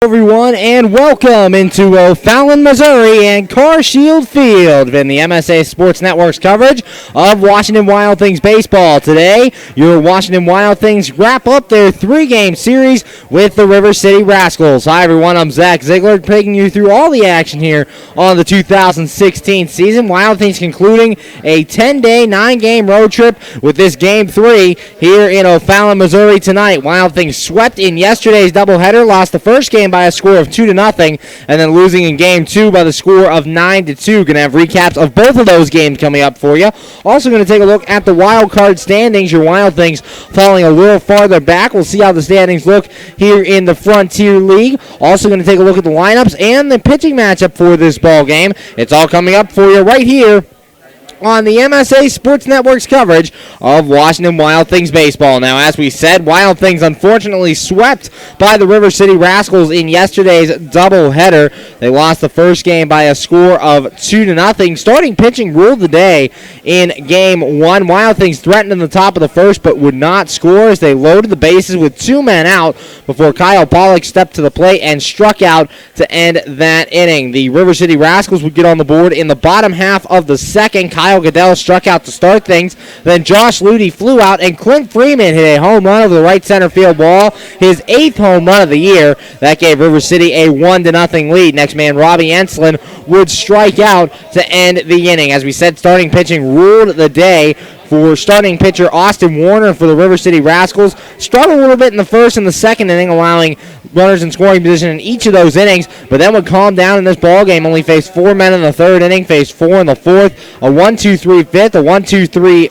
Everyone, and welcome into O'Fallon, Missouri, and Car Shield Field in the MSA Sports Network's coverage of Washington Wild Things baseball. Today, your Washington Wild Things wrap up their three-game series with the River City Rascals. Hi, everyone. I'm Zach Ziegler, taking you through all the action here on the 2016 season. Wild Things concluding a 10-day, 9-game road trip with this Game 3 here in O'Fallon, Missouri tonight. Wild Things swept in yesterday's doubleheader, lost the first game by a score of 2-0, and then losing in Game 2 by the score of 9-2. Going to have recaps of both of those games coming up for you. Also going to take a look at the wild card standings. Your Wild Things falling a little farther back. We'll see how the standings look here in the Frontier League. Also going to take a look at the lineups and the pitching matchup for this ball game. It's all coming up for you right here on the MSA Sports Network's coverage of Washington Wild Things baseball. Now, as we said, Wild Things unfortunately swept by the River City Rascals in yesterday's doubleheader. They lost the first game by a score of 2-0. Starting pitching ruled the day in Game 1. Wild Things threatened in the top of the first but would not score as they loaded the bases with two men out before Kyle Pollock stepped to the plate and struck out to end that inning. The River City Rascals would get on the board in the bottom half of the second. Kyle Goodell struck out to start things. Then Josh Ludy flew out, and Clint Freeman hit a home run over the right center field wall, his 8th home run of the year. That gave River City a 1-0 lead. Next man, Robbie Enslin, would strike out to end the inning. As we said, starting pitching ruled the day for starting pitcher Austin Warner for the River City Rascals. Struggled a little bit in the first and the second inning, allowing runners in scoring position in each of those innings, but then would calm down in this ball game. Only faced 4 men in the third inning, faced 4 in the fourth, a 1-2-3 fifth, a 1-2-3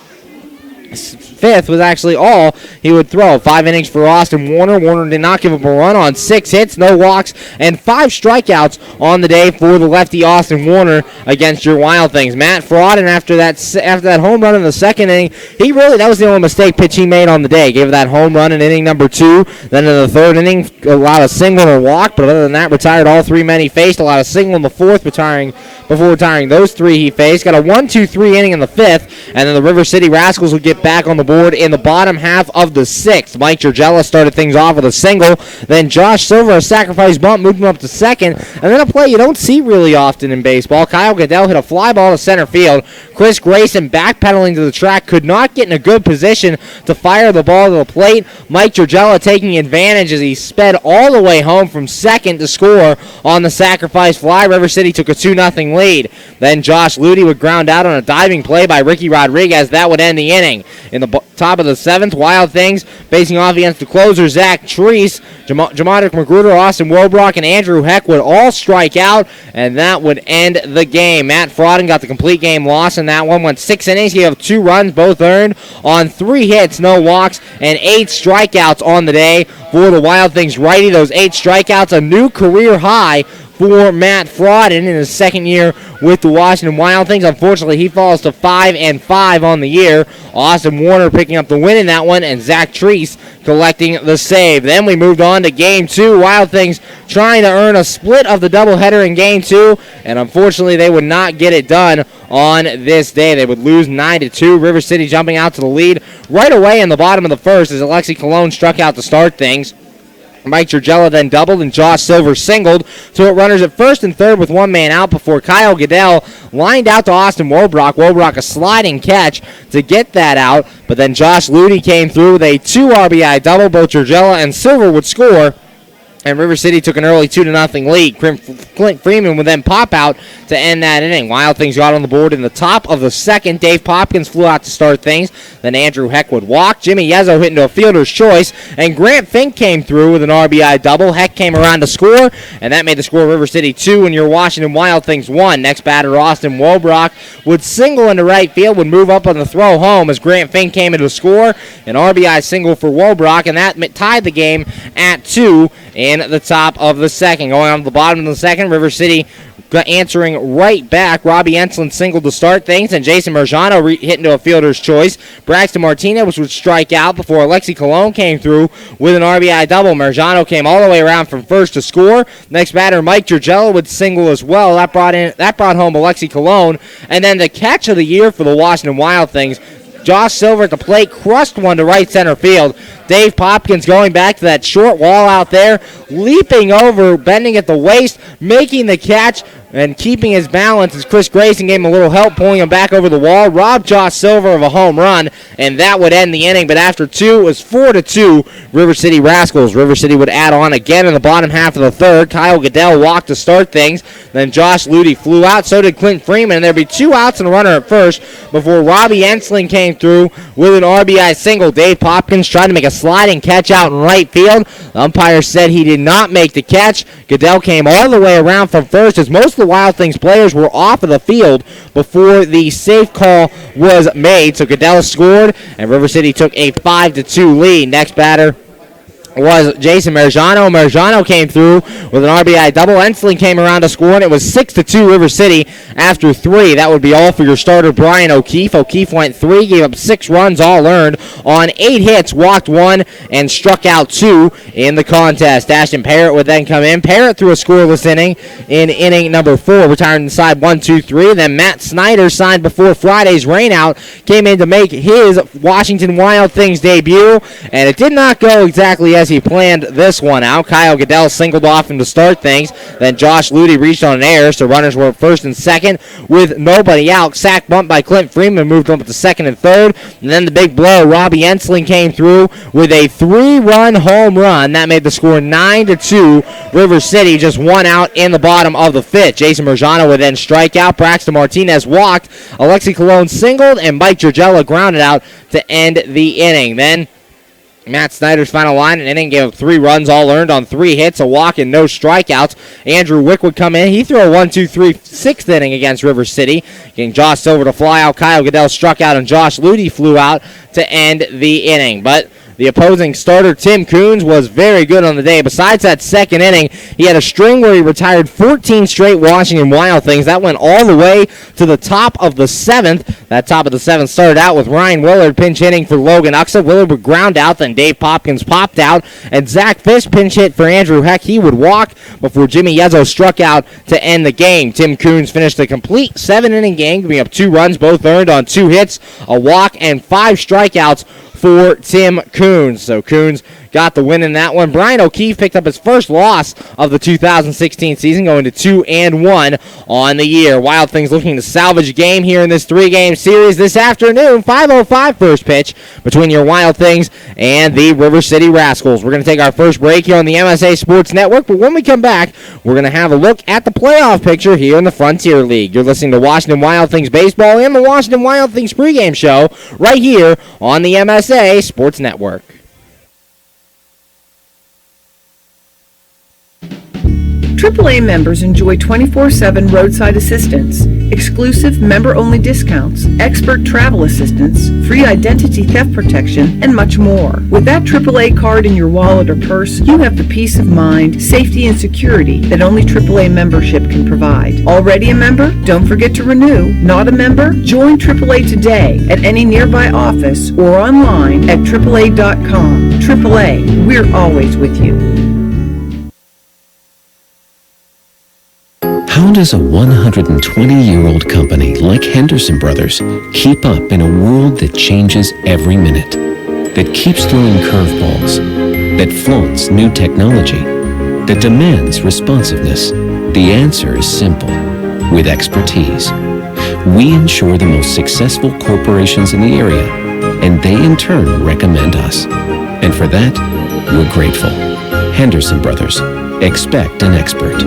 fifth was actually all he would throw. 5 innings for Austin Warner. Warner did not give up a run on 6 hits, no walks, and 5 strikeouts on the day for the lefty Austin Warner against your Wild Things. Matt Fraud, and after that home run in the second inning, that was the only mistake pitch he made on the day. Gave that home run in inning number 2. Then in the third inning, allowed a single and a walk, but other than that, retired all 3 men he faced. Allowed a single in the fourth, before retiring those 3 he faced. Got a 1-2-3 inning in the fifth, and then the River City Rascals would get back on the board in the bottom half of the 6th. Mike Georgella started things off with a single. Then Josh Silver, a sacrifice bunt, moved him up to second. And then a play you don't see really often in baseball. Kyle Goodell hit a fly ball to center field. Chris Grayson, backpedaling to the track, could not get in a good position to fire the ball to the plate. Mike Georgella taking advantage as he sped all the way home from second to score on the sacrifice fly. River City took a 2-0 lead. Then Josh Ludy would ground out on a diving play by Ricky Rodriguez. That would end the inning. In the top of the 7th, Wild Things facing off against the closer, Zach Treese, Jamadric Magruder, Austin Wobrock, and Andrew Heck would all strike out, and that would end the game. Matt Frodden got the complete game loss in that one. Went 6 innings. He had 2 runs, both earned on 3 hits, no walks, and 8 strikeouts on the day for the Wild Things righty. Those 8 strikeouts, a new career high for Matt Frodden in his second year with the Washington Wild Things. Unfortunately, he falls to 5-5 on the year. Austin Warner picking up the win in that one, and Zach Treese collecting the save. Then we moved on to Game 2. Wild Things trying to earn a split of the doubleheader in Game 2, and unfortunately they would not get it done on this day. They would lose 9-2. River City jumping out to the lead right away in the bottom of the first as Alexi Colon struck out to start things. Mike Georgella then doubled and Josh Silver singled. So it runners at first and third with 1 man out before Kyle Goodell lined out to Austin Wobrock. Wobrock a sliding catch to get that out, but then Josh Ludy came through with a 2 RBI double. Both Georgella and Silver would score, and River City took an early 2-0 lead. Clint Freeman would then pop out to end that inning. Wild Things got on the board in the top of the 2nd. Dave Popkins flew out to start things. Then Andrew Heck would walk. Jimmy Yezzo hit into a fielder's choice, and Grant Fink came through with an RBI double. Heck came around to score, and that made the score River City 2 and your Washington Wild Things 1. Next batter, Austin Wobrock, would single into right field, would move up on the throw home as Grant Fink came into the score. An RBI single for Wobrock, and that tied the game at 2 in the top of the 2nd. Going on to the bottom of the 2nd, River City answering right back. Robbie Enslin singled to start things, and Jason Marjano hit into a fielder's choice. Braxton Martinez would strike out before Alexi Colon came through with an RBI double. Marjano came all the way around from first to score. Next batter, Mike Georgella would single as well. That brought home Alexi Colon. And then the catch of the year for the Washington Wild Things Josh Silver at the plate, crushed one to right center field. Dave Popkins going back to that short wall out there, leaping over, bending at the waist, making the catch, and keeping his balance as Chris Grayson gave him a little help, pulling him back over the wall, robbed Josh Silver of a home run, and that would end the inning. But after two, it was 4-2 River City Rascals. River City would add on again in the bottom half of the third. Kyle Goodell walked to start things. Then Josh Ludy flew out. So did Clint Freeman. And there'd be 2 outs and a runner at first before Robbie Ensling came through with an RBI single. Dave Popkins tried to make a sliding catch out in right field. The umpire said he did not make the catch. Goodell came all the way around from first as most of the Wild Things players were off of the field before the safe call was made. So Goodell scored, and River City took a 5-2 lead. Next batter was Jason Marjano. Marjano came through with an RBI double. Ensling came around to score, and it was 6-2 River City after 3. That would be all for your starter, Brian O'Keefe. O'Keefe went 3, gave up 6 runs, all earned on 8 hits, walked 1, and struck out 2 in the contest. Ashton Parrott would then come in. Parrott threw a scoreless inning in inning number 4, retiring inside 1-2-3. Then Matt Snyder, signed before Friday's rainout, came in to make his Washington Wild Things debut, and it did not go exactly as he planned this one out. Kyle Goodell singled off him to start things. Then Josh Ludy reached on an error, so runners were at first and second with nobody out. Sack bunt by Clint Freeman moved up to second and third. And then the big blow, Robbie Ensling came through with a 3-run home run. That made the score 9-2 River City, just 1 out in the bottom of the 5th. Jason Marjano would then strike out. Braxton Martinez walked. Alexi Colon singled, and Mike Giorgella grounded out to end the inning. Then Matt Snyder's final line, an inning, gave up 3 runs, all earned on 3 hits, a walk, and no strikeouts. Andrew Wick would come in. He threw a 1-2-3 6th inning against River City, getting Josh Silver to fly out. Kyle Goodell struck out, and Josh Ludy flew out to end the inning. But the opposing starter, Tim Coons, was very good on the day. Besides that second inning, he had a string where he retired 14 straight Washington Wild Things. That went all the way to the top of the 7th. That top of the 7th started out with Ryan Willard pinch hitting for Logan Uxa. Willard would ground out, then Dave Popkins popped out, and Zach Fish pinch hit for Andrew Heck. He would walk before Jimmy Yezzo struck out to end the game. Tim Coons finished a complete 7-inning game, giving up 2 runs, both earned on 2 hits, a walk, and 5 strikeouts for Tim Coons. So Coons got the win in that one. Brian O'Keefe picked up his first loss of the 2016 season, going to 2-1 on the year. Wild Things looking to salvage a game here in this 3-game series this afternoon. 5:05 first pitch between your Wild Things and the River City Rascals. We're going to take our first break here on the MSA Sports Network, but when we come back, we're going to have a look at the playoff picture here in the Frontier League. You're listening to Washington Wild Things Baseball and the Washington Wild Things pregame show right here on the MSA Sports Network. AAA members enjoy 24/7 roadside assistance, exclusive member-only discounts, expert travel assistance, free identity theft protection, and much more. With that AAA card in your wallet or purse, you have the peace of mind, safety, and security that only AAA membership can provide. Already a member? Don't forget to renew. Not a member? Join AAA today at any nearby office or online at AAA.com. AAA, we're always with you. How does a 120-year-old company like Henderson Brothers keep up in a world that changes every minute, that keeps throwing curveballs, that flaunts new technology, that demands responsiveness? The answer is simple. With expertise. We insure the most successful corporations in the area, and they in turn recommend us. And for that, we're grateful. Henderson Brothers. Expect an expert.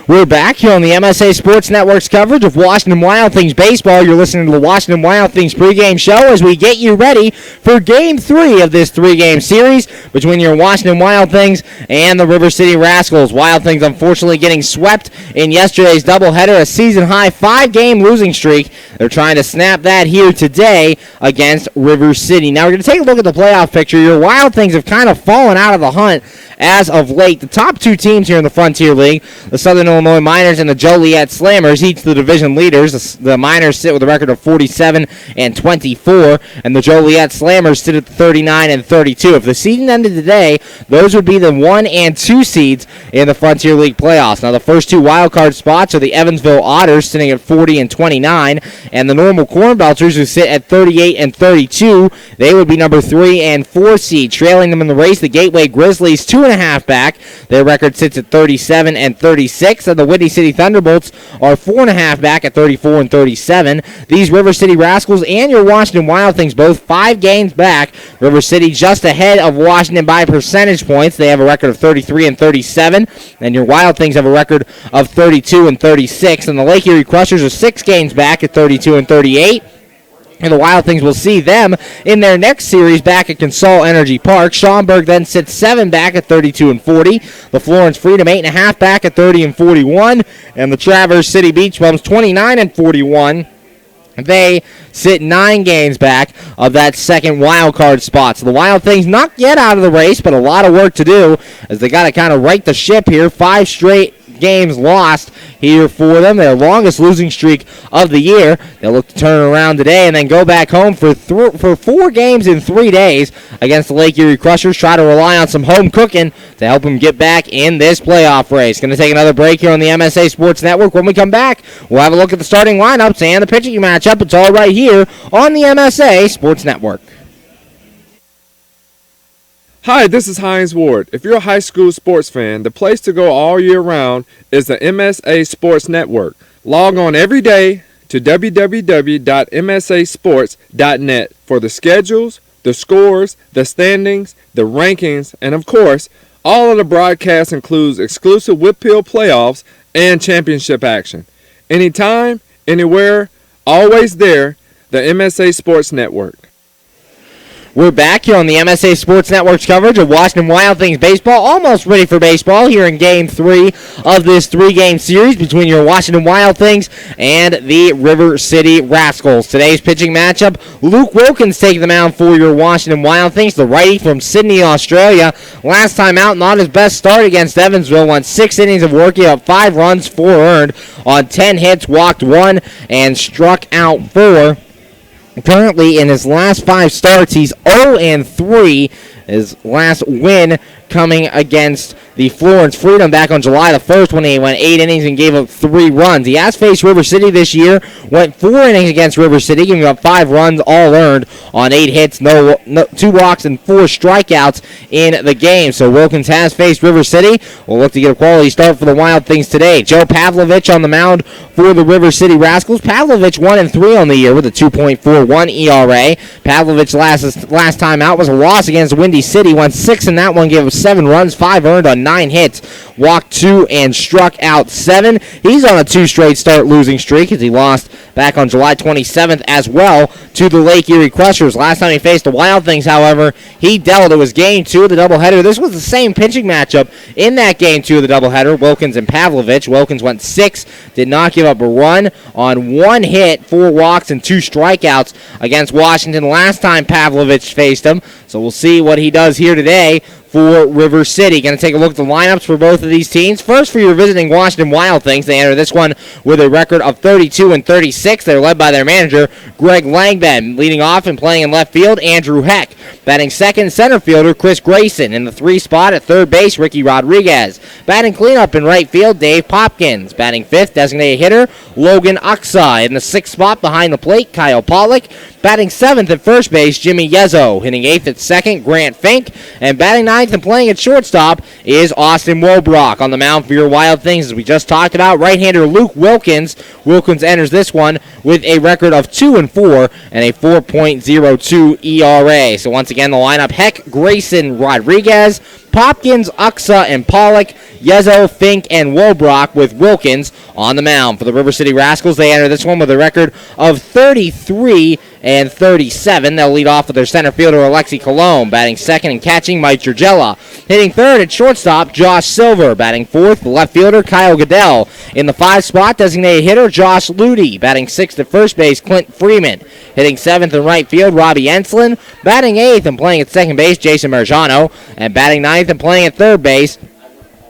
We're back here on the MSA Sports Network's coverage of Washington Wild Things baseball. You're listening to the Washington Wild Things pregame show as we get you ready for Game 3 of this 3-game series between your Washington Wild Things and the River City Rascals. Wild Things unfortunately getting swept in yesterday's doubleheader, a season-high 5-game losing streak. They're trying to snap that here today against River City. Now we're going to take a look at the playoff picture. Your Wild Things have kind of fallen out of the hunt as of late. The top 2 teams here in the Frontier League, the Southern Illinois Miners and the Joliet Slammers, each the division leaders. The Miners sit with a record of 47-24, and the Joliet Slammers sit at 39-32. If the season ended today, those would be the 1 and 2 seeds in the Frontier League playoffs. Now, the first two wild card spots are the Evansville Otters sitting at 40-29, and the Normal Corn Belters, who sit at 38-32. They would be number 3 and 4 seed. Trailing them in the race, the Gateway Grizzlies, 2.5 back. Their record sits at 37-36, and the Windy City Thunderbolts are 4.5 back at 34-37. These River City Rascals and your Washington Wild Things both 5 games back. River City just ahead of Washington by percentage points. They have a record of 33-37, and your Wild Things have a record of 32-36. And the Lake Erie Crushers are 6 games back at 32-38. And the Wild Things will see them in their next series back at Consol Energy Park. Schaumburg then sits 7 back at 32-40. The Florence Freedom 8.5 back at 30-41. And the Traverse City Beach Bums 29-41. They sit 9 games back of that second wild card spot. So the Wild Things not yet out of the race, but a lot of work to do as they got to kind of right the ship here. 5 straight games lost here for them, their longest losing streak of the year. They'll look to turn it around today and then go back home for 4 games in 3 days against the Lake Erie Crushers. Try to rely on some home cooking to help them get back in this playoff race. Going to take another break here on the MSA Sports Network. When we come back, we'll have a look at the starting lineups and the pitching matchup. It's all right here on the MSA Sports Network. Hi, this is Hines Ward. If you're a high school sports fan, the place to go all year round is the MSA Sports Network. Log on every day to www.msasports.net for the schedules, the scores, the standings, the rankings, and of course, all of the broadcasts includes exclusive Whitfield playoffs and championship action. Anytime, anywhere, always there, the MSA Sports Network. We're back here on the MSA Sports Network's coverage of Washington Wild Things baseball. Almost ready for baseball here in Game 3 of this 3-game series between your Washington Wild Things and the River City Rascals. Today's pitching matchup, Luke Wilkins taking the mound for your Washington Wild Things, the righty from Sydney, Australia. Last time out, not his best start against Evansville. Went 6 innings of work, gave up 5 runs, 4 earned on 10 hits, walked 1, and struck out 4. Currently, in his last 5 starts, he's 0-3. His last win coming against the Florence Freedom back on July the 1st when he went 8 innings and gave up 3 runs. He has faced River City this year, went 4 innings against River City, giving up 5 runs, all earned on 8 hits, 2 walks, and 4 strikeouts in the game. So Wilkins has faced River City. We'll look to get a quality start for the Wild Things today. Joe Pavlovich on the mound for the River City Rascals. Pavlovich 1-3 on the year with a 2.41 ERA. Pavlovich last time out was a loss against Windy City. Went 6 in that one, gave up 7 runs, 5 earned on 9 hits, walked 2, and struck out 7. He's on a 2 straight start losing streak as he lost back on July 27th as well to the Lake Erie Crushers. Last time he faced the Wild Things, however, he dealt. It was Game 2 of the doubleheader. This was the same pitching matchup in that Game 2 of the doubleheader, Wilkins and Pavlovich. Wilkins went 6, did not give up a run on 1 hit, 4 walks, and 2 strikeouts against Washington last time Pavlovich faced him. So we'll see what he does here today for River City. Going to take a look at the lineups for both of these teams. First, for your visiting Washington Wild Things, they enter this one with a record of 32-36. They're led by their manager, Greg Langben. Leading off and playing in left field, Andrew Heck. Batting second, center fielder Chris Grayson. In the 3 spot at third base, Ricky Rodriguez. Batting cleanup in right field, Dave Popkins. Batting fifth, designated hitter, Logan Uxa. In the 6th spot behind the plate, Kyle Pollock. Batting 7th at first base, Jimmy Yezzo. Hitting 8th at second, Grant Fink. And batting 9th and playing at shortstop is Austin Wobrock. On the mound for your Wild Things, as we just talked about, right-hander Luke Wilkins. Wilkins enters this one with a record of 2-4 and a 4.02 ERA. So once again, the lineup, Heck, Grayson, Rodriguez, Popkins, Uxa, and Pollock, Yezzo, Fink, and Wobrock, with Wilkins on the mound. For the River City Rascals, they enter this one with a record of 33-37. They'll lead off with their center fielder, Alexi Colon. Batting second and catching, Mike Gergella. Hitting third at shortstop, Josh Silver. Batting fourth, the left fielder, Kyle Goodell. In the 5 spot, designated hitter, Josh Ludy. Batting sixth at first base, Clint Freeman. Hitting 7th in right field, Robbie Enslin. Batting 8th and playing at second base, Jason Marjano. And batting 9th and playing at third base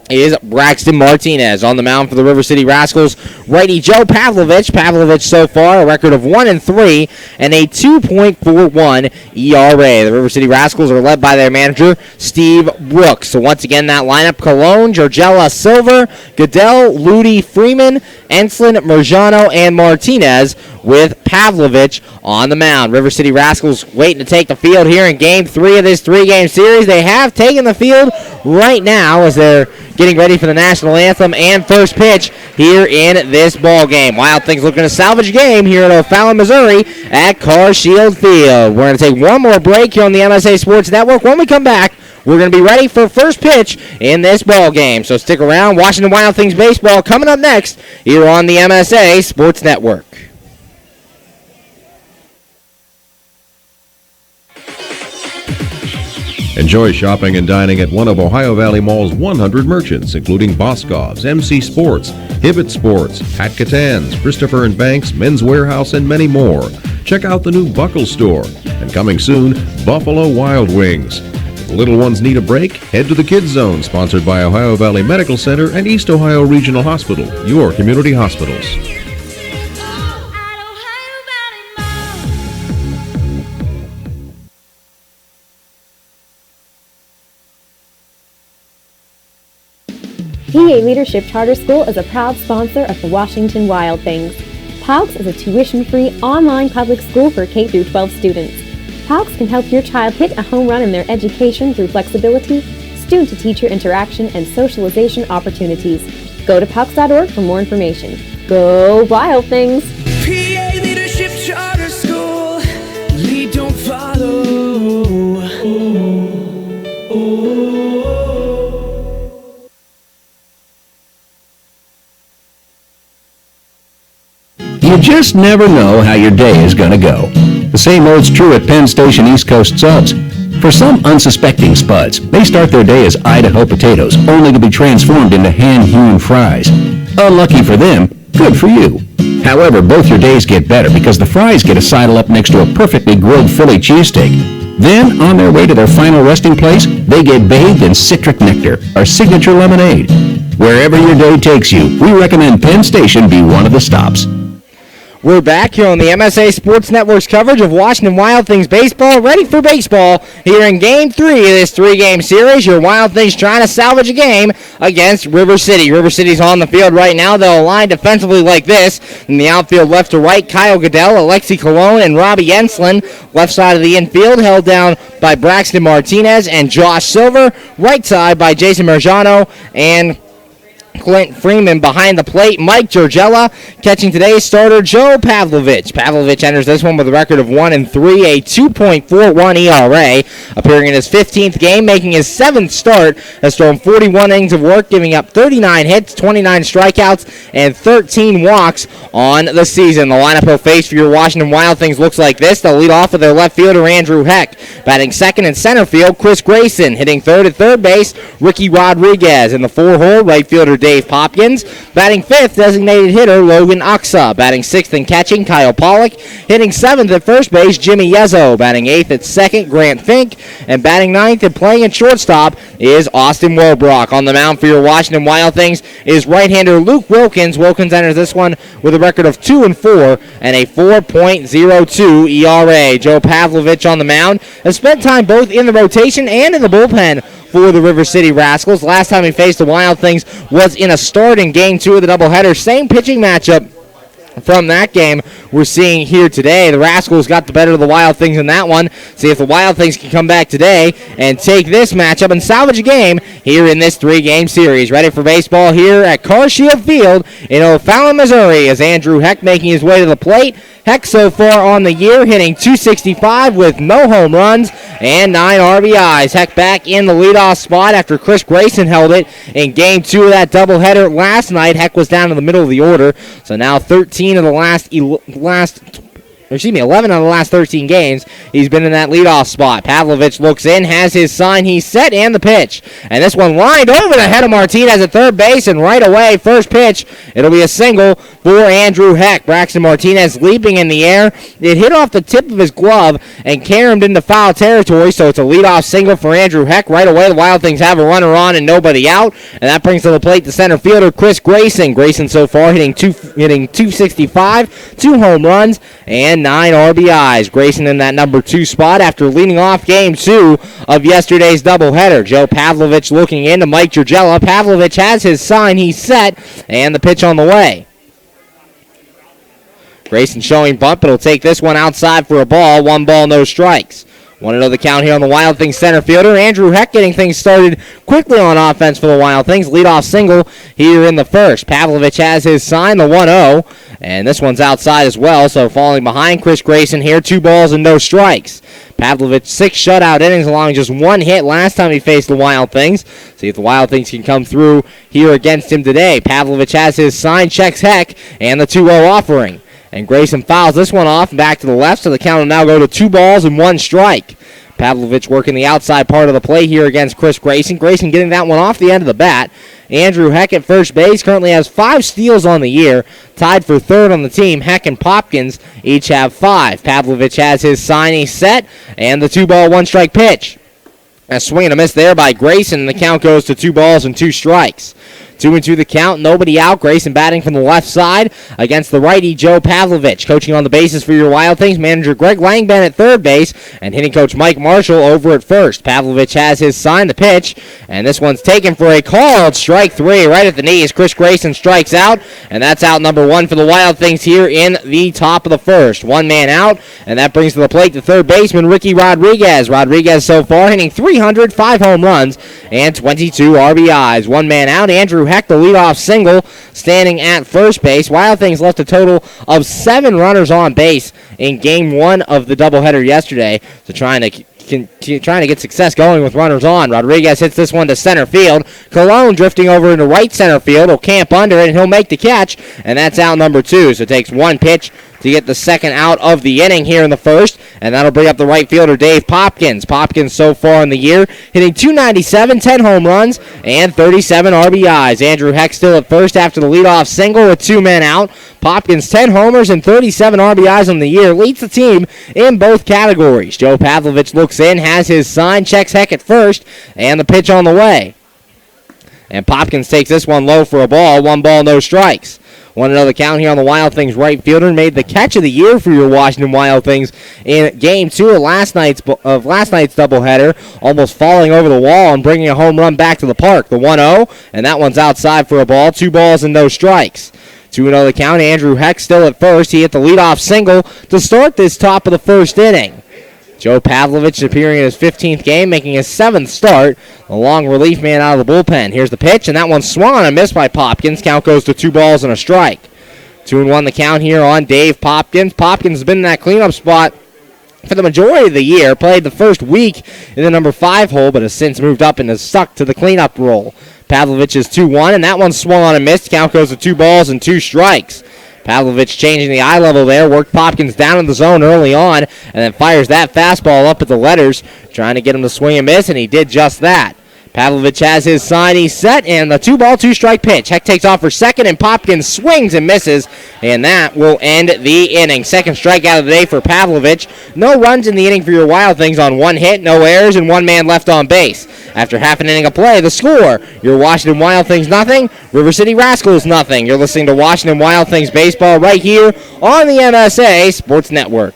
is Braxton Martinez. On the mound for the River City Rascals, righty Joe Pavlovich. Pavlovich so far a record of 1-3 and a 2.41 ERA. The River City Rascals are led by their manager, Steve Brooks. So once again, that lineup: Colon, Georgella, Silver, Goodell, Ludi, Freeman, Enslin, Merjano, and Martinez, with Pavlovich on the mound. River City Rascals waiting to take the field here in Game 3 of this three-game series. They have taken the field right now as they're getting ready for the national anthem and first pitch here in this ball game. Wild Things looking to salvage a game here at O'Fallon, Missouri at Car Shield Field. We're going to take one more break here on the MSA Sports Network. When we come back, we're going to be ready for first pitch in this ball game. So stick around. Washington Wild Things baseball coming up next here on the MSA Sports Network. Enjoy shopping and dining at one of Ohio Valley Mall's 100 merchants, including Boscov's, MC Sports, Hibbett Sports, Hat Catan's, Christopher & Banks, Men's Warehouse, and many more. Check out the new Buckle Store. And coming soon, Buffalo Wild Wings. If the little ones need a break, head to the Kids Zone, sponsored by Ohio Valley Medical Center and East Ohio Regional Hospital, your community hospitals. PA Leadership Charter School is a proud sponsor of the Washington Wild Things. PALCS is a tuition-free online public school for K-12 students. PALCS can help your child hit a home run in their education through flexibility, student-to-teacher interaction, and socialization opportunities. Go to PALCS.org for more information. Go Wild Things! PA Leadership Charter School, lead, don't follow. You just never know how your day is going to go. The same holds true at Penn Station East Coast Suds. For some unsuspecting spuds, they start their day as Idaho potatoes, only to be transformed into hand-hewn fries. Unlucky for them, good for you. However, both your days get better because the fries get to sidle up next to a perfectly grilled Philly cheesesteak. Then, on their way to their final resting place, they get bathed in citric nectar, our signature lemonade. Wherever your day takes you, we recommend Penn Station be one of the stops. We're back here on the MSA Sports Network's coverage of Washington Wild Things baseball, ready for baseball here in Game 3 of this three-game series. Your Wild Things trying to salvage a game against River City. River City's on the field right now. They'll align defensively like this. In the outfield, left to right, Kyle Goodell, Alexi Colon, and Robbie Enslin. Left side of the infield, held down by Braxton Martinez and Josh Silver. Right side by Jason Merjano and Clint Freeman. Behind the plate, Mike Georgella. Catching today's starter, Joe Pavlovich. Pavlovich enters this one with a record of 1-3, a 2.41 ERA. Appearing in his 15th game, making his 7th start, has thrown 41 innings of work, giving up 39 hits, 29 strikeouts, and 13 walks on the season. The lineup he'll face for your Washington Wild Things looks like this. They'll lead off with their left fielder, Andrew Heck. Batting second in center field, Chris Grayson. Hitting third at third base, Ricky Rodriguez. In the four-hole, right fielder, Dave Popkins. Batting fifth, designated hitter Logan Uxa. Batting sixth and catching, Kyle Pollock. Hitting seventh at first base, Jimmy Yezzo. Batting eighth at second, Grant Fink. And batting ninth and playing at shortstop is Austin Wobrock. On the mound for your Washington Wild Things is right-hander Luke Wilkins. Wilkins enters this one with a record of 2-4 and a 4.02 ERA. Joe Pavlovich on the mound has spent time both in the rotation and in the bullpen for the River City Rascals. Last time he faced the Wild Things was in a start in Game 2 of the doubleheader. Same pitching matchup from that game we're seeing here today. The Rascals got the better of the Wild Things in that one. See if the Wild Things can come back today and take this matchup and salvage a game here in this three-game series. Ready for baseball here at Car Shield Field in O'Fallon, Missouri, as Andrew Heck making his way to the plate. Heck so far on the year hitting .265 with no home runs and 9 RBIs. Heck back in the leadoff spot after Chris Grayson held it in Game 2 of that doubleheader last night. Heck was down in the middle of the order, so now 13 of the last 11 out of the last 13 games, he's been in that leadoff spot. Pavlovich looks in, has his sign, he's set, and the pitch. And this one lined over the head of Martinez at third base, and right away, first pitch, it'll be a single for Andrew Heck. Braxton Martinez leaping in the air. It hit off the tip of his glove and caromed into foul territory, so it's a leadoff single for Andrew Heck. Right away, the Wild Things have a runner on and nobody out, and that brings to the plate the center fielder, Chris Grayson. Grayson so far hitting 265, 2 home runs, and 9 RBIs. Grayson in that number 2 spot after leading off game 2 of yesterday's doubleheader. Joe Pavlovich looking in to Mike Gergella. Pavlovich has his sign, he's set, and the pitch on the way. Grayson showing bump, but he'll take this one outside for a ball. 1 ball, no strikes. 1-0 the count here on the Wild Things center fielder. Andrew Heck getting things started quickly on offense for the Wild Things. Leadoff single here in the first. Pavlovich has his sign, the 1-0, and this one's outside as well, so falling behind Chris Grayson here. 2 balls and no strikes. Pavlovich 6 shutout innings, allowing just 1 hit last time he faced the Wild Things. See if the Wild Things can come through here against him today. Pavlovich has his sign, checks Heck, and the 2-0 offering. And Grayson fouls this one off and back to the left, so the count will now go to 2 balls and 1 strike. Pavlovich working the outside part of the play here against Chris Grayson. Grayson getting that one off the end of the bat. Andrew Heck at first base currently has 5 steals on the year. Tied for third on the team, Heck and Popkins each have 5. Pavlovich has his sign, he's set, and the 2 ball, 1 strike pitch. A swing and a miss there by Grayson, and the count goes to 2 balls and 2 strikes. 2-2 the count, nobody out. Grayson batting from the left side against the righty Joe Pavlovich. Coaching on the bases for your Wild Things, manager Greg Langben at third base, and hitting coach Mike Marshall over at first. Pavlovich has his sign, the pitch, and this one's taken for a called strike 3 right at the knees. Chris Grayson strikes out, and that's out number 1 for the Wild Things here in the top of the first. 1 man out, and that brings to the plate the third baseman, Ricky Rodriguez. Rodriguez so far hitting 300, 5 home runs, and 22 RBIs. 1 man out, Andrew Heck, the leadoff single, standing at first base. Wild Things left a total of 7 runners on base in game 1 of the doubleheader yesterday, so trying to get success going with runners on. Rodriguez hits this one to center field. Colon drifting over into right center field. He'll camp under it, and he'll make the catch, and that's out number 2. So it takes 1 pitch to get the second out of the inning here in the first, and that'll bring up the right fielder, Dave Popkins. Popkins so far in the year hitting 297, 10 home runs, and 37 RBIs. Andrew Heck still at first after the leadoff single with 2 men out. Popkins 10 homers and 37 RBIs on the year, leads the team in both categories. Joe Pavlovich looks in, has his sign, checks Heck at first, and the pitch on the way. And Popkins takes this one low for a ball. 1 ball, no strikes. 1-0 count here on the Wild Things right fielder. Made the catch of the year for your Washington Wild Things in game 2 of last night's doubleheader, almost falling over the wall and bringing a home run back to the park. The 1-0, and that one's outside for a ball. 2 balls and no strikes. 2-0 the count. Andrew Heck still at first. He hit the leadoff single to start this top of the first inning. Joe Pavlovich appearing in his 15th game, making his 7th start. The long relief man out of the bullpen. Here's the pitch, and that one swung on a miss by Popkins. Count goes to 2 balls and a strike. 2-1 the count here on Dave Popkins. Popkins has been in that cleanup spot for the majority of the year. Played the first week in the number 5 hole, but has since moved up and has stuck to the cleanup role. Pavlovich is 2-1, and that one swung on a miss. Count goes to 2 balls and 2 strikes. Pavlovich changing the eye level there, worked Popkins down in the zone early on, and then fires that fastball up at the letters, trying to get him to swing and miss, and he did just that. Pavlovich has his sign, he's set, and the 2 ball, 2 strike pitch. Heck takes off for second, and Popkins swings and misses, and that will end the inning. Second strikeout of the day for Pavlovich. No runs in the inning for your Wild Things on 1 hit, no errors, and 1 man left on base. After half an inning of play, the score, your Washington Wild Things nothing, River City Rascals nothing. You're listening to Washington Wild Things baseball right here on the MSA Sports Network.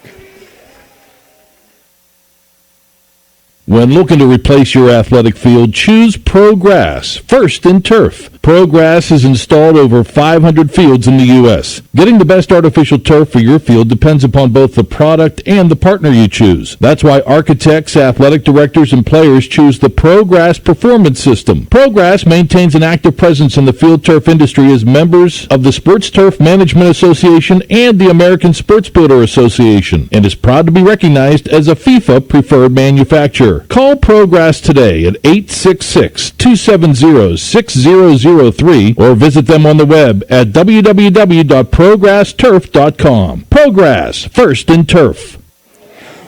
When looking to replace your athletic field, choose ProGrass, first in turf. ProGrass has installed over 500 fields in the U.S. Getting the best artificial turf for your field depends upon both the product and the partner you choose. That's why architects, athletic directors, and players choose the ProGrass Performance System. ProGrass maintains an active presence in the field turf industry as members of the Sports Turf Management Association and the American Sports Builder Association, and is proud to be recognized as a FIFA preferred manufacturer. Call Progress today at 866-270-6003 or visit them on the web at www.progressturf.com. Progress, first in turf.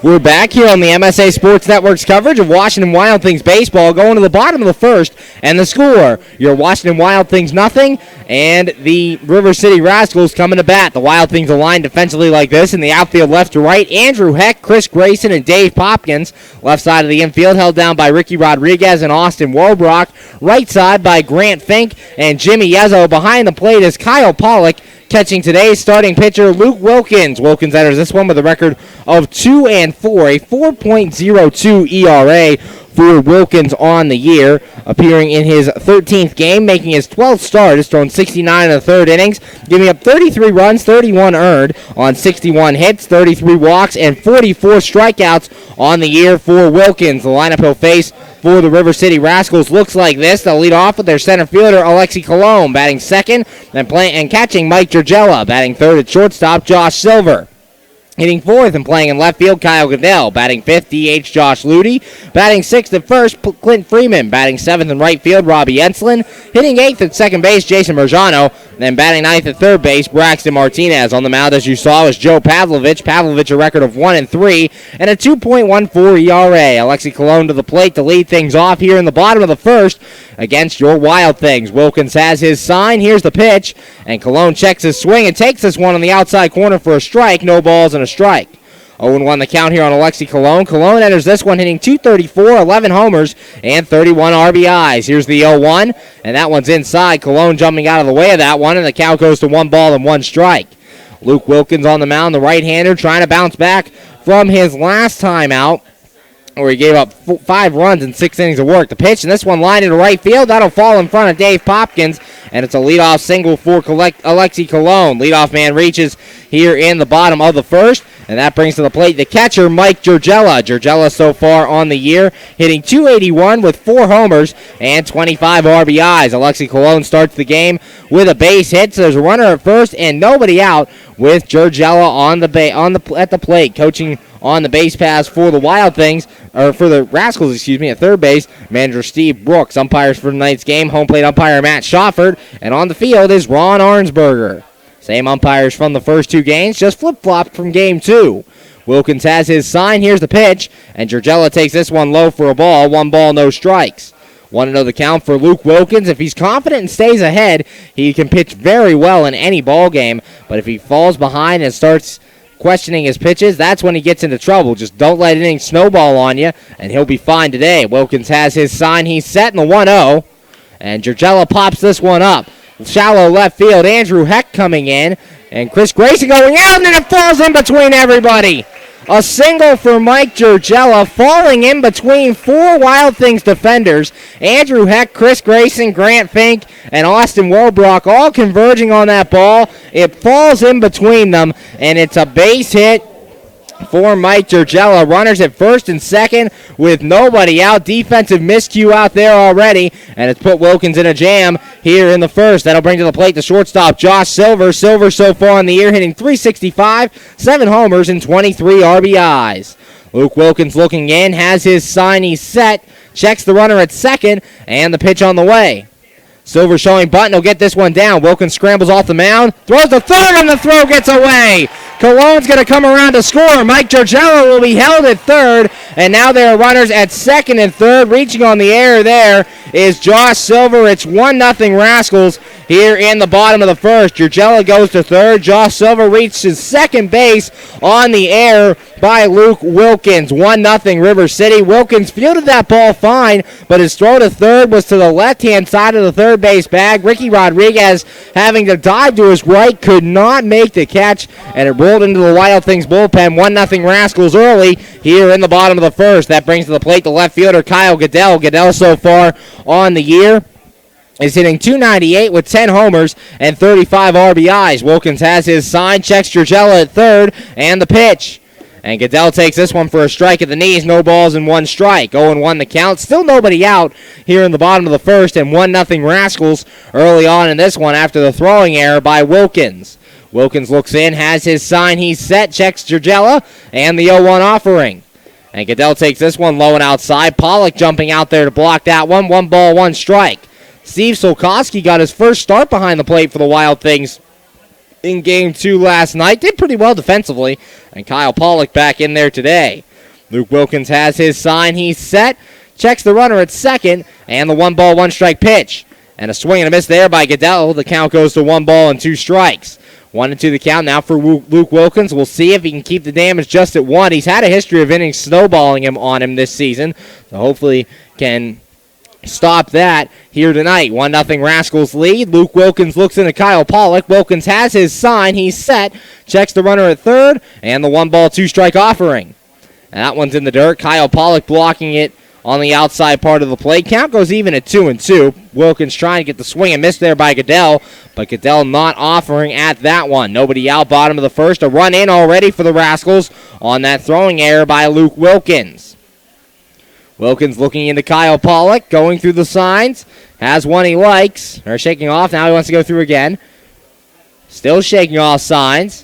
We're back here on the MSA Sports Network's coverage of Washington Wild Things baseball, going to the bottom of the first, and the score, your Washington Wild Things nothing, and the River City Rascals coming to bat. The Wild Things aligned defensively like this in the outfield left to right. Andrew Heck, Chris Grayson, and Dave Popkins. Left side of the infield held down by Ricky Rodriguez and Austin Wobrock. Right side by Grant Fink and Jimmy Yezzo. Behind the plate is Kyle Pollock. Catching today's starting pitcher, Luke Wilkins. Wilkins enters this one with a record of 2-4, a 4.02 ERA for Wilkins on the year, appearing in his 13th game, making his 12th start. Has thrown 69 in the third innings, giving up 33 runs, 31 earned on 61 hits, 33 walks, and 44 strikeouts on the year for Wilkins. The lineup he'll face for the River City Rascals looks like this. They'll lead off with their center fielder, Alexi Colon, batting second, and catching Mike Georgella, batting third at shortstop, Josh Silver. Hitting fourth and playing in left field, Kyle Goodell. Batting fifth, DH Josh Ludy. Batting sixth at first, Clint Freeman. Batting seventh in right field, Robbie Enslin. Hitting eighth at second base, Jason Merjano. Then batting ninth at third base, Braxton Martinez. On the mound, as you saw, was Joe Pavlovich. Pavlovich a record of 1-3 and a 2.14 ERA. Alexi Colon to the plate to lead things off here in the bottom of the first against your Wild Things. Wilkins has his sign. Here's the pitch, and Colon checks his swing and takes this one on the outside corner for a strike. No balls and a strike. 0-1 the count here on Alexi Colon. Colon enters this one hitting .234, 11 homers, and 31 RBIs. Here's the 0-1, and that one's inside. Colon jumping out of the way of that one, and the count goes to 1 ball and 1 strike. Luke Wilkins on the mound, the right-hander, trying to bounce back from his last time out, where he gave up 5 runs in 6 innings of work. The pitch, and this one lined into right field. That'll fall in front of Dave Popkins, and it's a leadoff single for Alexi Colon. Leadoff man reaches here in the bottom of the first, and that brings to the plate the catcher, Mike Georgella. Georgella so far on the year, hitting .281 with 4 homers and 25 RBIs. Alexi Colon starts the game with a base hit, so there's a runner at first and nobody out with Georgella at the plate. Coaching on the base pass for the Wild Things, or for the Rascals, at third base, manager Steve Brooks. Umpires for tonight's game, home plate umpire Matt Schaffert, and on the field is Ron Arnsberger. Same umpires from the first 2 games, just flip-flopped from game 2. Wilkins has his sign. Here's the pitch, and Georgella takes this one low for a ball. 1 ball, no strikes. 1-0 the count for Luke Wilkins. If he's confident and stays ahead, he can pitch very well in any ball game, but if he falls behind and starts questioning his pitches, that's when he gets into trouble. Just don't let anything snowball on you, and he'll be fine today. Wilkins has his sign. He's set in the 1-0, and Georgella pops this one up. Shallow left field, Andrew Heck coming in, and Chris Grayson going out, and then it falls in between everybody. A single for Mike Georgella, falling in between 4 Wild Things defenders. Andrew Heck, Chris Grayson, Grant Fink, and Austin Wobrock all converging on that ball. It falls in between them, and it's a base hit for Mike Georgella. Runners at first and second with nobody out. Defensive miscue out there already, and it's put Wilkins in a jam here in the first. That'll bring to the plate the shortstop, Josh Silver. Silver so far in the year hitting .365, 7 homers, and 23 RBIs. Luke Wilkins looking in, has his sign. He's set, checks the runner at second, and the pitch on the way. Silver showing Button will get this one down. Wilkins scrambles off the mound, throws to third, and the throw gets away. Colon's going to come around to score. Mike Georgella will be held at third, and now there are runners at second and third. Reaching on the air there is Josh Silver. It's 1-0 Rascals here in the bottom of the first. Georgella goes to third. Josh Silver reaches second base on the air by Luke Wilkins. 1-0 River City. Wilkins fielded that ball fine, but his throw to third was to the left-hand side of the third base bag. Ricky Rodriguez, having to dive to his right, could not make the catch, and it rolled into the Wild Things bullpen. 1-0 Rascals early here in the bottom of the first. That brings to the plate the left fielder Kyle Goodell. Goodell so far on the year is hitting .298 with 10 homers and 35 RBIs. Wilkins has his sign, checks Georgella at third, and the pitch. And Goodell takes this one for a strike at the knees. No balls and 1 strike. 0-1 the count. Still nobody out here in the bottom of the first, and 1-0 Rascals early on in this one after the throwing error by Wilkins. Wilkins looks in, has his sign. He's set, checks Georgella, and the 0-1 offering. And Goodell takes this one low and outside. Pollock jumping out there to block that one. 1 ball, 1 strike. Steve Solkowski got his first start behind the plate for the Wild Things in Game 2 last night. Did pretty well defensively. And Kyle Pollock back in there today. Luke Wilkins has his sign. He's set. Checks the runner at second. And the 1 ball, 1 strike pitch. And a swing and a miss there by Goodell. The count goes to 1 ball and 2 strikes. 1-2 the count now for Luke Wilkins. We'll see if he can keep the damage just at 1. He's had a history of innings snowballing on him this season. So hopefully can stop that here tonight. 1-0 Rascals lead. Luke Wilkins looks into Kyle Pollock. Wilkins has his sign. He's set. Checks the runner at third. And the 1 ball, 2 strike offering. And that one's in the dirt. Kyle Pollock blocking it on the outside part of the plate. Count goes even at 2-2. Wilkins trying to get the swing and miss there by Goodell, but Goodell not offering at that one. Nobody out, bottom of the first. A run in already for the Rascals on that throwing error by Luke Wilkins. Wilkins looking into Kyle Pollock, going through the signs. Has one he likes. Or shaking off. Now he wants to go through again. Still shaking off signs.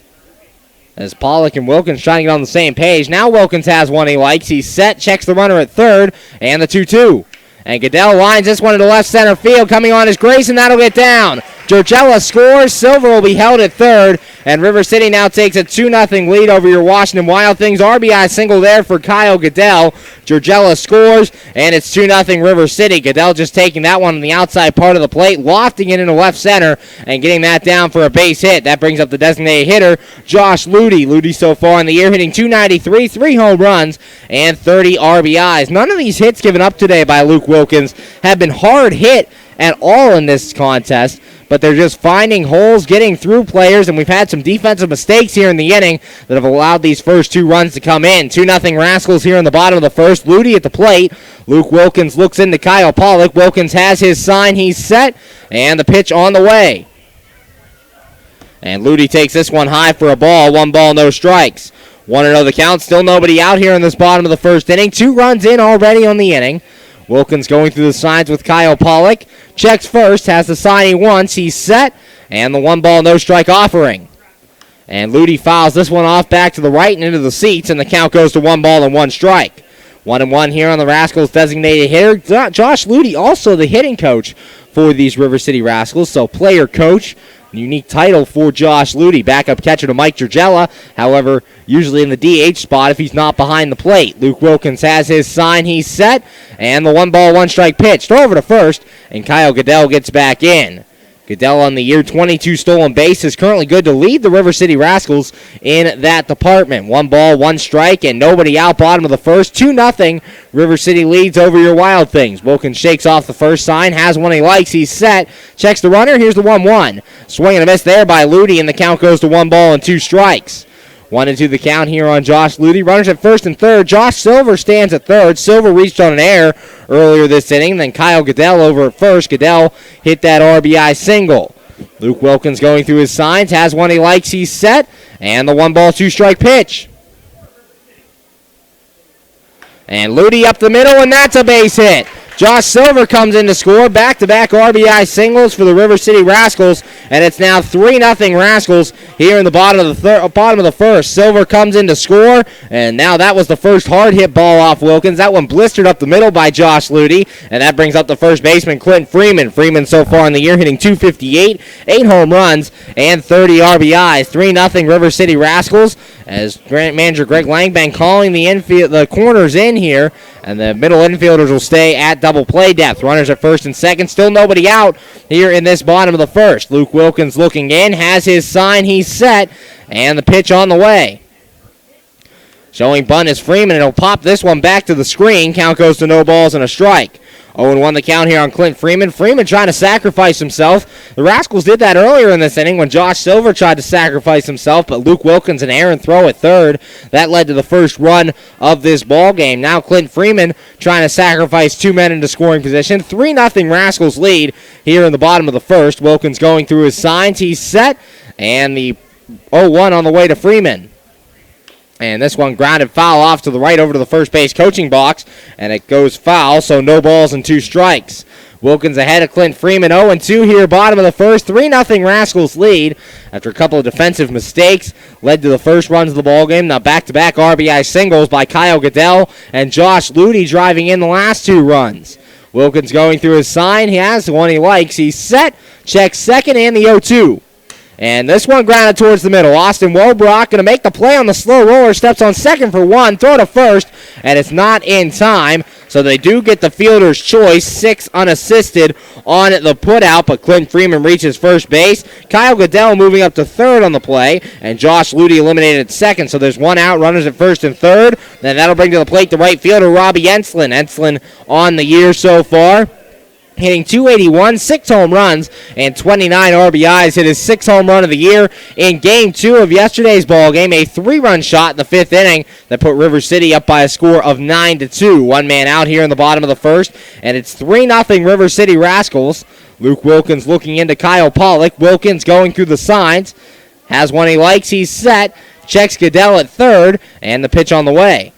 As Pollock and Wilkins trying to get on the same page. Now Wilkins has one he likes. He's set, checks the runner at third, and the 2-2. And Goodell lines this one into left center field. Coming on is Grayson. That'll get down. Georgella scores. Silver will be held at third. And River City now takes a 2-0 lead over your Washington Wild Things. RBI single there for Kyle Goodell. Georgella scores, and it's 2-0 River City. Goodell just taking that one on the outside part of the plate, lofting it into left center, and getting that down for a base hit. That brings up the designated hitter, Josh Ludy. Ludy so far in the year hitting .293, 3 home runs, and 30 RBIs. None of these hits given up today by Luke Wilkins have been hard hit at all in this contest, but they're just finding holes, getting through players, and we've had some defensive mistakes here in the inning that have allowed these first 2 runs to come in. 2-0 Rascals here in the bottom of the first. Ludy at the plate. Luke Wilkins looks into Kyle Pollock. Wilkins has his sign. He's set, and the pitch on the way. And Ludy takes this one high for a ball. 1 ball, no strikes. 1-0 the count. Still nobody out here in this bottom of the first inning. 2 runs in already on the inning. Wilkins going through the signs with Kyle Pollock. Checks first, has the sign he wants. He's set, and the 1 ball, no strike offering. And Ludy fouls this one off back to the right and into the seats, and the count goes to 1 ball and 1 strike. 1-1 here on the Rascals designated hitter. Josh Ludy, also the hitting coach for these River City Rascals, so player coach. Unique title for Josh Ludy, backup catcher to Mike Georgella. However, usually in the DH spot if he's not behind the plate. Luke Wilkins has his sign. He's set, and the 1 ball, 1 strike pitch. Throw over to first, and Kyle Goodell gets back in. Goodell on the year, 22 stolen bases, currently good to lead the River City Rascals in that department. 1 ball, 1 strike, and nobody out, bottom of the first. 2-0 River City leads over your Wild Things. Wilkins shakes off the first sign, has one he likes. He's set, checks the runner. Here's the 1-1. Swing and a miss there by Ludy, and the count goes to 1 ball and 2 strikes. 1-2 the count here on Josh Ludy. Runners at first and third. Josh Silver stands at third. Silver reached on an error earlier this inning. Then Kyle Goodell over at first. Goodell hit that RBI single. Luke Wilkins going through his signs. Has one he likes. He's set. And the 1 ball, 2 strike pitch. And Ludy up the middle, and that's a base hit. Josh Silver comes in to score. Back-to-back RBI singles for the River City Rascals, and it's now 3-0 Rascals here in the bottom of the first. Silver comes in to score, and now that was the first hard hit ball off Wilkins. That one blistered up the middle by Josh Ludy, and that brings up the first baseman, Clint Freeman. Freeman so far in the year hitting .258, 8 home runs, and 30 RBIs. 3-0 River City Rascals, as manager Greg Langbank calling the corners in here, and the middle infielders will stay at double play depth. Runners at first and second. Still nobody out here in this bottom of the first. Luke Wilkins looking in. Has his sign. He's set. And the pitch on the way. Showing bunt is Freeman. It'll pop this one back to the screen. Count goes to no balls and a strike. 0-1 the count here on Clint Freeman. Freeman trying to sacrifice himself. The Rascals did that earlier in this inning when Josh Silver tried to sacrifice himself, but Luke Wilkins an errant throw at third. That led to the first run of this ball game. Now Clint Freeman trying to sacrifice 2 men into scoring position. 3-0 Rascals lead here in the bottom of the first. Wilkins going through his signs. He's set, and the 0-1 on the way to Freeman. And this one grounded foul off to the right over to the first base coaching box, and it goes foul, so no balls and 2 strikes. Wilkins ahead of Clint Freeman. 0-2 here, bottom of the first. 3-0 Rascals lead after a couple of defensive mistakes led to the first runs of the ballgame. Now back-to-back RBI singles by Kyle Goodell and Josh Ludy driving in the last two runs. Wilkins going through his sign. He has the one he likes. He's set. Checks second and the 0-2. And this one grounded towards the middle. Austin Wobrock going to make the play on the slow roller. Steps on second for one. Throw to first. And it's not in time. So they do get the fielder's choice. 6 unassisted on the putout. But Clint Freeman reaches first base. Kyle Goodell moving up to third on the play. And Josh Ludy eliminated at second. So there's one out. Runners at first and third. Then that'll bring to the plate the right fielder, Robbie Enslin. Enslin on the year so far, hitting .281, 6 home runs, and 29 RBIs. Hit his 6th home run of the year in Game 2 of yesterday's ball game. A 3-run shot in the 5th inning that put River City up by a score of 9-2. One man out here in the bottom of the first, and it's 3-0 River City Rascals. Luke Wilkins looking into Kyle Pollock. Wilkins going through the signs. Has one he likes. He's set. Checks Goodell at third, and the pitch on the way.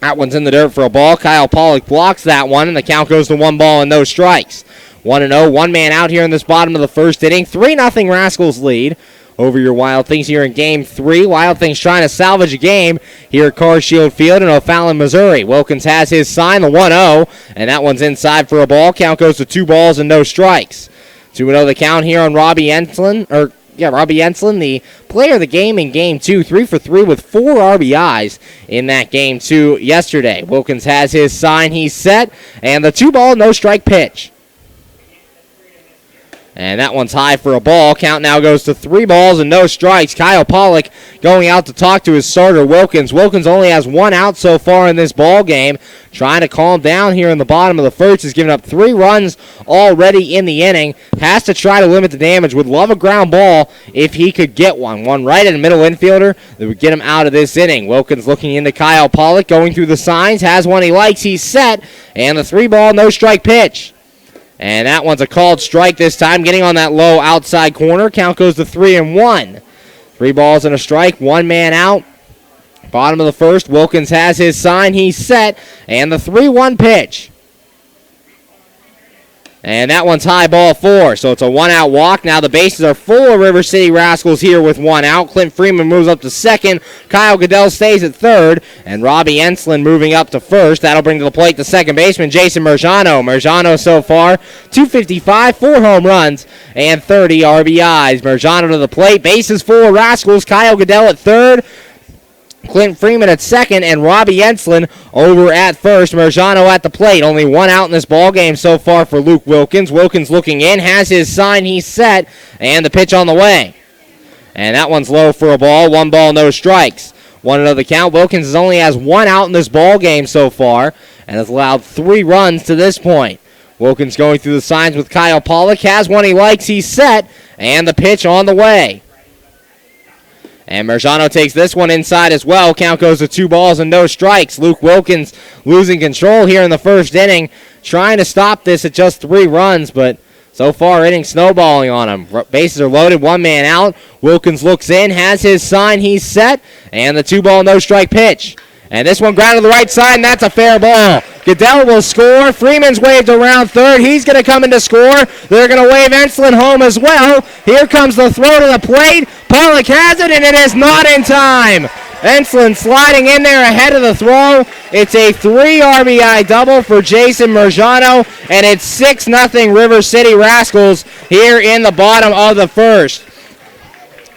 That one's in the dirt for a ball. Kyle Pollock blocks that one, and the count goes to 1 ball and no strikes. 1-0, one man out here in this bottom of the first inning. 3-0 Rascals lead over your Wild Things here in Game 3. Wild Things trying to salvage a game here at Car Shield Field in O'Fallon, Missouri. Wilkins has his sign, the 1-0, and that one's inside for a ball. Count goes to 2 balls and no strikes. 2-0 the count here on Robbie Enslin, the player of the game in Game 2, 3 for 3 with 4 RBIs in that Game 2 yesterday. Wilkins has his sign, he's set, and the 2-ball, no-strike pitch. And that one's high for a ball. Count now goes to 3 balls and no strikes. Kyle Pollock going out to talk to his starter, Wilkins. Wilkins only has 1 out so far in this ball game. Trying to calm down here in the bottom of the first. He's given up 3 runs already in the inning. Has to try to limit the damage. Would love a ground ball if he could get one. One right at the middle infielder that would get him out of this inning. Wilkins looking into Kyle Pollock, going through the signs. Has one he likes. He's set. And the 3-ball, no-strike pitch. And that one's a called strike this time, getting on that low outside corner. Count goes to 3-1. 3 balls and a strike, 1 man out. Bottom of the first, Wilkins has his sign, he's set, and the 3-1 pitch. And that one's high, ball 4, so it's a 1-out walk. Now the bases are full of River City Rascals here with 1 out. Clint Freeman moves up to second. Kyle Goodell stays at third. And Robbie Enslin moving up to first. That'll bring to the plate the second baseman, Jason Merjano. Merjano so far, .255, 4 home runs, and 30 RBIs. Merjano to the plate. Bases full of Rascals. Kyle Goodell at third. Clint Freeman at second, and Robbie Enslin over at first. Merjano at the plate. Only 1 out in this ball game so far for Luke Wilkins. Wilkins looking in, has his sign, he's set, and the pitch on the way. And that one's low for a ball. 1 ball, no strikes. 1-0 the count. Wilkins only has 1 out in this ball game so far, and has allowed 3 runs to this point. Wilkins going through the signs with Kyle Pollock. Has one he likes, he's set, and the pitch on the way. And Merjano takes this one inside as well. Count goes to 2 balls and no strikes. Luke Wilkins losing control here in the first inning. Trying to stop this at just 3 runs, but so far inning snowballing on him. Bases are loaded, 1 man out. Wilkins looks in, has his sign, he's set, and the 2-ball, no-strike pitch. And this one grounded to the right side, and that's a fair ball. Goodell will score. Freeman's waved around third. He's going to come in to score. They're going to wave Enslin home as well. Here comes the throw to the plate. Pollock has it, and it is not in time. Enslin sliding in there ahead of the throw. It's a 3 RBI double for Jason Merjano, and it's 6-0 River City Rascals here in the bottom of the first.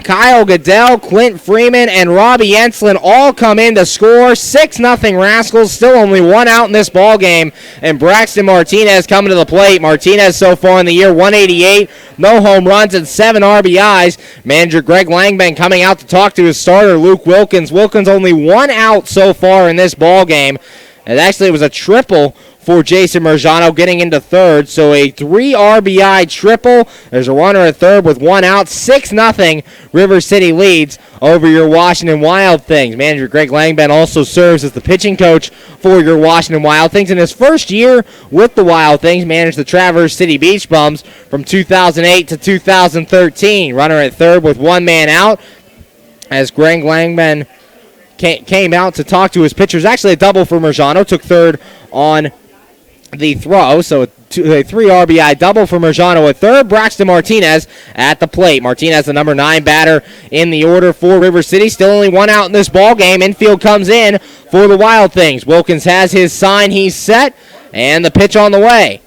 Kyle Goodell, Clint Freeman, and Robbie Enslin all come in to score. 6-0 Rascals. Still only 1 out in this ball game. And Braxton Martinez coming to the plate. Martinez so far in the year, 188, no home runs and 7 RBIs. Manager Greg Langben coming out to talk to his starter, Luke Wilkins. Wilkins only 1 out so far in this ball game. And actually it was a triple for Jason Merjano getting into third. So a 3 RBI triple. There's a runner at third with 1 out. 6-0 River City leads over your Washington Wild Things. Manager Greg Langben also serves as the pitching coach for your Washington Wild Things. In his first year with the Wild Things, managed the Traverse City Beach Bums from 2008 to 2013. Runner at third with 1 man out as Greg Langben came out to talk to his pitchers. Actually a double for Merjano. Took third on the throw, so a 3 RBI double for Merjano at third. Braxton Martinez at the plate. Martinez, the number 9 batter in the order for River City. Still only one out in this ball game. Infield comes in for the Wild Things. Wilkins has his sign. He's set, and the pitch on the way.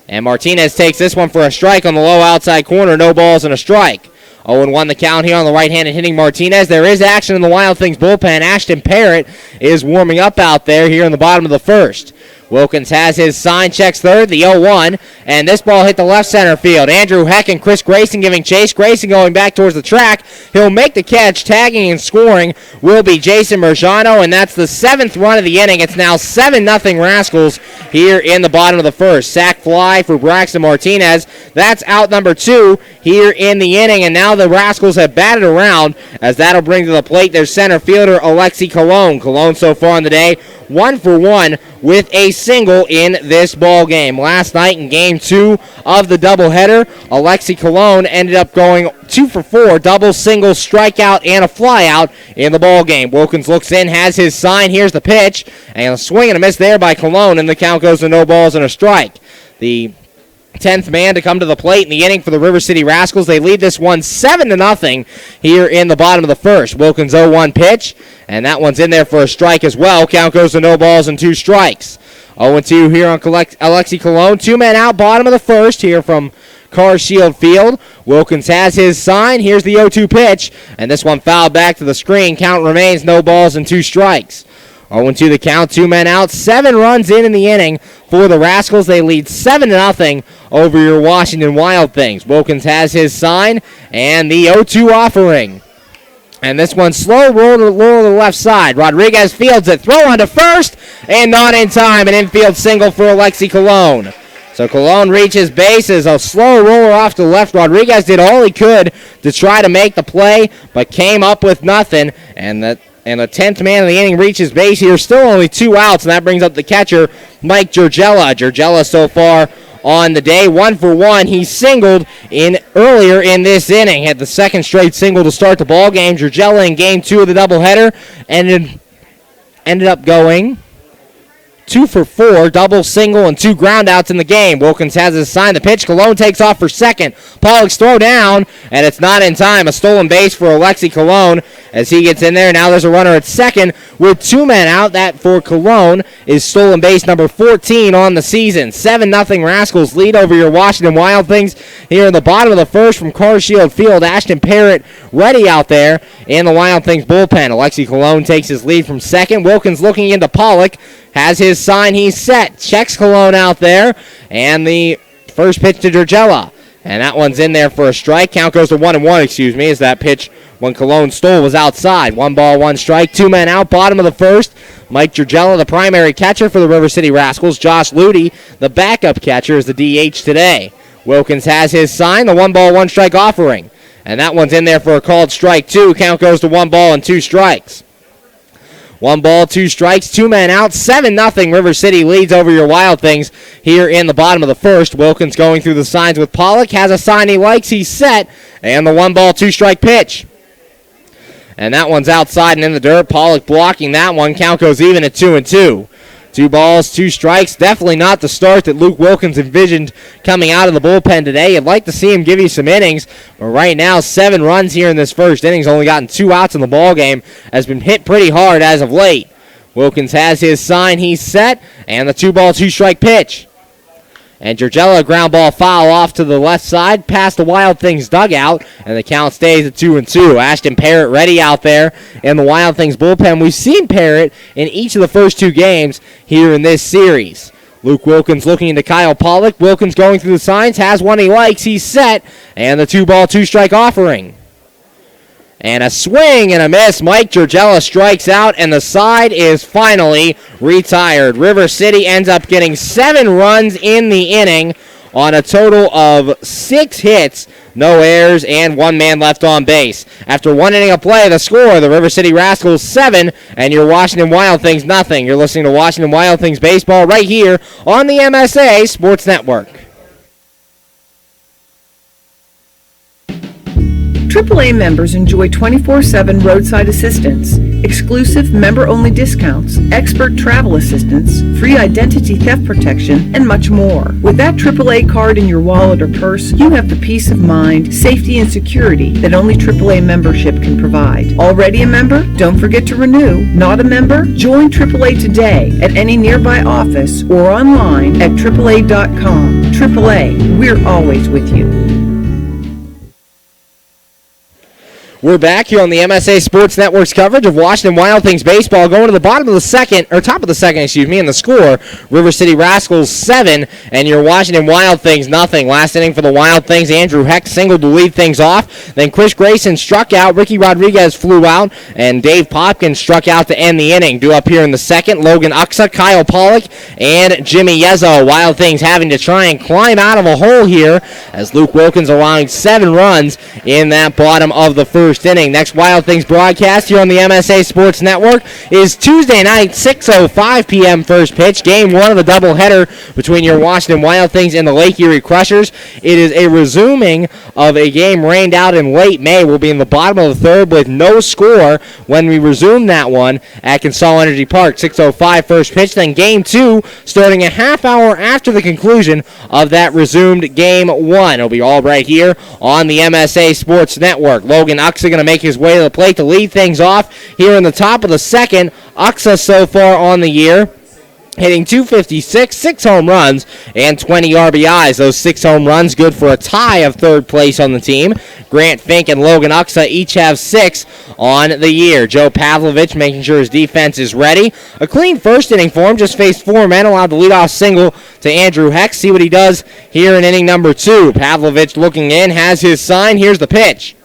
And Martinez takes this one for a strike on the low outside corner. No balls and a strike. 0-1 the count here on the right-handed hitting Martinez. There is action in the Wild Things bullpen. Ashton Parrott is warming up out there here in the bottom of the first. Wilkins has his sign, checks third, the 0-1, and this ball hit the left center field. Andrew Heck and Chris Grayson giving chase. Grayson going back towards the track. He'll make the catch. Tagging and scoring will be Jason Merjano, and that's the 7th run of the inning. It's now 7-0 Rascals here in the bottom of the first. Sack fly for Braxton Martinez. That's out number 2 here in the inning, and now the Rascals have batted around as that'll bring to the plate their center fielder, Alexi Colon. Colon so far in the day, 1 for 1 with a single in this ball game. Last night in game 2 of the doubleheader, Alexi Colon ended up going 2 for 4, double, single, strikeout, and a flyout in the ball game. Wilkins looks in, has his sign. Here's the pitch, and a swing and a miss there by Colon, and the count goes to no balls and a strike. The 10th man to come to the plate in the inning for the River City Rascals. They lead this one 7-0 here in the bottom of the first. Wilkins 0-1 pitch, and that one's in there for a strike as well. Count goes to no balls and 2 strikes. 0-2 here on Alexi Colon. 2 men out, bottom of the first here from Car Shield Field. Wilkins has his sign. Here's the 0-2 pitch, and this one fouled back to the screen. Count remains no balls and 2 strikes. 0-2 the count, 2 men out, 7 runs in the inning for the Rascals. They lead 7-0 over your Washington Wild Things. Wilkins has his sign and the 0-2 offering. And this one slow roll to the left side. Rodriguez fields it, throw onto first, and not in time. An infield single for Alexi Colon. So Colon reaches base as a slow roller off to the left. Rodriguez did all he could to try to make the play, but came up with nothing, and the 10th man of the inning reaches base here. Still only 2 outs, and that brings up the catcher, Mike Georgella. Georgella so far on the day, 1 for 1. He singled in earlier in this inning. Had the second straight single to start the ball game. Georgella in game 2 of the doubleheader ended up going 2 for 4, double, single, and 2 groundouts in the game. Wilkins has his sign. The pitch. Colon takes off for second. Pollock's throw down, and it's not in time. A stolen base for Alexi Colon as he gets in there. Now there's a runner at second with 2 men out. That for Colon is stolen base number 14 on the season. 7-0 Rascals lead over your Washington Wild Things here in the bottom of the first from Car Shield Field. Ashton Parrott ready out there in the Wild Things bullpen. Alexi Colon takes his lead from second. Wilkins looking into Pollock. Has his sign, he's set. Checks Colon out there. And the first pitch to Georgella. And that one's in there for a strike. Count goes to 1-1, as that pitch when Colon stole was outside. 1 ball, 1 strike. 2 men out, bottom of the first. Mike Georgella, the primary catcher for the River City Rascals. Josh Ludy, the backup catcher, is the DH today. Wilkins has his sign, the 1 ball, 1 strike offering. And that one's in there for a called strike, 2. Count goes to 1 ball and 2 strikes. 1 ball, 2 strikes, 2 men out, 7-0 River City leads over your Wild Things here in the bottom of the first. Wilkins going through the signs with Pollock, has a sign he likes, he's set, and the 1 ball, 2 strike pitch. And that one's outside and in the dirt. Pollock blocking that one. Count goes even at 2-2. 2 balls, 2 strikes. Definitely not the start that Luke Wilkins envisioned coming out of the bullpen today. You'd like to see him give you some innings, but right now 7 runs here in this first inning. He's only gotten 2 outs in the ball game. Has been hit pretty hard as of late. Wilkins has his sign. He's set, and the 2 ball, 2 strike pitch. And Georgella, ground ball foul off to the left side, past the Wild Things dugout, and the count stays at 2-2. Ashton Parrott ready out there in the Wild Things bullpen. We've seen Parrott in each of the first 2 games here in this series. Luke Wilkins looking into Kyle Pollock. Wilkins going through the signs, has one he likes, he's set, and the 2 ball, 2 strike offering. And a swing and a miss. Mike Georgella strikes out, and the side is finally retired. River City ends up getting 7 runs in the inning on a total of 6 hits, no errors, and 1 man left on base. After 1 inning of play, the score, the River City Rascals 7, and your Washington Wild Things nothing. You're listening to Washington Wild Things baseball right here on the MSA Sports Network. AAA members enjoy 24/7 roadside assistance, exclusive member-only discounts, expert travel assistance, free identity theft protection, and much more. With that AAA card in your wallet or purse, you have the peace of mind, safety, and security that only AAA membership can provide. Already a member? Don't forget to renew. Not a member? Join AAA today at any nearby office or online at AAA.com. AAA, we're always with you. We're back here on the MSA Sports Network's coverage of Washington Wild Things baseball. Going to the bottom of the second, or top of the second, and the score, River City Rascals 7, and your Washington Wild Things nothing. Last inning for the Wild Things, Andrew Heck singled to lead things off. Then Chris Grayson struck out, Ricky Rodriguez flew out, and Dave Popkins struck out to end the inning. Due up here in the second, Logan Uxa, Kyle Pollock, and Jimmy Yezzo. Wild Things having to try and climb out of a hole here as Luke Wilkins allowing 7 runs in that bottom of the first inning. Next Wild Things broadcast here on the MSA Sports Network is Tuesday night, 6:05 p.m. first pitch. Game 1 of the doubleheader between your Washington Wild Things and the Lake Erie Crushers. It is a resuming of a game rained out in late May. We'll be in the bottom of the third with no score when we resume that one at Consol Energy Park. 6:05 first pitch. Then Game 2 starting a half hour after the conclusion of that resumed Game 1. It'll be all right here on the MSA Sports Network. Logan Uxa going to make his way to the plate to lead things off here in the top of the second. Uxa so far on the year hitting .256, 6 home runs, and 20 RBIs. Those 6 home runs good for a tie of third place on the team. Grant Fink and Logan Uxa each have 6 on the year. Joe Pavlovich making sure his defense is ready. A clean first inning for him, just faced 4 men, allowed the leadoff single to Andrew Heck. See what he does here in inning number 2. Pavlovich looking in, has his sign. Here's the pitch.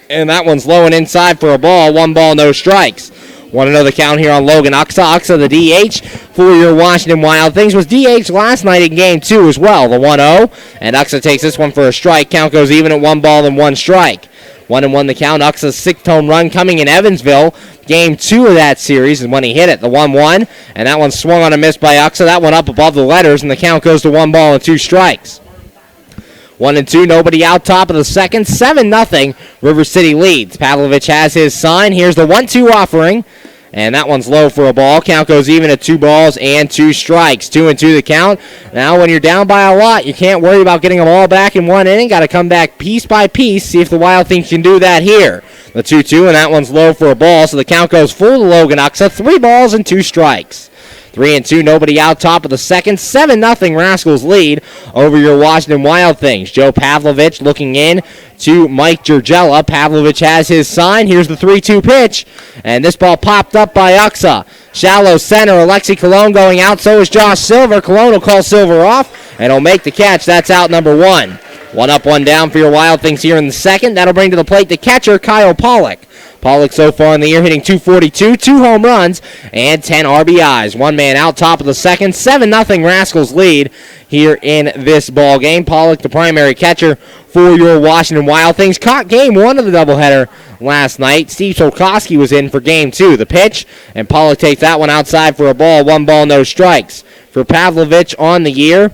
And that one's low and inside for a ball. 1 ball, no strikes. Want to know the count here on Logan Uxa. Uxa, the DH for your Washington Wild Things, was DH last night in Game 2 as well, the 1-0. And Uxa takes this one for a strike. Count goes even at 1 ball and 1 strike. 1-1 the count. Uxa's 6th home run coming in Evansville. Game 2 of that series is when he hit it, the 1-1. And that one swung on a miss by Uxa. That one up above the letters, and the count goes to 1 ball and 2 strikes. 1-2, nobody out, top of the second. 7-0, River City leads. Pavlovich has his sign. Here's the 1-2 offering, and that one's low for a ball. Count goes even at 2 balls and 2 strikes. 2-2 the count. Now when you're down by a lot, you can't worry about getting them all back in one inning. Got to come back piece by piece, see if the Wild Things can do that here. The 2-2, and that one's low for a ball, so the count goes full to Logan Uxa. 3 balls and 2 strikes. 3-2, nobody out, top of the second. 7-0 Rascals lead over your Washington Wild Things. Joe Pavlovich looking in to Mike Gergella. Pavlovich has his sign. Here's the 3-2 pitch, and this ball popped up by Uxa. Shallow center, Alexi Colon going out, so is Josh Silver. Colon will call Silver off, and he'll make the catch. That's out number 1. 1 up, 1 down for your Wild Things here in the second. That'll bring to the plate the catcher, Kyle Pollock. Pollock so far in the year hitting .242, 2 home runs, and 10 RBIs. 1 man out, top of the second. 7-0 Rascals lead here in this ball game. Pollock, the primary catcher for your Washington Wild Things, caught Game 1 of the doubleheader last night. Steve Solkowski was in for Game 2. The pitch, and Pollock takes that one outside for a ball. 1 ball, no strikes. For Pavlovich on the year,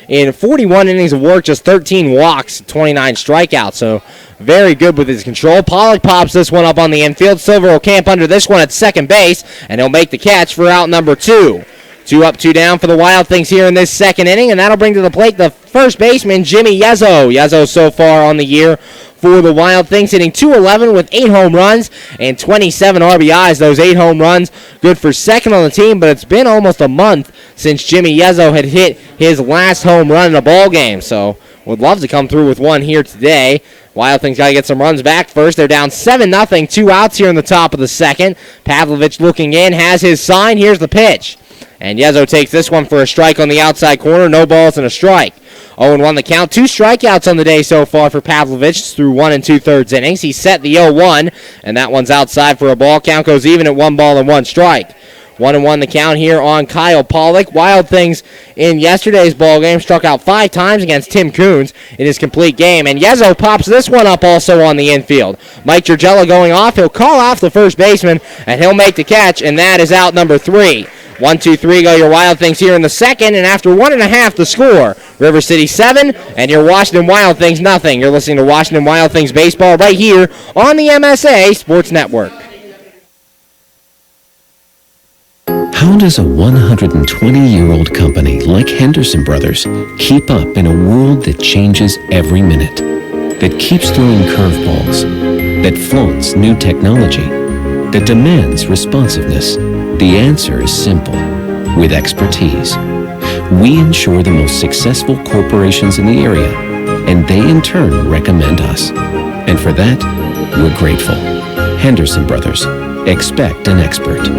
in 41 innings of work, just 13 walks, 29 strikeouts. So very good with his control. Pollock pops this one up on the infield. Silver will camp under this one at second base, and he'll make the catch for out number 2. 2 up, 2 down for the Wild Things here in this second inning, and that'll bring to the plate the first baseman, Jimmy Yezzo. Yezzo so far on the year for the Wild Things, hitting .211 with 8 home runs and 27 RBIs. Those 8 home runs good for second on the team, but it's been almost a month since Jimmy Yezzo had hit his last home run in a ball game, so would love to come through with one here today. Wild Things got to get some runs back first. They're down 7-0, 2 outs here in the top of the second. Pavlovich looking in, has his sign. Here's the pitch. And Yezzo takes this one for a strike on the outside corner. No balls and a strike. 0-1 the count. 2 strikeouts on the day so far for Pavlovich through 1 2/3 innings. He set the 0-1, and that one's outside for a ball. Count goes even at 1 ball and 1 strike. 1-1 the count here on Kyle Pollock. Wild Things in yesterday's ball game struck out 5 times against Tim Coons in his complete game. And Yezzo pops this one up also on the infield. Mike Gergella going off. He'll call off the first baseman, and he'll make the catch, and that is out number 3. 1-2-3 go your Wild Things here in the second, and after 1.5 the score. River City 7 and your Washington Wild Things nothing. You're listening to Washington Wild Things baseball right here on the MSA Sports Network. How does a 120-year-old company like Henderson Brothers keep up in a world that changes every minute, that keeps throwing curveballs, that flaunts new technology, that demands responsiveness? The answer is simple. With expertise. We insure the most successful corporations in the area, and they in turn recommend us. And for that, we're grateful. Henderson Brothers. Expect an expert.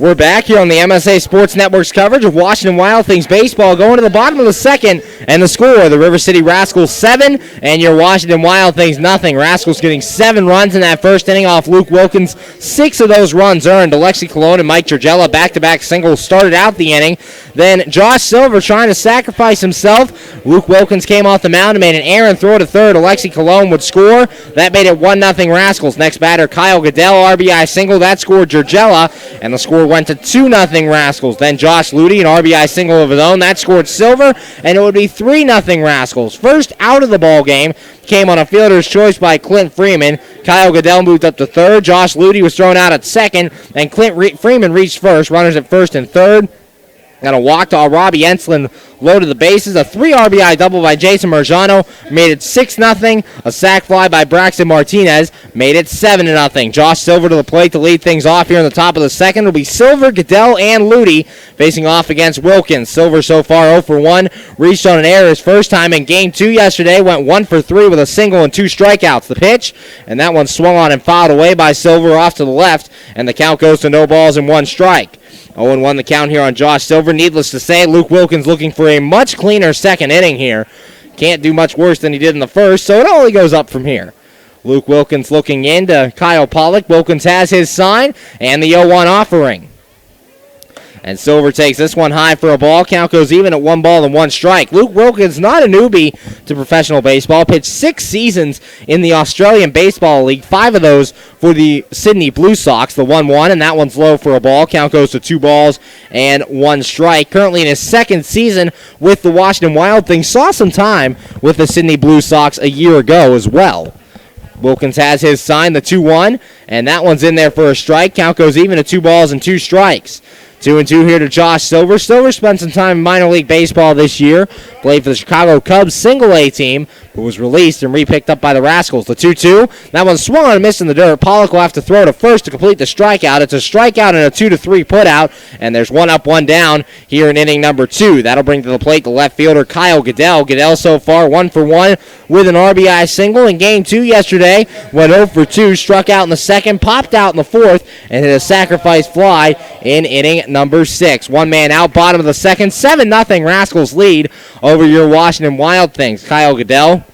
We're back here on the MSA Sports Network's coverage of Washington Wild Things baseball, going to the bottom of the second, and the score, the River City Rascals 7 and your Washington Wild Things nothing. Rascals getting 7 runs in that first inning off Luke Wilkins. 6 of those runs earned. Alexi Colon and Mike Gergella back-to-back singles started out the inning. Then Josh Silver trying to sacrifice himself. Luke Wilkins came off the mound and made an errant throw to third. Alexi Colon would score. That made it 1-0 Rascals. Next batter, Kyle Goodell, RBI single. That scored Gergella, and the score went to 2-0 Rascals. Then Josh Ludy, an RBI single of his own. That scored Silver, and it would be 3-0 Rascals. First out of the ball game came on a fielder's choice by Clint Freeman. Kyle Goodell moved up to third. Josh Ludy was thrown out at second, and Clint Freeman reached first. Runners at first and third. Got a walk to Robbie Enslin, loaded the bases. A 3 RBI double by Jason Marjano made it 6-0. A sac fly by Braxton Martinez made it 7-0. Josh Silver to the plate to lead things off here in the top of the second. It'll be Silver, Goodell, and Ludy facing off against Wilkins. Silver so far 0 for 1. Reached on an error his first time in Game 2 yesterday. Went 1 for 3 with a single and 2 strikeouts. The pitch, and that one swung on and fouled away by Silver off to the left, and the count goes to no balls and 1 strike. 0-1 the count here on Josh Silver. Needless to say, Luke Wilkins looking for a much cleaner second inning here. Can't do much worse than he did in the first, so it only goes up from here. Luke Wilkins looking in to Kyle Pollock. Wilkins has his sign and the 0-1 offering. And Silver takes this one high for a ball. Count goes even at 1 ball and 1 strike. Luke Wilkins, not a newbie to professional baseball, pitched 6 seasons in the Australian Baseball League, 5 of those for the Sydney Blue Sox, the 1-1, and that one's low for a ball. Count goes to 2 balls and 1 strike. Currently in his second season with the Washington Wild Things, saw some time with the Sydney Blue Sox a year ago as well. Wilkins has his sign, the 2-1, and that one's in there for a strike. Count goes even at 2 balls and 2 strikes. 2-2 here to Josh Silver. Silver spent some time in minor league baseball this year. Played for the Chicago Cubs single-A team, but was released and re-picked up by the Rascals. The 2-2. That one swung and missed in the dirt. Pollock will have to throw to first to complete the strikeout. It's a strikeout and a 2-3 putout, and there's 1 up, 1 down here in inning number 2. That'll bring to the plate the left fielder Kyle Goodell. Goodell so far 1 for 1 with an RBI single. In Game 2 yesterday, went 0 for 2, struck out in the second, popped out in the fourth, and hit a sacrifice fly in inning number 6. 1 man out, bottom of the second. 7-0 Rascals lead over your Washington Wild Things. Kyle Goodell,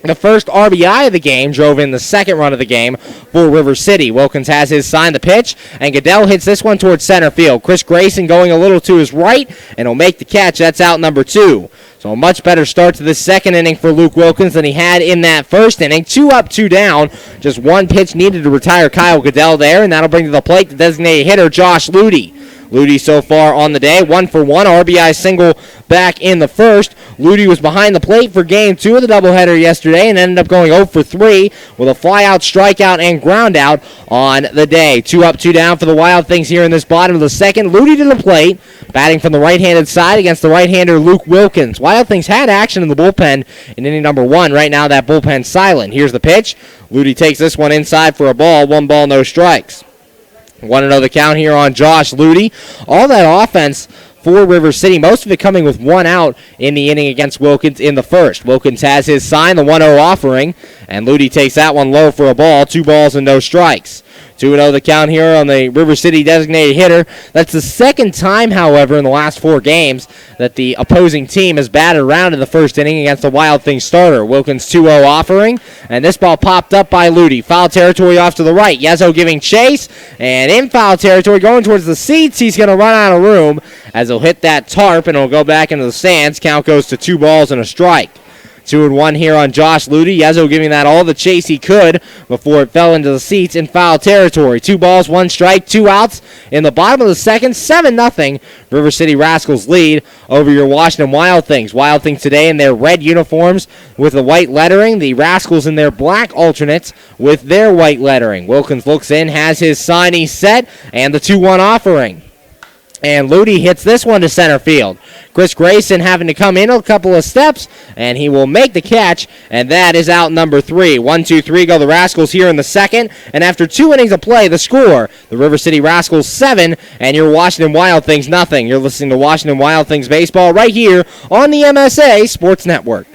the first RBI of the game, drove in the second run of the game for River City. Wilkins has his sign, the pitch, and Goodell hits this one towards center field. Chris Grayson going a little to his right, and he'll make the catch. That's out number 2. So a much better start to this second inning for Luke Wilkins than he had in that first inning. 2 up, 2 down. Just 1 pitch needed to retire Kyle Goodell there, and that'll bring to the plate the designated hitter, Josh Ludy. Ludy so far on the day, 1 for 1, RBI single back in the first. Ludy was behind the plate for Game 2 of the doubleheader yesterday and ended up going 0 for 3 with a fly-out, strikeout, and ground-out on the day. 2 up, 2 down for the Wild Things here in this bottom of the second. Ludy to the plate, batting from the right-handed side against the right-hander Luke Wilkins. Wild Things had action in the bullpen in inning number 1. Right now that bullpen's silent. Here's the pitch. Ludy takes this one inside for a ball. 1 ball, no strikes. 1-0 the count here on Josh Ludy. All that offense for River City, most of it coming with 1 out in the inning against Wilkins in the first. Wilkins has his sign, the 1-0 offering, and Ludy takes that one low for a ball. 2 balls and no strikes. 2-0 the count here on the River City designated hitter. That's the second time, however, in the last 4 games that the opposing team has batted around in the first inning against the Wild Things starter. Wilkins 2-0 offering, and this ball popped up by Ludy. Foul territory off to the right. Yezo giving chase, and in foul territory going towards the seats. He's going to run out of room as he'll hit that tarp, and it'll go back into the stands. Count goes to 2 balls and a strike. 2-1 here on Josh Ludy. Yezo giving that all the chase he could before it fell into the seats in foul territory. 2 balls, 1 strike, 2 outs in the bottom of the second. 7-0 River City Rascals lead over your Washington Wild Things. Wild Things today in their red uniforms with the white lettering. The Rascals in their black alternates with their white lettering. Wilkins looks in, has his signee set, and the 2-1 offering. And Ludy hits this one to center field. Chris Grayson having to come in a couple of steps, and he will make the catch, and that is out number 3. 1-2-3 go the Rascals here in the second, and after 2 innings of play, the score, the River City Rascals 7, and your Washington Wild Things nothing. You're listening to Washington Wild Things baseball right here on the MSA Sports Network.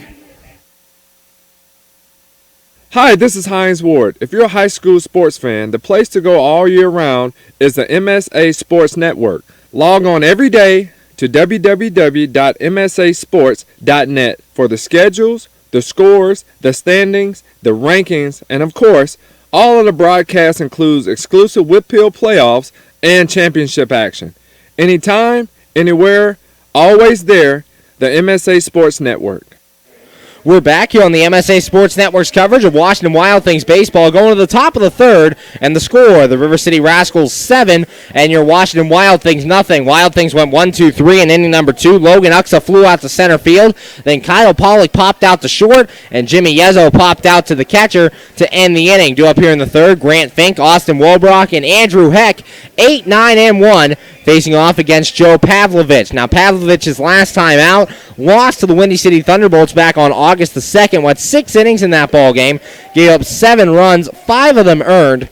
Hi, this is Hines Ward. If you're a high school sports fan, the place to go all year round is the MSA Sports Network. Log on every day to www.msasports.net for the schedules, the scores, the standings, the rankings, and of course, all of the broadcasts includes exclusive Whitfield playoffs and championship action. Anytime, anywhere, always there, the MSA Sports Network. We're back here on the MSA Sports Network's coverage of Washington Wild Things baseball, going to the top of the third, and the score, the River City Rascals 7, and your Washington Wild Things nothing. Wild Things went 1-2-3 in inning number 2. Logan Uxa flew out to center field, then Kyle Pollock popped out to short, and Jimmy Yezo popped out to the catcher to end the inning. Due up here in the third, Grant Fink, Austin Wolbrock, and Andrew Heck, 8, 9, and 1, facing off against Joe Pavlovich. Now, Pavlovich's last time out lost to the Windy City Thunderbolts back on August the 2nd, went 6 innings in that ball game, gave up 7 runs, 5 of them earned,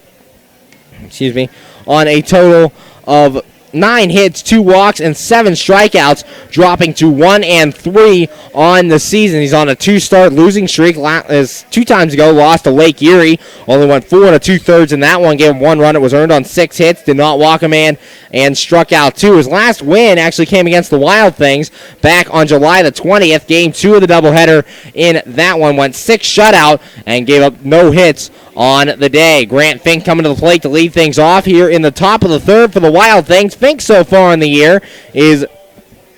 on a total of 9 hits, 2 walks, and 7 strikeouts, dropping to 1-3 on the season. He's on a 2-start losing streak. 2 times ago, lost to Lake Erie. Only went 4 2/3 in that one. Gave him 1 run. It was earned on 6 hits. Did not walk a man and struck out 2. His last win actually came against the Wild Things back on July the 20th. Game 2 of the doubleheader in that one. Went 6 shutout and gave up no hits on the day. Grant Fink coming to the plate to lead things off here in the top of the third for the Wild Things. Fink so far in the year is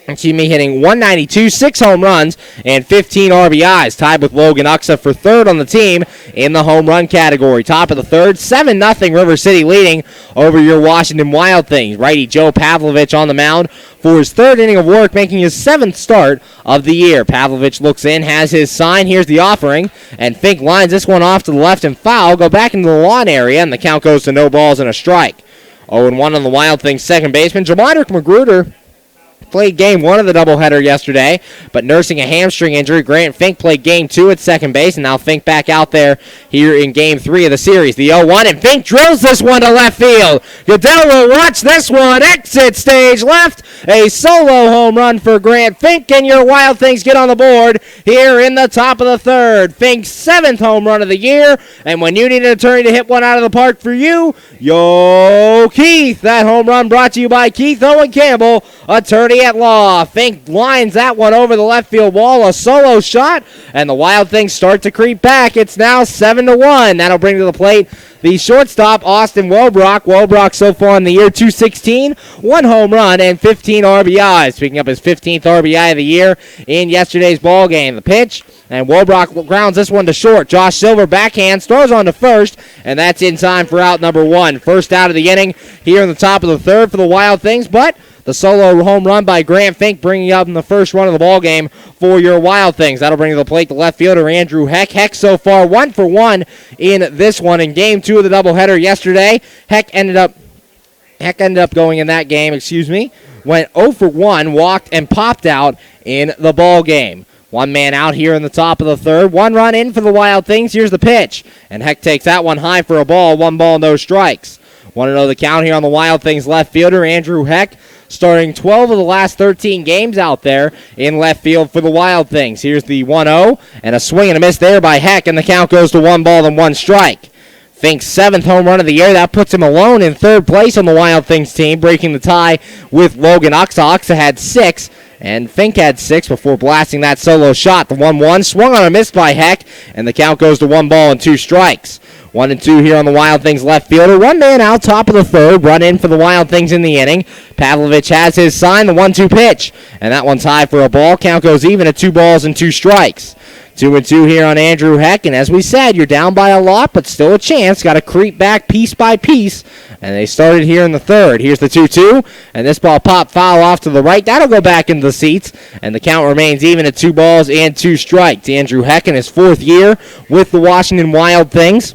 hitting 192, 6 home runs, and 15 RBIs, tied with Logan Uxa for third on the team in the home run category. Top of the third, 7-0 River City leading over your Washington Wild Things. Righty Joe Pavlovich on the mound for his 3rd inning of work, making his 7th start of the year. Pavlovich looks in, has his sign. Here's the offering, and Fink lines this one off to the left and foul. Go back into the lawn area, and the count goes to no balls and a strike. 0-1 on the Wild Things second baseman. Jamadrick Magruder played game 1 of the doubleheader yesterday, but nursing a hamstring injury. Grant Fink played game 2 at second base, and now Fink back out there here in game 3 of the series. The 0-1, and Fink drills this one to left field. Goodell will watch this one. Exit stage left. A solo home run for Grant Fink, and your Wild Things get on the board here in the top of the third. Fink's 7th home run of the year, and when you need an attorney to hit one out of the park for you, yo, Keith. That home run brought to you by Keith Owen Campbell, attorney at law. Fink lines that one over the left field wall, a solo shot, and the Wild Things start to creep back. It's now 7-1. That'll bring to the plate the shortstop, Austin Wolbrock. Wolbrock so far in the year, 216, 1 home run, and 15 RBIs, picking up his 15th RBI of the year in yesterday's ball game. The pitch, and Wolbrock grounds this one to short. Josh Silver backhands, throws on to first, and that's in time for out number 1. First out of the inning here in the top of the third for the Wild Things, but the solo home run by Grant Fink bringing up in the first run of the ball game for your Wild Things. That'll bring to the plate the left fielder, Andrew Heck. Heck so far 1 for 1 in this one. In game 2 of the doubleheader yesterday, Heck ended up going in that game, went 0 for 1, walked and popped out in the ball game. 1 man out here in the top of the third. 1 run in for the Wild Things. Here's the pitch, and Heck takes that one high for a ball. 1 ball, no strikes. Want to know the count here on the Wild Things left fielder, Andrew Heck, starting 12 of the last 13 games out there in left field for the Wild Things. Here's the 1-0, and a swing and a miss there by Heck, and the count goes to 1 ball and 1 strike. Fink's 7th home run of the year. That puts him alone in 3rd place on the Wild Things team, breaking the tie with Logan Uxa. Uxa had 6, and Fink had 6 before blasting that solo shot. The 1-1 swung on a miss by Heck, and the count goes to 1 ball and 2 strikes. 1-2 here on the Wild Things left fielder. 1 man out, top of the third. Run in for the Wild Things in the inning. Pavlovich has his sign, the 1-2 pitch. And that one's high for a ball. Count goes even at 2 balls and 2 strikes. 2-2 here on Andrew Heck, and as we said, you're down by a lot, but still a chance. Got to creep back piece by piece, and they started here in the third. Here's the 2-2, and this ball popped foul off to the right. That'll go back into the seats, and the count remains even at 2 balls and 2 strikes. Andrew Heck in his 4th year with the Washington Wild Things.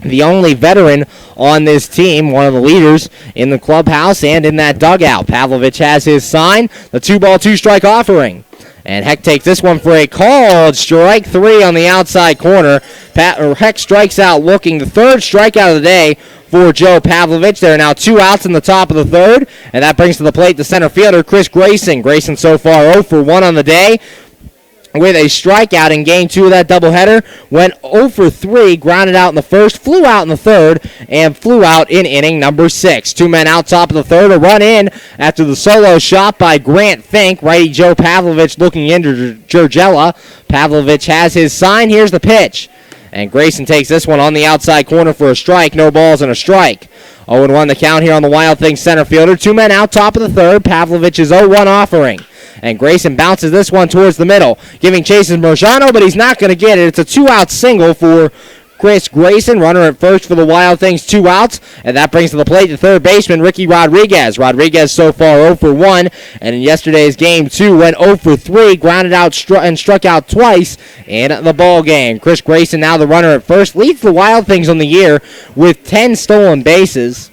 The only veteran on this team, one of the leaders in the clubhouse and in that dugout. Pavlovich has his sign, the 2-ball, 2-strike offering. And Heck takes this one for a called strike 3 on the outside corner. Heck strikes out looking, the 3rd strikeout of the day for Joe Pavlovich. There are now 2 outs in the top of the 3rd, and that brings to the plate the center fielder, Chris Grayson. Grayson so far 0 for 1 on the day, with a strikeout in game 2 of that doubleheader. Went 0 for 3, grounded out in the 1st, flew out in the 3rd, and flew out in inning number 6. 2 men out top of the 3rd, a run in after the solo shot by Grant Fink. Righty Joe Pavlovich looking into Georgella. Pavlovich has his sign. Here's the pitch. And Grayson takes this one on the outside corner for a strike. No balls and a strike. 0-1 the count here on the Wild Things center fielder. 2 men out top of the 3rd. Pavlovich's 0-1 offering. And Grayson bounces this one towards the middle, giving chases Marjano, but he's not going to get it. It's a 2-out single for Chris Grayson. Runner at first for the Wild Things, 2 outs, and that brings to the plate the third baseman, Ricky Rodriguez. Rodriguez so far 0 for 1, and in yesterday's game 2 went 0 for 3, grounded out and struck out twice in the ball game. Chris Grayson, now the runner at first, leads the Wild Things on the year with 10 stolen bases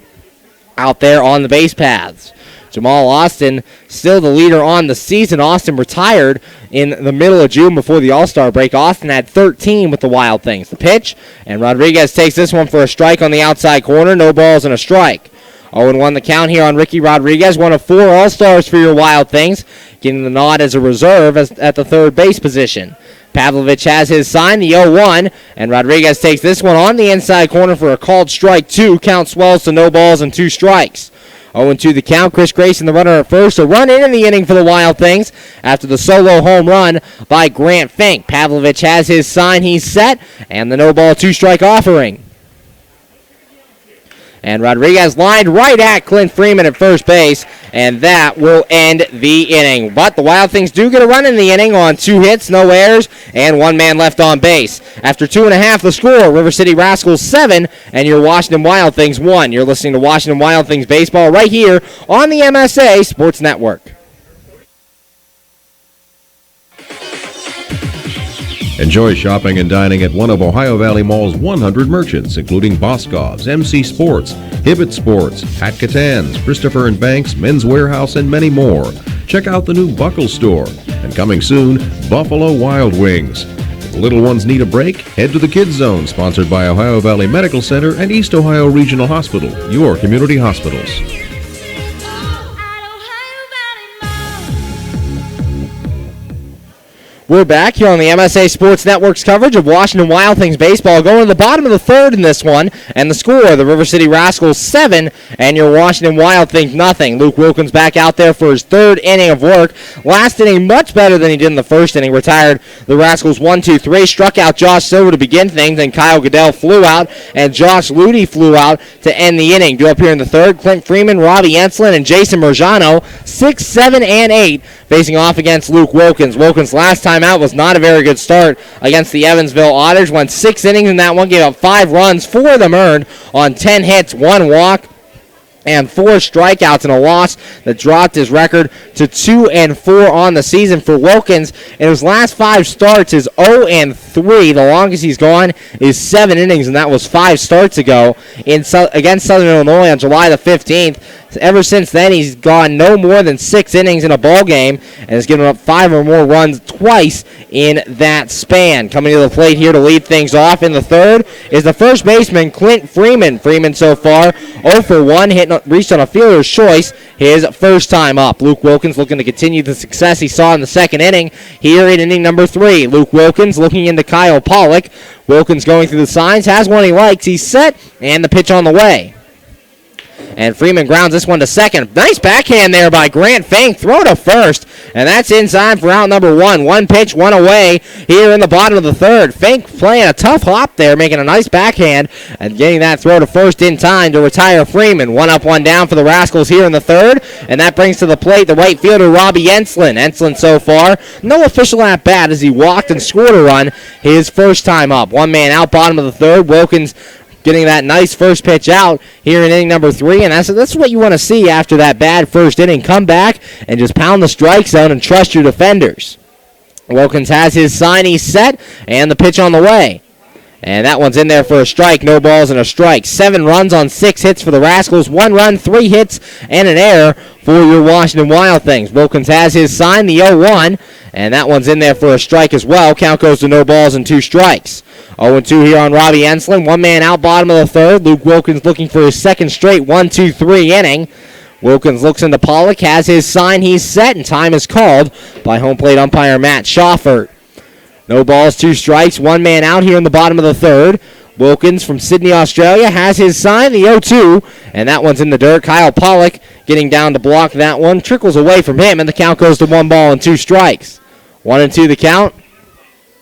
out there on the base paths. Jamal Austin still the leader on the season. Austin retired in the middle of June before the All-Star break. Austin had 13 with the Wild Things. The pitch, and Rodriguez takes this one for a strike on the outside corner. No balls and a strike. 0-1 the count here on Ricky Rodriguez. One of 4 All-Stars for your Wild Things, getting the nod as a reserve at the third base position. Pavlovich has his sign, the 0-1, and Rodriguez takes this one on the inside corner for a called strike 2. Count swells to no balls and 2 strikes. 0-2 the count. Chris Grayson, the runner at first. A run in the inning for the Wild Things after the solo home run by Grant Fink. Pavlovich has his sign. He's set, and the no-ball 2-strike offering. And Rodriguez lined right at Clint Freeman at first base, and that will end the inning. But the Wild Things do get a run in the inning on 2 hits, no errors, and 1 man left on base. After 2.5, the score, River City Rascals 7, and your Washington Wild Things 1. You're listening to Washington Wild Things baseball right here on the MSA Sports Network. Enjoy shopping and dining at one of Ohio Valley Mall's 100 merchants, including Boscov's, MC Sports, Hibbett Sports, Pat Catan's, Christopher & Banks, Men's Warehouse, and many more. Check out the new Buckle Store. And coming soon, Buffalo Wild Wings. If the little ones need a break, head to the Kids Zone, sponsored by Ohio Valley Medical Center and East Ohio Regional Hospital, your community hospitals. We're back here on the MSA Sports Network's coverage of Washington Wild Things baseball. Going to the bottom of the 3rd in this one, and the score, the River City Rascals 7, and your Washington Wild Things nothing. Luke Wilkins back out there for his 3rd inning of work. Last inning much better than he did in the 1st inning. Retired the Rascals 1-2-3, struck out Josh Silver to begin things, and Kyle Goodell flew out, and Josh Ludy flew out to end the inning. Due up here in the 3rd, Clint Freeman, Robbie Enslin, and Jason Marjano, 6, 7, and 8, facing off against Luke Wilkins. Wilkins last time out was not a very good start against the Evansville Otters. Went 6 innings in that one, gave up 5 runs, 4 of them earned on 10 hits, 1 walk, and 4 strikeouts in a loss that dropped his record to 2-4 on the season for Wilkins. In his last 5 starts is 0-3. The longest he's gone is 7 innings, and that was 5 starts ago against Southern Illinois on July the 15th. Ever since then, he's gone no more than 6 innings in a ball game and has given up 5 or more runs twice in that span. Coming to the plate here to lead things off in the 3rd is the first baseman, Clint Freeman. Freeman so far 0 for 1, reached on a fielder's choice his first time up. Luke Wilkins looking to continue the success he saw in the 2nd inning here in inning number 3. Luke Wilkins looking into Kyle Pollock. Wilkins going through the signs, has one he likes. He's set, and the pitch on the way. and Freeman grounds this one to second. Nice backhand there by Grant Fink. Throw to first, and that's inside for out number one. One pitch, one away here in the bottom of the third. Fink playing a tough hop there, making a nice backhand and getting that throw to first in time to retire Freeman. One up, one down for the Rascals here in the third, and that brings to the plate the right fielder Robbie Enslin. Enslin so far, no official at bat as he walked and scored a run his first time up. One man out, bottom of the third. Wilkins getting that nice first pitch out here in inning number 3, and that's what you want to see after that bad first inning. Come back and just pound the strike zone and trust your defenders. Wilkins has his sign, he's set, and the pitch on the way. And that one's in there for a strike. No balls and a strike. 7 runs on 6 hits for the Rascals. 1 run, 3 hits, and an error for your Washington Wild Things. Wilkins has his sign, the 0-1, and that one's in there for a strike as well. Count goes to no balls and 2 strikes. 0-2 here on Robbie Enslin. 1 man out, bottom of the third. Luke Wilkins looking for his second straight 1-2-3 inning. Wilkins looks into Pollock, has his sign, he's set, and time is called by home plate umpire Matt Schaffert. No balls, 2 strikes, 1 man out here in the bottom of the third. Wilkins from Sydney, Australia, has his sign, the 0-2, and that one's in the dirt. Kyle Pollock getting down to block that one, trickles away from him, and the count goes to 1 ball and 2 strikes. 1-2 the count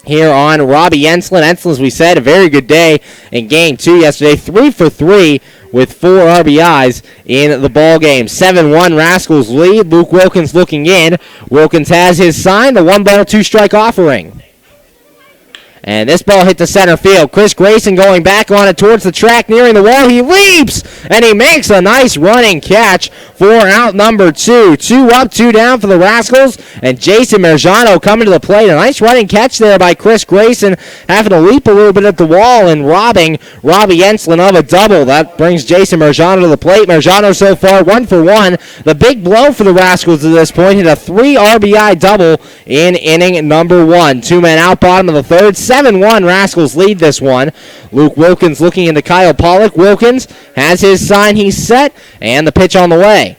here on Robbie Enslin. Enslin, as we said, a very good day in Game 2 yesterday. 3 for 3 with 4 RBIs in the ball game. 7-1 Rascals lead. Luke Wilkins looking in. Wilkins has his sign, the 1 ball, 2 strike offering. And this ball hit the center field. Chris Grayson going back on it towards the track, nearing the wall. He leaps, and he makes a nice running catch for out number 2. 2 up, 2 down for the Rascals, and Jason Merjano coming to the plate. A nice running catch there by Chris Grayson, having to leap a little bit at the wall and robbing Robbie Enslin of a double. That brings Jason Merjano to the plate. Merjano so far 1 for 1. The big blow for the Rascals at this point, hit a 3 RBI double in inning number 1. 2 men out, bottom of the third. 7-1 Rascals lead this one. Luke Wilkins looking into Kyle Pollock. Wilkins has his sign, he's set, and the pitch on the way.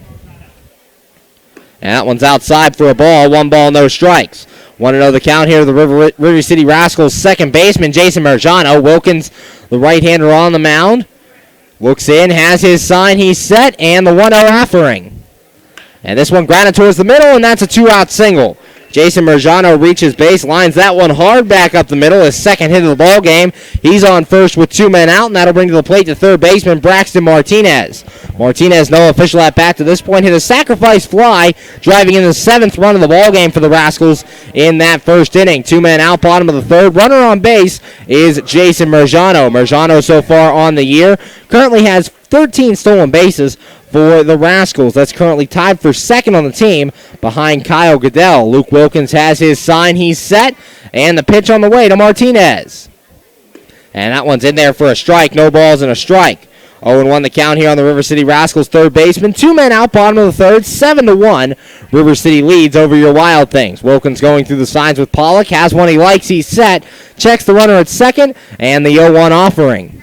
And that one's outside for a ball. 1 ball, no strikes. 1-0 the count here to the River City Rascals second baseman Jason Merjano. Wilkins, the right-hander on the mound, looks in, has his sign, he's set, and the 1-0 offering. And this one grounded towards the middle, and that's a 2-out single. Jason Merjano reaches base, lines that one hard back up the middle, his second hit of the ball game. He's on first with 2 men out, and that'll bring to the plate to third baseman Braxton Martinez. Martinez, no official at bat to this point, hit a sacrifice fly, driving in the 7th run of the ball game for the Rascals in that first inning. 2 men out, bottom of the third. Runner on base is Jason Merjano. Merjano so far on the year currently has 13 stolen bases for the Rascals. That's currently tied for second on the team behind Kyle Goodell. Luke Wilkins has his sign, he's set, and the pitch on the way to Martinez. And that one's in there for a strike, no balls and a strike. 0-1 the count here on the River City Rascals third baseman. 2 men out, bottom of the third. 7-1. River City leads over your Wild Things. Wilkins going through the signs with Pollock. Has one he likes, he's set. Checks the runner at second, and the 0-1 offering.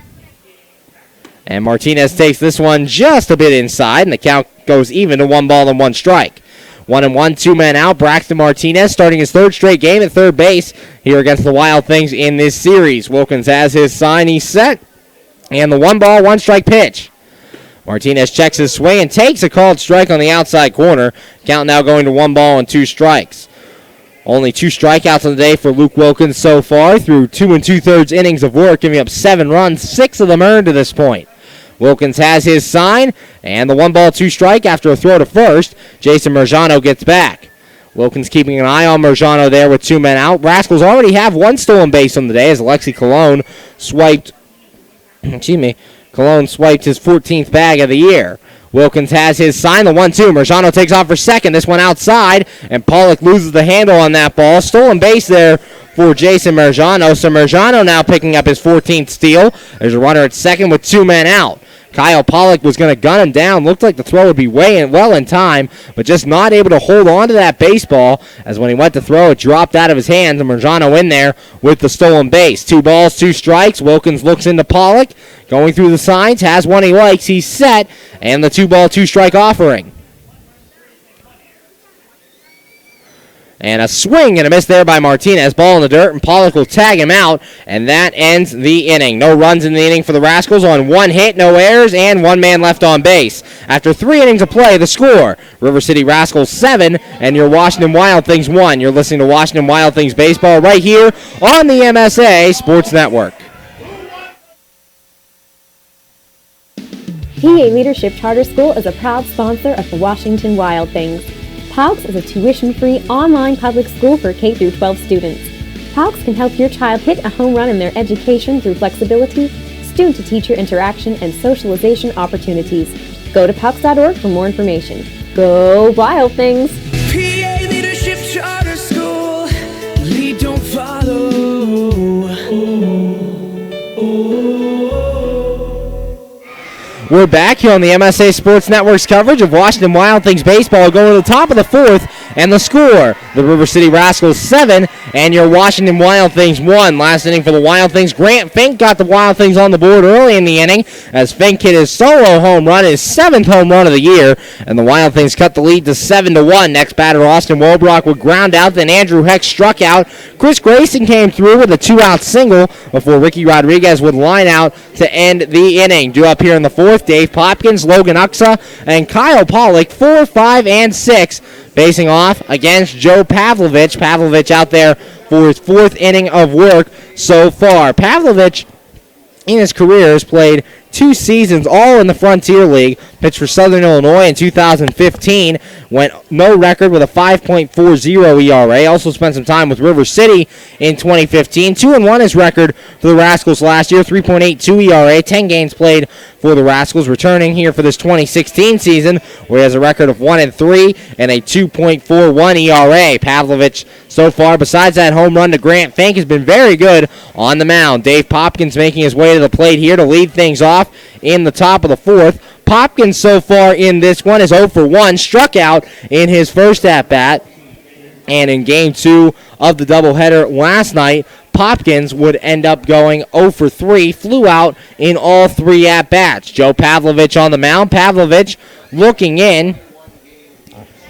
And Martinez takes this one just a bit inside, and the count goes even to 1 ball and 1 strike. 1-1, 2 men out. Braxton Martinez starting his 3rd straight game at third base here against the Wild Things in this series. Wilkins has his sign, he's set, and the 1 ball, 1 strike pitch. Martinez checks his swing and takes a called strike on the outside corner. Count now going to 1 ball and 2 strikes. Only 2 strikeouts on the day for Luke Wilkins so far through 2 2/3 innings of work, giving up 7 runs, 6 of them earned to this point. Wilkins has his sign, and the 1 ball, 2 strike after a throw to first. Jason Merjano gets back. Wilkins keeping an eye on Merjano there with 2 men out. Rascals already have 1 stolen base on the day as Alexi Colon swiped his 14th bag of the year. Wilkins has his sign, the 1-2. Merjano takes off for second. This one outside, and Pollock loses the handle on that ball. Stolen base there for Jason Merjano. So Merjano now picking up his 14th steal. There's a runner at second with 2 men out. Kyle Pollock was going to gun him down. Looked like the throw would be well in time, but just not able to hold on to that baseball, as when he went to throw, it dropped out of his hands, and Merjano in there with the stolen base. 2 balls, 2 strikes. Wilkins looks into Pollock, going through the signs, has one he likes, he's set, and the 2 ball, 2 strike offering. And a swing and a miss there by Martinez. Ball in the dirt, and Pollock will tag him out, and that ends the inning. No runs in the inning for the Rascals on 1 hit, no errors, and 1 man left on base. After 3 innings of play, the score, River City Rascals 7, and your Washington Wild Things 1. You're listening to Washington Wild Things Baseball right here on the MSA Sports Network. PA Leadership Charter School is a proud sponsor of the Washington Wild Things. PALCS is a tuition-free online public school for K-12 students. PALCS can help your child hit a home run in their education through flexibility, student-to-teacher interaction, and socialization opportunities. Go to PALCS.org for more information. Go Wild Things! PA Leadership Charter School. Lead, don't follow. We're back here on the MSA Sports Network's coverage of Washington Wild Things baseball, going to the top of the 4th, and the score, the River City Rascals 7, and your Washington Wild Things 1. Last inning for the Wild Things, Grant Fink got the Wild Things on the board early in the inning as Fink hit his solo home run, his 7th home run of the year, and the Wild Things cut the lead to 7-1. Next batter, Austin Wolbrock would ground out, then Andrew Heck struck out. Chris Grayson came through with a 2-out single before Ricky Rodriguez would line out to end the inning. Due up here in the 4th, Dave Popkins, Logan Uxa, and Kyle Pollock, 4, 5, and 6, facing off against Joe Pavlovich. Pavlovich out there for his 4th inning of work so far. Pavlovich, in his career, has played 2 seasons, all in the Frontier League. Pitched for Southern Illinois in 2015. Went no record with a 5.40 ERA. Also spent some time with River City in 2015. 2-1 his record for the Rascals last year. 3.82 ERA. 10 games played for the Rascals. Returning here for this 2016 season, where he has a record of 1-3 and a 2.41 ERA. Pavlovich, so far, besides that home run to Grant Fink, has been very good on the mound. Dave Popkins making his way to the plate here to lead things off in the top of the 4th. Popkins so far in this one is 0 for 1, struck out in his first at-bat. And in Game 2 of the doubleheader last night, Popkins would end up going 0 for 3, flew out in all 3 at-bats. Joe Pavlovich on the mound. Pavlovich looking in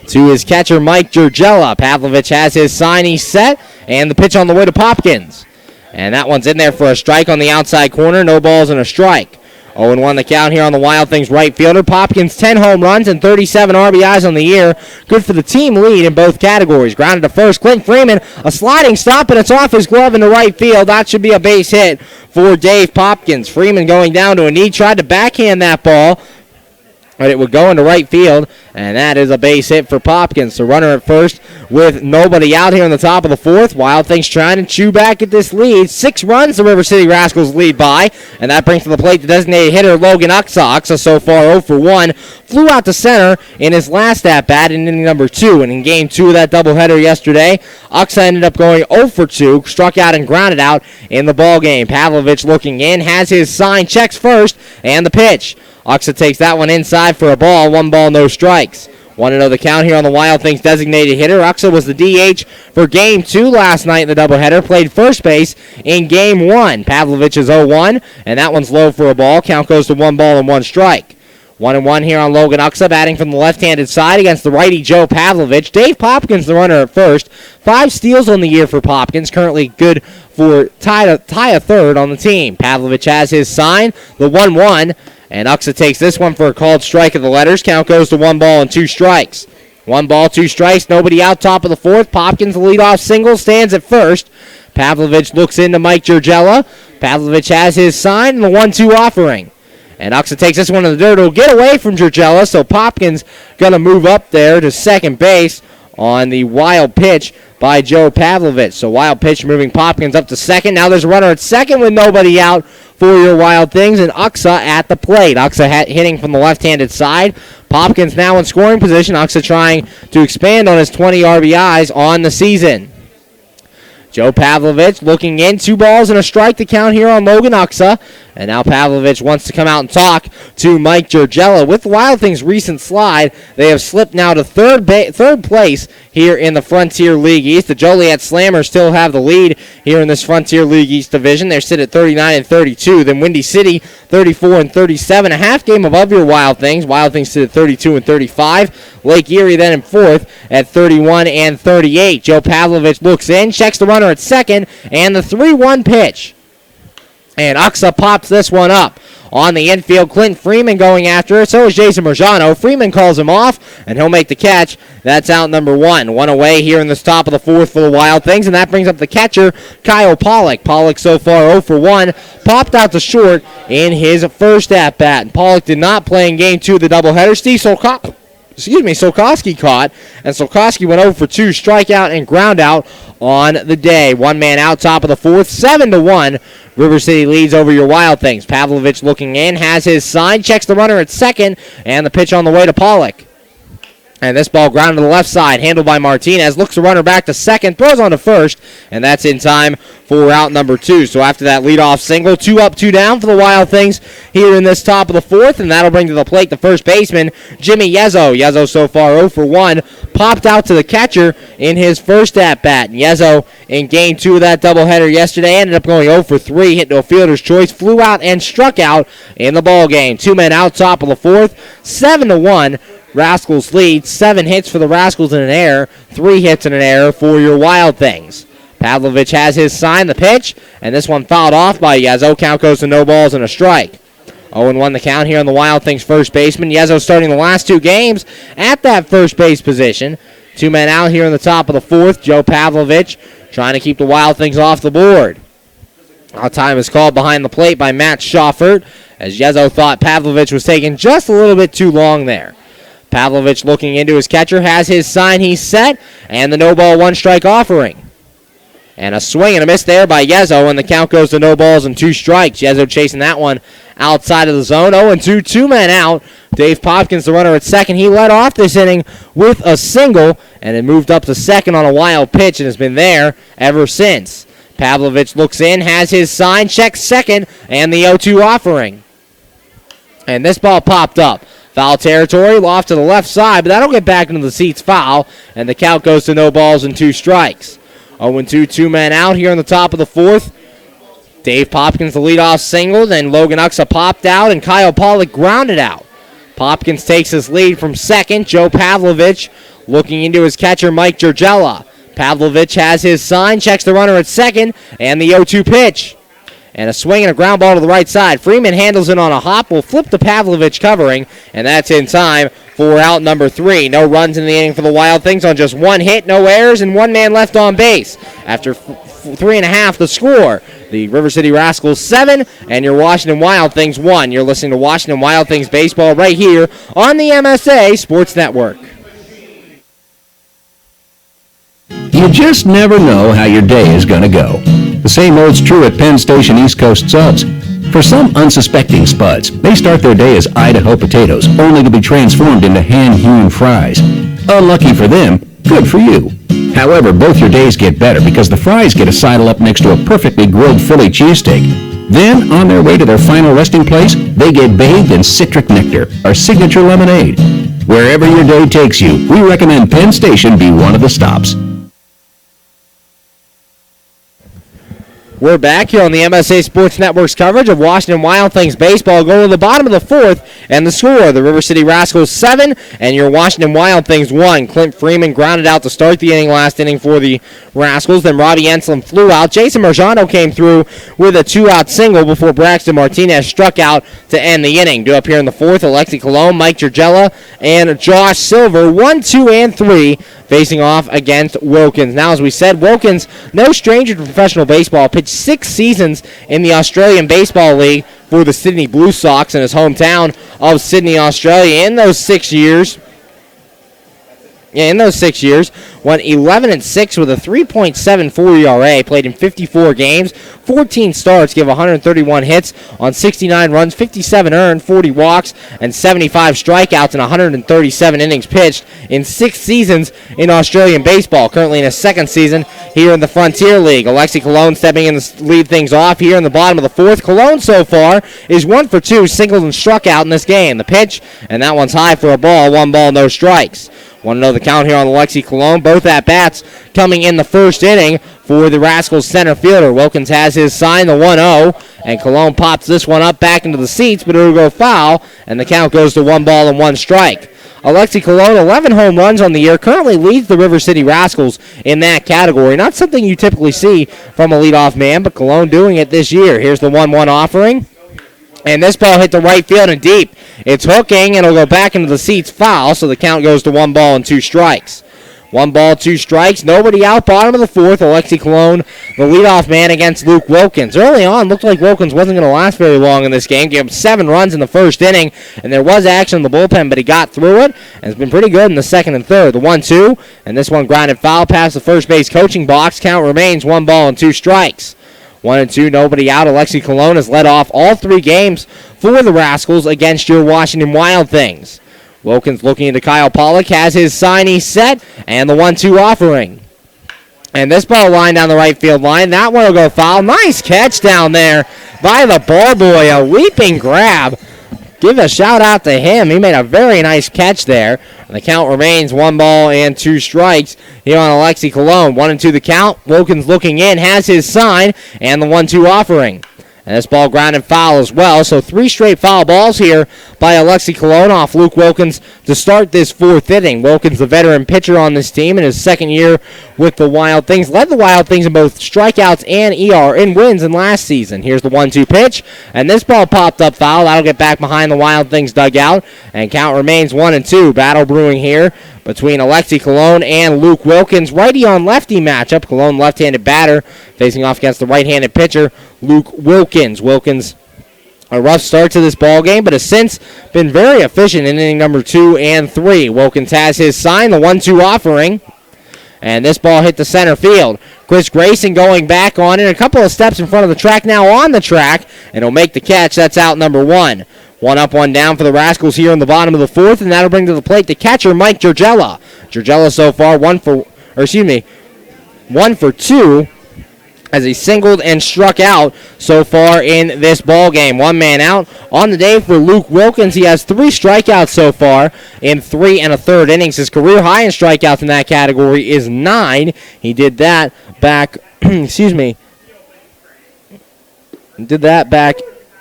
to his catcher, Mike Georgella. Pavlovich has his sign, he's set, and the pitch on the way to Popkins. And that one's in there for a strike on the outside corner. No balls and a strike. 0-1 the count here on the Wild Things right fielder. Popkins, 10 home runs and 37 RBIs on the year. Good for the team lead in both categories. Grounded to first. Clint Freeman, a sliding stop, and it's off his glove into right field. That should be a base hit for Dave Popkins. Freeman going down to a knee, tried to backhand that ball, but it would go into right field, and that is a base hit for Popkins. So runner at first with nobody out here in the top of the 4th. Wild Things trying to chew back at this lead. 6 runs the River City Rascals lead by, and that brings to the plate the designated hitter, Logan Uxa. Uxa so far 0 for 1. Flew out to center in his last at-bat in inning number 2, and in Game 2 of that doubleheader yesterday, Uxa ended up going 0 for 2, struck out and grounded out in the ballgame. Pavlovich looking in, has his sign, checks first, and the pitch. Uxa takes that one inside for a ball. 1 ball, no strikes. 1-0 the count here on the Wild Things designated hitter. Uxa was the DH for Game 2 last night in the doubleheader. Played first base in Game 1. Pavlovich is 0-1, and that one's low for a ball. Count goes to 1 ball and 1 strike. 1-1 here on Logan Uxa, batting from the left-handed side against the righty Joe Pavlovich. Dave Popkins, the runner at first. 5 steals on the year for Popkins. Currently good for tie a third on the team. Pavlovich has his sign, the 1-1. And Uxa takes this one for a called strike of the letters. Count goes to 1 ball and 2 strikes. 1 ball, 2 strikes. Nobody out top of the 4th. Popkins, the leadoff single, stands at first. Pavlovich looks into Mike Georgella. Pavlovich has his sign and the 1-2 offering. And Uxa takes this one to the dirt. It'll get away from Georgella, so Popkins going to move up there to second base on the wild pitch by Joe Pavlovich. So wild pitch moving Popkins up to second. Now there's a runner at second with nobody out for your Wild Things, and Uxa at the plate. Uxa hitting from the left-handed side. Popkins now in scoring position. Uxa trying to expand on his 20 RBIs on the season. Joe Pavlovich looking in, 2 balls and a strike to count here on Logan Uxa. And now Pavlovich wants to come out and talk to Mike Giorgella. With the Wild Things' recent slide, they have slipped now to third place here in the Frontier League East. The Joliet Slammers still have the lead here in this Frontier League East division. They're sit at 39 and 32. Then Windy City, 34 and 37, a half game above your Wild Things. Wild Things sit at 32 and 35. Lake Erie then in fourth at 31 and 38. Joe Pavlovich looks in, checks the runner at second, and the 3-1 pitch. And Uxa pops this one up. On the infield, Clint Freeman going after it. So is Jason Marjano. Freeman calls him off, and he'll make the catch. That's out number 1. 1 away here in this top of the 4th for the Wild Things, and that brings up the catcher, Kyle Pollock. Pollock so far 0 for 1. Popped out to short in his first at-bat. And Pollock did not play in Game 2 of the doubleheader. Steve Solkowski caught, and Solkowski went 0 for 2, strikeout and ground out on the day. 1 man out, top of the 4th, 7-1. River City leads over your Wild Things. Pavlovich looking in, has his sign, checks the runner at second, and the pitch on the way to Pollock. And this ball grounded to the left side, handled by Martinez. Looks the runner back to second, throws on to first, and that's in time for out number 2. So after that leadoff single, 2 up, 2 down for the Wild Things here in this top of the 4th, and that'll bring to the plate the first baseman, Jimmy Yezzo. Yezzo so far 0 for 1, popped out to the catcher in his first at-bat. And Yezzo in Game 2 of that doubleheader yesterday ended up going 0 for 3, hit to a fielder's choice, flew out and struck out in the ball game. 2 men out, top of the 4th, 7-1. Rascals lead, 7 hits for the Rascals in an error, 3 hits in an error for your Wild Things. Pavlovich has his sign, the pitch, and this one fouled off by Yezzo. Count goes to no balls and a strike. 0-1 the count here on the Wild Things first baseman. Yezzo starting the last 2 games at that first base position. 2 men out here in the top of the 4th. Joe Pavlovich trying to keep the Wild Things off the board. Our time is called behind the plate by Matt Schaffert, as Yezzo thought Pavlovich was taking just a little bit too long there. Pavlovich looking into his catcher, has his sign, he's set, and the no-ball 1-strike offering. And a swing and a miss there by Yezzo, and the count goes to no balls and 2 strikes. Yezzo chasing that one outside of the zone. 0-2, 2 men out. Dave Popkins, the runner at second. He led off this inning with a single, and it moved up to second on a wild pitch and has been there ever since. Pavlovich looks in, has his sign, checks second, and the 0-2 offering. And this ball popped up. Foul territory, off to the left side, but that'll get back into the seats foul, and the count goes to no balls and 2 strikes. 0-2, 2 men out here in the top of the 4th. Dave Popkins, the leadoff single, then Logan Uxa popped out, and Kyle Pollock grounded out. Popkins takes his lead from second. Joe Pavlovich looking into his catcher, Mike Giorgella. Pavlovich has his sign, checks the runner at second, and the 0-2 pitch. And a swing and a ground ball to the right side. Freeman handles it on a hop, will flip to Pavlovich covering, and that's in time for out number 3. No runs in the inning for the Wild Things on just 1 hit, no errors, and 1 man left on base. After 3.5, the score. The River City Rascals 7, and your Washington Wild Things 1. You're listening to Washington Wild Things baseball right here on the MSA Sports Network. You just never know how your day is going to go. The same holds true at Penn Station East Coast Subs. For some unsuspecting spuds, they start their day as Idaho potatoes, only to be transformed into hand-hewn fries. Unlucky for them, good for you. However, both your days get better because the fries get to sidle up next to a perfectly grilled Philly cheesesteak. Then, on their way to their final resting place, they get bathed in citric nectar, our signature lemonade. Wherever your day takes you, we recommend Penn Station be one of the stops. We're back here on the MSA Sports Network's coverage of Washington Wild Things baseball, going to the bottom of the 4th, and the score, the River City Rascals 7, and your Washington Wild Things 1. Clint Freeman grounded out to start the inning, last inning for the Rascals. Then Robbie Enslin flew out. Jason Marjano came through with a 2-out single before Braxton Martinez struck out to end the inning. Due up here in the 4th, Alexi Colon, Mike Giorgella, and Josh Silver, 1, 2, and 3, facing off against Wilkins. Now, as we said, Wilkins, no stranger to professional baseball, pitched 6 seasons in the Australian Baseball League for the Sydney Blue Sox in his hometown of Sydney, Australia. In those 6 years, in those 6 years, went 11-6 with a 3.74 ERA, played in 54 games, 14 starts, gave 131 hits on 69 runs, 57 earned, 40 walks, and 75 strikeouts in 137 innings pitched in 6 seasons in Australian baseball. Currently in his second season here in the Frontier League. Alexi Colon stepping in to lead things off here in the bottom of the fourth. Colon so far is 1 for 2, singled and struck out in this game. The pitch, and that one's high for a ball, 1 ball, no strikes. Want to know the count here on Alexi Colon. Both at-bats coming in the first inning for the Rascals center fielder. Wilkins has his sign, the 1-0, and Colon pops this one up back into the seats, but it'll go foul, and the count goes to 1 ball and 1 strike. Alexi Colon, 11 home runs on the year, currently leads the River City Rascals in that category. Not something you typically see from a leadoff man, but Colon doing it this year. Here's the 1-1 offering. And this ball hit the right field and deep. It's hooking, and it'll go back into the seats, foul, so the count goes to 1 ball and 2 strikes. 1 ball, 2 strikes, nobody out, bottom of the fourth. Alexi Colon, the leadoff man against Luke Wilkins. Early on, looked like Wilkins wasn't going to last very long in this game. Gave him 7 runs in the first inning, and there was action in the bullpen, but he got through it, and has been pretty good in the second and third. The 1-2, and this one grounded foul past the first base coaching box. Count remains 1 ball and 2 strikes. 1-2, nobody out. Alexi Colon has led off all 3 games for the Rascals against your Washington Wild Things. Wilkins looking into Kyle Pollock, has his sign, he's set, and the 1-2 offering. And this ball lined down the right field line. That one will go foul. Nice catch down there by the ball boy. A leaping grab. Give a shout out to him. He made a very nice catch there. And the count remains 1 ball and 2 strikes here on Alexi Colon. 1-2 the count. Wilkins looking in, has his sign, and the 1-2 offering. And this ball grounded foul as well. So 3 straight foul balls here by Alexi Colon off Luke Wilkins to start this 4th inning. Wilkins, the veteran pitcher on this team in his second year with the Wild Things. Led the Wild Things in both strikeouts and ER in wins in last season. Here's the 1-2 pitch. And this ball popped up foul. That'll get back behind the Wild Things dugout. And count remains 1-2. Battle brewing here between Alexi Colon and Luke Wilkins. Righty on lefty matchup. Colon left-handed batter facing off against the right-handed pitcher, Luke Wilkins. Wilkins, a rough start to this ball game, but has since been very efficient in inning number 2 and 3. Wilkins has his sign, the 1-2 offering. And this ball hit the center field. Chris Grayson going back on it, a couple of steps in front of the track, now on the track, and he'll make the catch. That's out number 1. 1 up, 1 down for the Rascals here in the bottom of the 4th, and that'll bring to the plate the catcher, Mike Giorgella. Giorgella so far 1 for 2 as he singled and struck out so far in this ball game. 1 man out on the day for Luke Wilkins. He has 3 strikeouts so far in 3 1/3 innings. His career high in strikeouts in that category is 9. He did that back,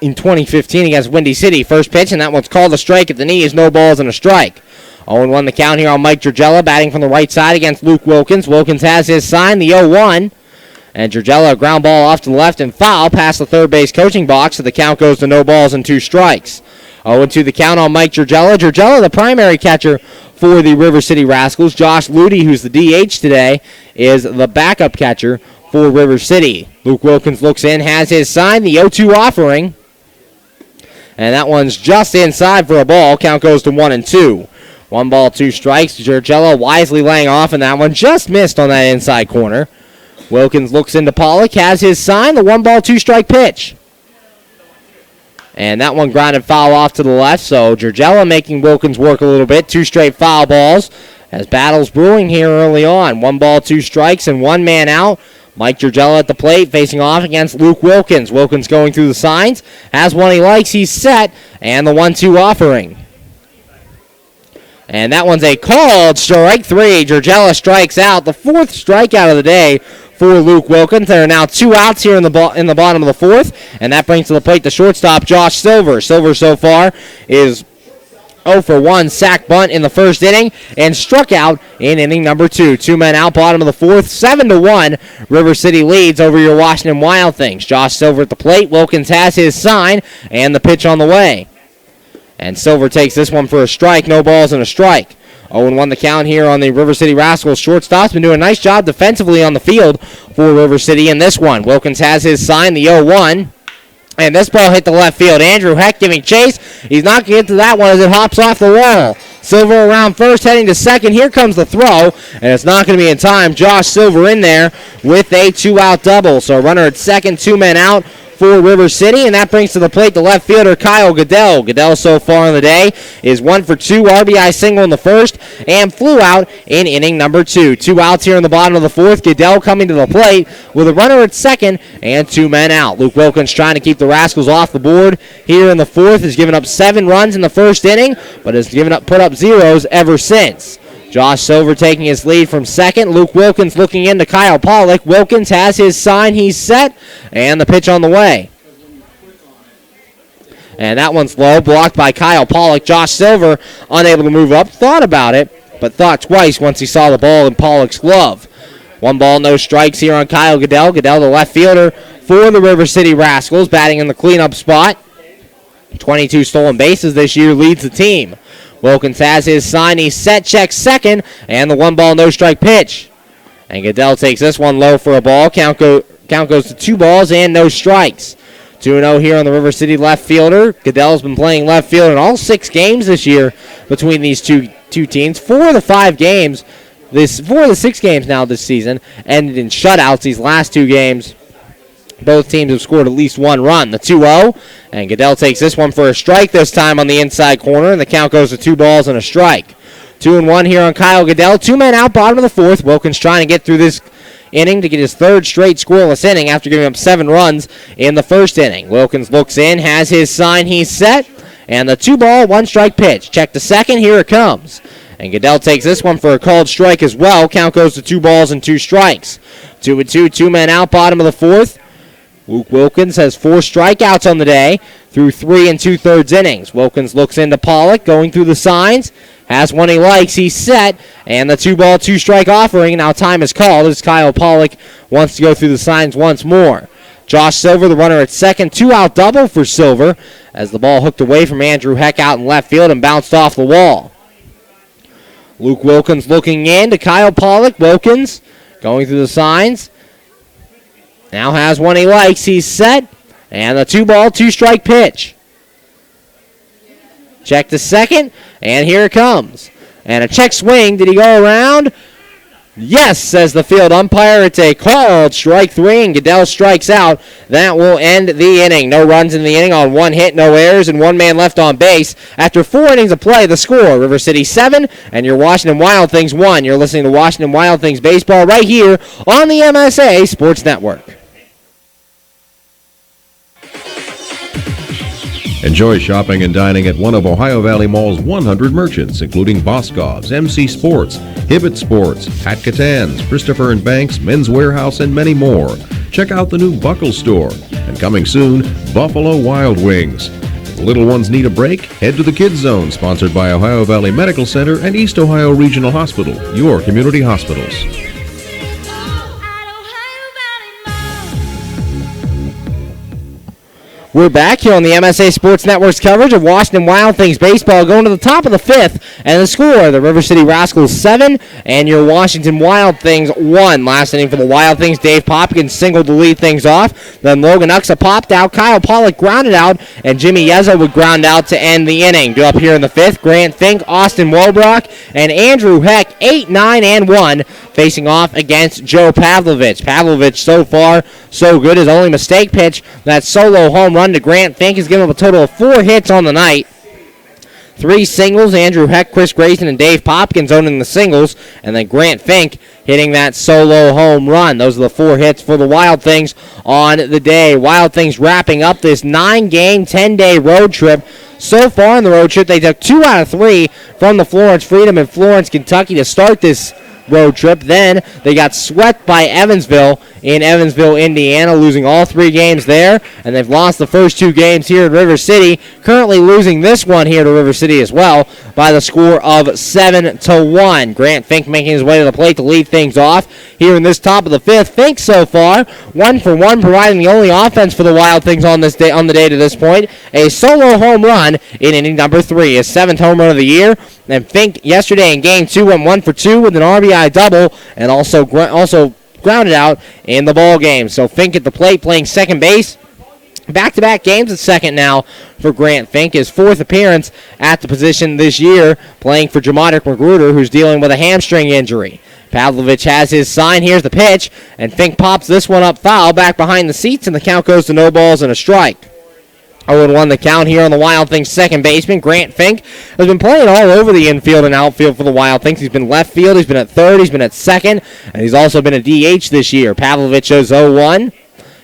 in 2015 against Windy City. First pitch, and that one's called a strike at the knee. Is no balls and a strike. 0-1 the count here on Mike Giorgella, batting from the right side against Luke Wilkins. Wilkins has his sign, the 0-1. And Giorgella, a ground ball off to the left and foul past the third base coaching box, so the count goes to no balls and 2 strikes. 0-2 the count on Mike Giorgella. Giorgella, the primary catcher for the River City Rascals. Josh Ludy, who's the DH today, is the backup catcher for River City. Luke Wilkins looks in, has his sign, the 0-2 offering. And that one's just inside for a ball. Count goes to 1-2. 1 ball, 2 strikes. Giorgella wisely laying off, and that one just missed on that inside corner. Wilkins looks into Pollock, has his sign, the 1 ball, 2 strike pitch. And that one grounded foul off to the left, so Giorgella making Wilkins work a little bit. 2 straight foul balls as battles brewing here early on. 1 ball, 2 strikes, and 1 man out. Mike Giorgella at the plate facing off against Luke Wilkins. Wilkins going through the signs, has one he likes, he's set, and the 1-2 offering. And that one's a called strike 3. Giorgella strikes out, the 4th strikeout of the day for Luke Wilkins. There are now 2 outs here in the bottom of the 4th, and that brings to the plate the shortstop, Josh Silver. Silver so far is 0-for-1 sack bunt in the first inning and struck out in inning number 2. 2 men out, bottom of the 4th, 7-1. River City leads over your Washington Wild Things. Josh Silver at the plate. Wilkins has his sign and the pitch on the way. And Silver takes this one for a strike. No balls and a strike. 0-1 the count here on the River City Rascals. Shortstop's been doing a nice job defensively on the field for River City in this one. Wilkins has his sign, the 0-1. And this ball hit the left field. Andrew Heck giving chase. He's not going to get to that one as it hops off the wall. Silver around first, heading to second. Here comes the throw, and it's not going to be in time. Josh Silver in there with a 2-out double. So runner at second, 2 men out for River City, and that brings to the plate the left fielder Kyle Goodell. Goodell so far in the day is 1 for 2, RBI single in the first, and flew out in inning number 2. 2 outs here in the bottom of the fourth. Goodell coming to the plate with a runner at second and 2 men out. Luke Wilkins trying to keep the Rascals off the board here in the fourth. Has given up 7 runs in the first inning, but has put up zeros ever since. Josh Silver taking his lead from second. Luke Wilkins looking into Kyle Pollock. Wilkins has his sign. He's set. And the pitch on the way. And that one's low. Blocked by Kyle Pollock. Josh Silver unable to move up. Thought about it, but thought twice once he saw the ball in Pollock's glove. 1 ball, no strikes here on Kyle Goodell. Goodell, the left fielder for the River City Rascals, batting in the cleanup spot. 22 stolen bases this year, leads the team. Wilkins has his sign. He's set, checks second, and the 1 ball, no strike pitch. And Goodell takes this one low for a ball. Count goes to 2 balls and no strikes. 2-0 here on the River City left fielder. Goodell's been playing left field in all 6 games this year between these two teams. 4 of the 5 games, 4 of the 6 games now this season ended in shutouts. These last 2 games, both teams have scored at least 1 run. The 2-0, and Goodell takes this one for a strike this time on the inside corner, and the count goes to 2 balls and a strike. 2-1 here on Kyle Goodell. 2 men out, bottom of the fourth. Wilkins trying to get through this inning to get his 3rd straight scoreless inning after giving up 7 runs in the first inning. Wilkins looks in, has his sign. He's set, and the 2 ball, 1 strike pitch. Check to second. Here it comes. And Goodell takes this one for a called strike as well. Count goes to 2 balls and 2 strikes. 2-2, 2 men out, bottom of the fourth. Luke Wilkins has 4 strikeouts on the day through 3 2/3 innings. Wilkins looks into Pollock, going through the signs, has one he likes, he's set, and the 2 ball, 2 strike offering. Now time is called as Kyle Pollock wants to go through the signs once more. Josh Silver, the runner at second, 2-out double for Silver as the ball hooked away from Andrew Heck out in left field and bounced off the wall. Luke Wilkins looking in to Kyle Pollock. Wilkins going through the signs. Now has one he likes. He's set. And the 2 ball, 2 strike pitch. Check to second. And here it comes. And a check swing. Did he go around? Yes, says the field umpire. It's a called strike 3, and Goodell strikes out. That will end the inning. No runs in the inning on 1 hit, no errors, and 1 man left on base. After 4 innings of play, the score, River City 7, and your Washington Wild Things 1. You're listening to Washington Wild Things Baseball right here on the MSA Sports Network. Enjoy shopping and dining at one of Ohio Valley Mall's 100 merchants, including Boscov's, MC Sports, Hibbett Sports, Pat Catan's, Christopher & Banks, Men's Warehouse, and many more. Check out the new Buckle Store. And coming soon, Buffalo Wild Wings. If the little ones need a break, head to the Kids Zone, sponsored by Ohio Valley Medical Center and East Ohio Regional Hospital, your community hospitals. We're back here on the MSA Sports Network's coverage of Washington Wild Things baseball, going to the top of the 5th, and the score, the River City Rascals 7, and your Washington Wild Things 1. Last inning for the Wild Things, Dave Popkins singled to lead things off, then Logan Uxa popped out, Kyle Pollock grounded out, and Jimmy Yeza would ground out to end the inning. Due up here in the 5th, Grant Fink, Austin Wobrock, and Andrew Heck, 8, 9, and 1, facing off against Joe Pavlovich. Pavlovich so far so good. His only mistake pitch, that solo home run to Grant Fink, has given up a total of 4 hits on the night. 3 singles, Andrew Heck, Chris Grayson, and Dave Popkins owning the singles, and then Grant Fink hitting that solo home run. Those are the 4 hits for the Wild Things on the day. Wild Things wrapping up this 9-game, 10-day road trip. So far in the road trip, they took 2 out of 3 from the Florence Freedom in Florence, Kentucky to start this road trip. Then they got swept by Evansville in Evansville, Indiana, losing all 3 games there, and they've lost the first 2 games here in River City, currently losing this one here to River City as well by the score of 7-1. Grant Fink making his way to the plate to lead things off here in this top of the 5th. Fink so far 1 for 1, providing the only offense for the Wild Things on this day, on the day to this point. A solo home run in inning number 3, his 7th home run of the year. And Fink yesterday in game 2 went 1 for 2 with an RBI double, and also grounded out in the ball game. So Fink at the plate playing second base. Back-to-back games at second now for Grant Fink, his fourth appearance at the position this year, playing for Jamadric Magruder, who's dealing with a hamstring injury. Pavlovich has his sign. Here's the pitch, and Fink pops this one up foul back behind the seats, and the count goes to no balls and a strike. 0-1 the count here on the Wild Things second baseman. Grant Fink has been playing all over the infield and outfield for the Wild Things. He's been left field, he's been at third, he's been at second, and he's also been a DH this year. Pavlovich shows 0-1.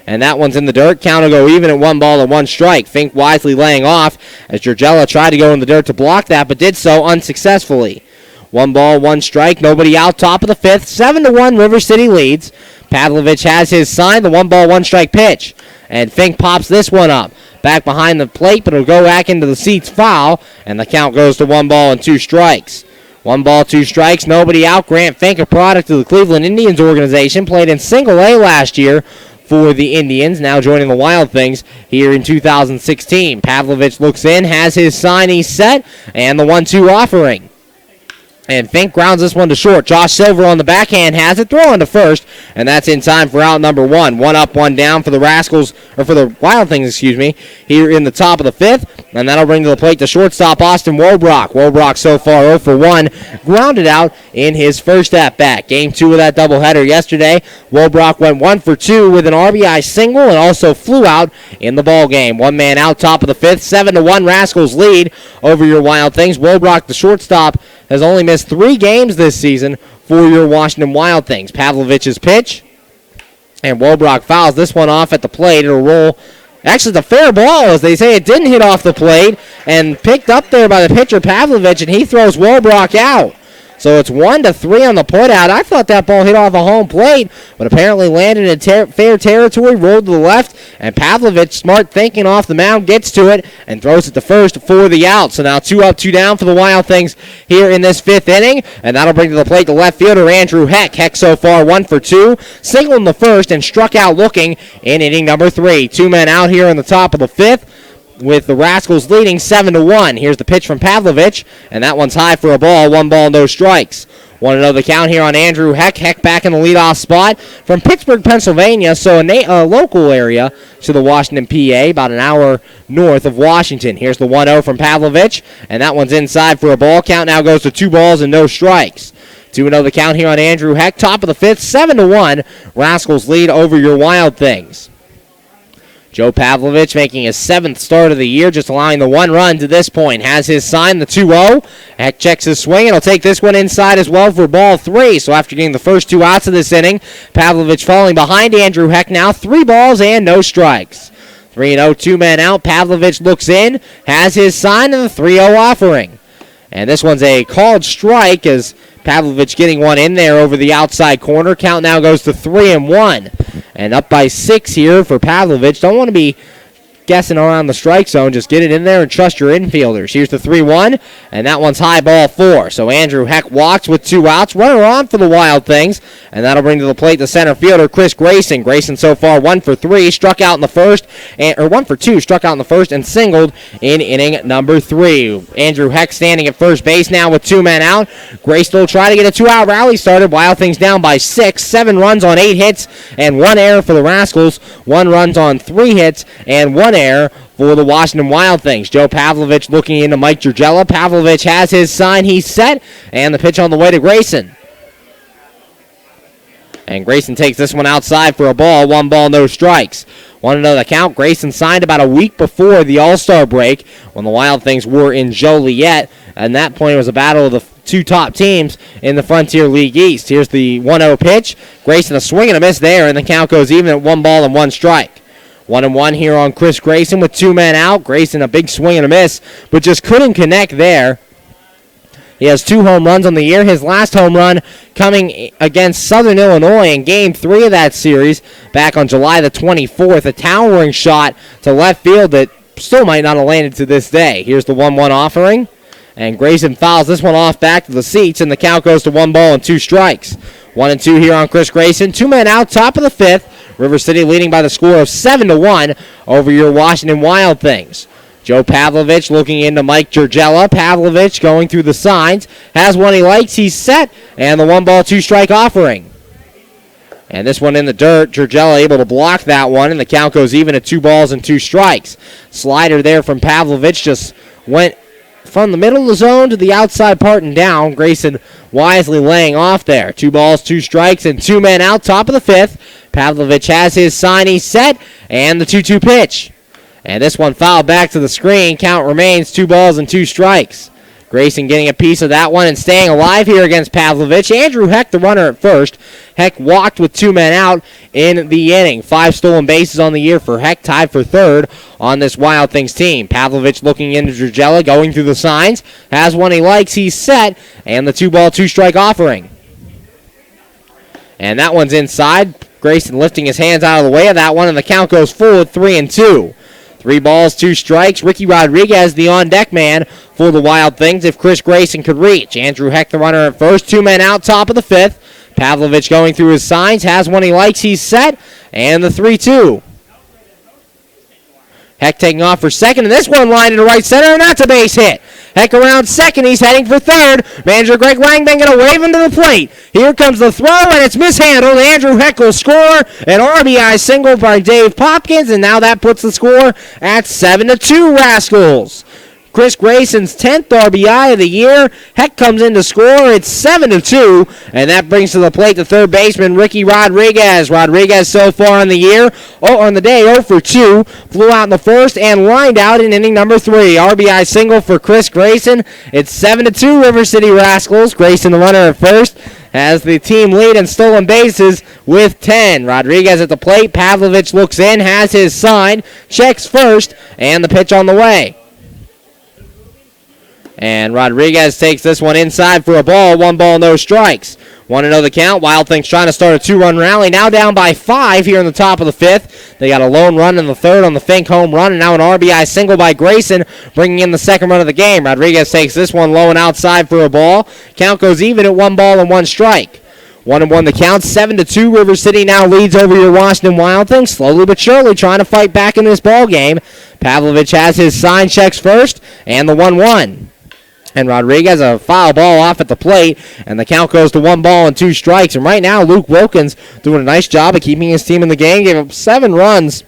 And that one's in the dirt. Count will go even at 1 ball and 1 strike. Fink wisely laying off as Georgella tried to go in the dirt to block that, but did so unsuccessfully. 1 ball, 1 strike. Nobody out. Top of the fifth. 7-1 River City leads. Pavlovich has his sign. The 1 ball, 1 strike pitch. And Fink pops this one up. Back behind the plate, but it'll go back into the seats foul. And the count goes to 1 ball and 2 strikes. 1 ball, 2 strikes. Nobody out. Grant Fink, a product of the Cleveland Indians organization, played in single A last year for the Indians, now joining the Wild Things here in 2016. Pavlovich looks in, has his sign, he's set, and the 1-2 offering. And Fink grounds this one to short. Josh Silver on the backhand has it, throwing to first, and that's in time for out number 1. 1 up, 1 down for the Rascals, or for the Wild Things, here in the top of the fifth, and that'll bring to the plate the shortstop, Austin Wolbrock. Wolbrock so far 0 for 1, grounded out in his first at-bat. Game 2 of that doubleheader yesterday. Wolbrock went 1 for 2 with an RBI single and also flew out in the ball game. 1 man out, top of the fifth, 7-1 Rascals lead over your Wild Things. Wolbrock, the shortstop, has only missed 3 games this season for your Washington Wild Things. Pavlovich's pitch, and Wolbrock fouls this one off at the plate. It'll roll. Actually, it's a fair ball, as they say. It didn't hit off the plate, and picked up there by the pitcher, Pavlovich, and he throws Wolbrock out. So it's 1-3 on the putout. I thought that ball hit off the home plate, but apparently landed in fair territory, rolled to the left, and Pavlovich, smart thinking off the mound, gets to it and throws it to first for the out. So now 2 up, 2 down for the Wild Things here in this 5th inning, and that'll bring to the plate the left fielder, Andrew Heck. Heck so far 1 for 2, singled in the first and struck out looking in inning number 3. 2 men out here in the top of the 5th, with the Rascals leading 7-1. Here's the pitch from Pavlovich, and that one's high for a ball. 1 ball, no strikes. 1-0 the count here on Andrew Heck. Heck back in the leadoff spot from Pittsburgh, Pennsylvania, so a local area to the Washington, PA, about an hour north of Washington. Here's the 1-0 from Pavlovich, and that one's inside for a ball. Count now goes to 2 balls and no strikes. 2-0 the count here on Andrew Heck. Top of the 5th, 7-1. Rascals lead over your Wild Things. Joe Pavlovich making his 7th start of the year, just allowing the 1 run to this point. Has his sign, the 2-0. Heck checks his swing, and he'll take this one inside as well for ball 3. So after getting the first 2 outs of this inning, Pavlovich falling behind Andrew Heck now. 3 balls and no strikes. 3-0, 2 men out. Pavlovich looks in, has his sign, and the 3-0 offering. And this one's a called strike as Pavlovich getting one in there over the outside corner. Count now goes to 3-1. And up by 6 here for Pavlovich. Don't want to be guessing around the strike zone. Just get it in there and trust your infielders. Here's the 3-1, and that one's high, ball 4. So Andrew Heck walks with 2 outs. Runner on for the Wild Things, and that'll bring to the plate the center fielder, Chris Grayson. Grayson so far 1 for 3, struck out in the first, or 1 for 2, struck out in the first and singled in inning number 3. Andrew Heck standing at first base now with 2 men out. Grayson will try to get a 2-out rally started. Wild Things down by 6, 7 runs on 8 hits and 1 error for the Rascals. 1 runs on 3 hits and 1 error for the Washington Wild Things. Joe Pavlovich looking into Mike Georgella. Pavlovich has his sign. He's set. And the pitch on the way to Grayson. And Grayson takes this one outside for a ball. 1 ball, no strikes. 1-0 the count. Grayson signed about a week before the All-Star break when the Wild Things were in Joliet. And that point, it was a battle of the 2 top teams in the Frontier League East. Here's the 1-0 pitch. Grayson a swing and a miss there, and the count goes even at 1 ball and 1 strike. 1-1 here on Chris Grayson with 2 men out. Grayson a big swing and a miss, but just couldn't connect there. He has 2 home runs on the year. His last home run coming against Southern Illinois in Game 3 of that series back on July the 24th. A towering shot to left field that still might not have landed to this day. Here's the 1-1 offering. And Grayson fouls this one off back to the seats, and the count goes to 1 ball and 2 strikes. 1-2 here on Chris Grayson. 2 men out, top of the 5th. River City leading by the score of 7-1 over your Washington Wild Things. Joe Pavlovich looking into Mike Georgella. Pavlovich going through the signs. Has one he likes. He's set. And the 1 ball, 2 strike offering. And this one in the dirt. Georgella able to block that one, and the count goes even at 2 balls and 2 strikes. Slider there from Pavlovich just went from the middle of the zone to the outside part and down. Grayson wisely laying off there. 2 balls, 2 strikes, and 2 men out, top of the 5th. Pavlovich has his sign, he's set, and the 2-2 pitch. And this one fouled back to the screen. Count remains 2 balls and 2 strikes. Grayson getting a piece of that one and staying alive here against Pavlovich. Andrew Heck, the runner at first. Heck walked with 2 men out in the inning. 5 stolen bases on the year for Heck, tied for 3rd on this Wild Things team. Pavlovich looking into Dragella, going through the signs. Has one he likes, he's set, and the 2 ball, 2 strike offering. And that one's inside. Grayson lifting his hands out of the way of that one, and the count goes full at 3-2. 3 balls, 2 strikes. Ricky Rodriguez, the on-deck man for the Wild Things, if Chris Grayson could reach. Andrew Heck, the runner at first. 2 men out, top of the 5th. Pavlovich going through his signs. Has one he likes, he's set. And the 3-2. Heck taking off for second, and this one lined into right center, and that's a base hit. Heck around second, he's heading for third. Manager Greg Langdon going to wave him to the plate. Here comes the throw, and it's mishandled. Andrew Heck will score. An RBI single by Dave Popkins, and now that puts the score at 7-2 Rascals. Chris Grayson's 10th RBI of the year. Heck comes in to score. It's 7-2, and that brings to the plate the third baseman, Ricky Rodriguez. Rodriguez so far on the year, on the day, 0 for 2. Flew out in the first and lined out in inning number 3. RBI single for Chris Grayson. It's 7-2 River City Rascals. Grayson, the runner at first, has the team lead in stolen bases with 10. Rodriguez at the plate. Pavlovich looks in, has his sign, checks first, and the pitch on the way. And Rodriguez takes this one inside for a ball. 1 ball, no strikes. 1-0 the count. Wild Things trying to start a 2-run rally. Now down by 5 here in the top of the 5th. They got a lone run in the 3rd on the Fink home run. And now an RBI single by Grayson, bringing in the 2nd run of the game. Rodriguez takes this one low and outside for a ball. Count goes even at 1 ball and 1 strike. 1-1 the count. 7-2. River City now leads over your Washington Wild Things. Slowly but surely trying to fight back in this ball game. Pavlovich has his sign, checks first, and the 1-1. And Rodriguez, a foul ball off at the plate, and the count goes to 1 ball and 2 strikes. And right now, Luke Wilkins doing a nice job of keeping his team in the game. Gave up 7 runs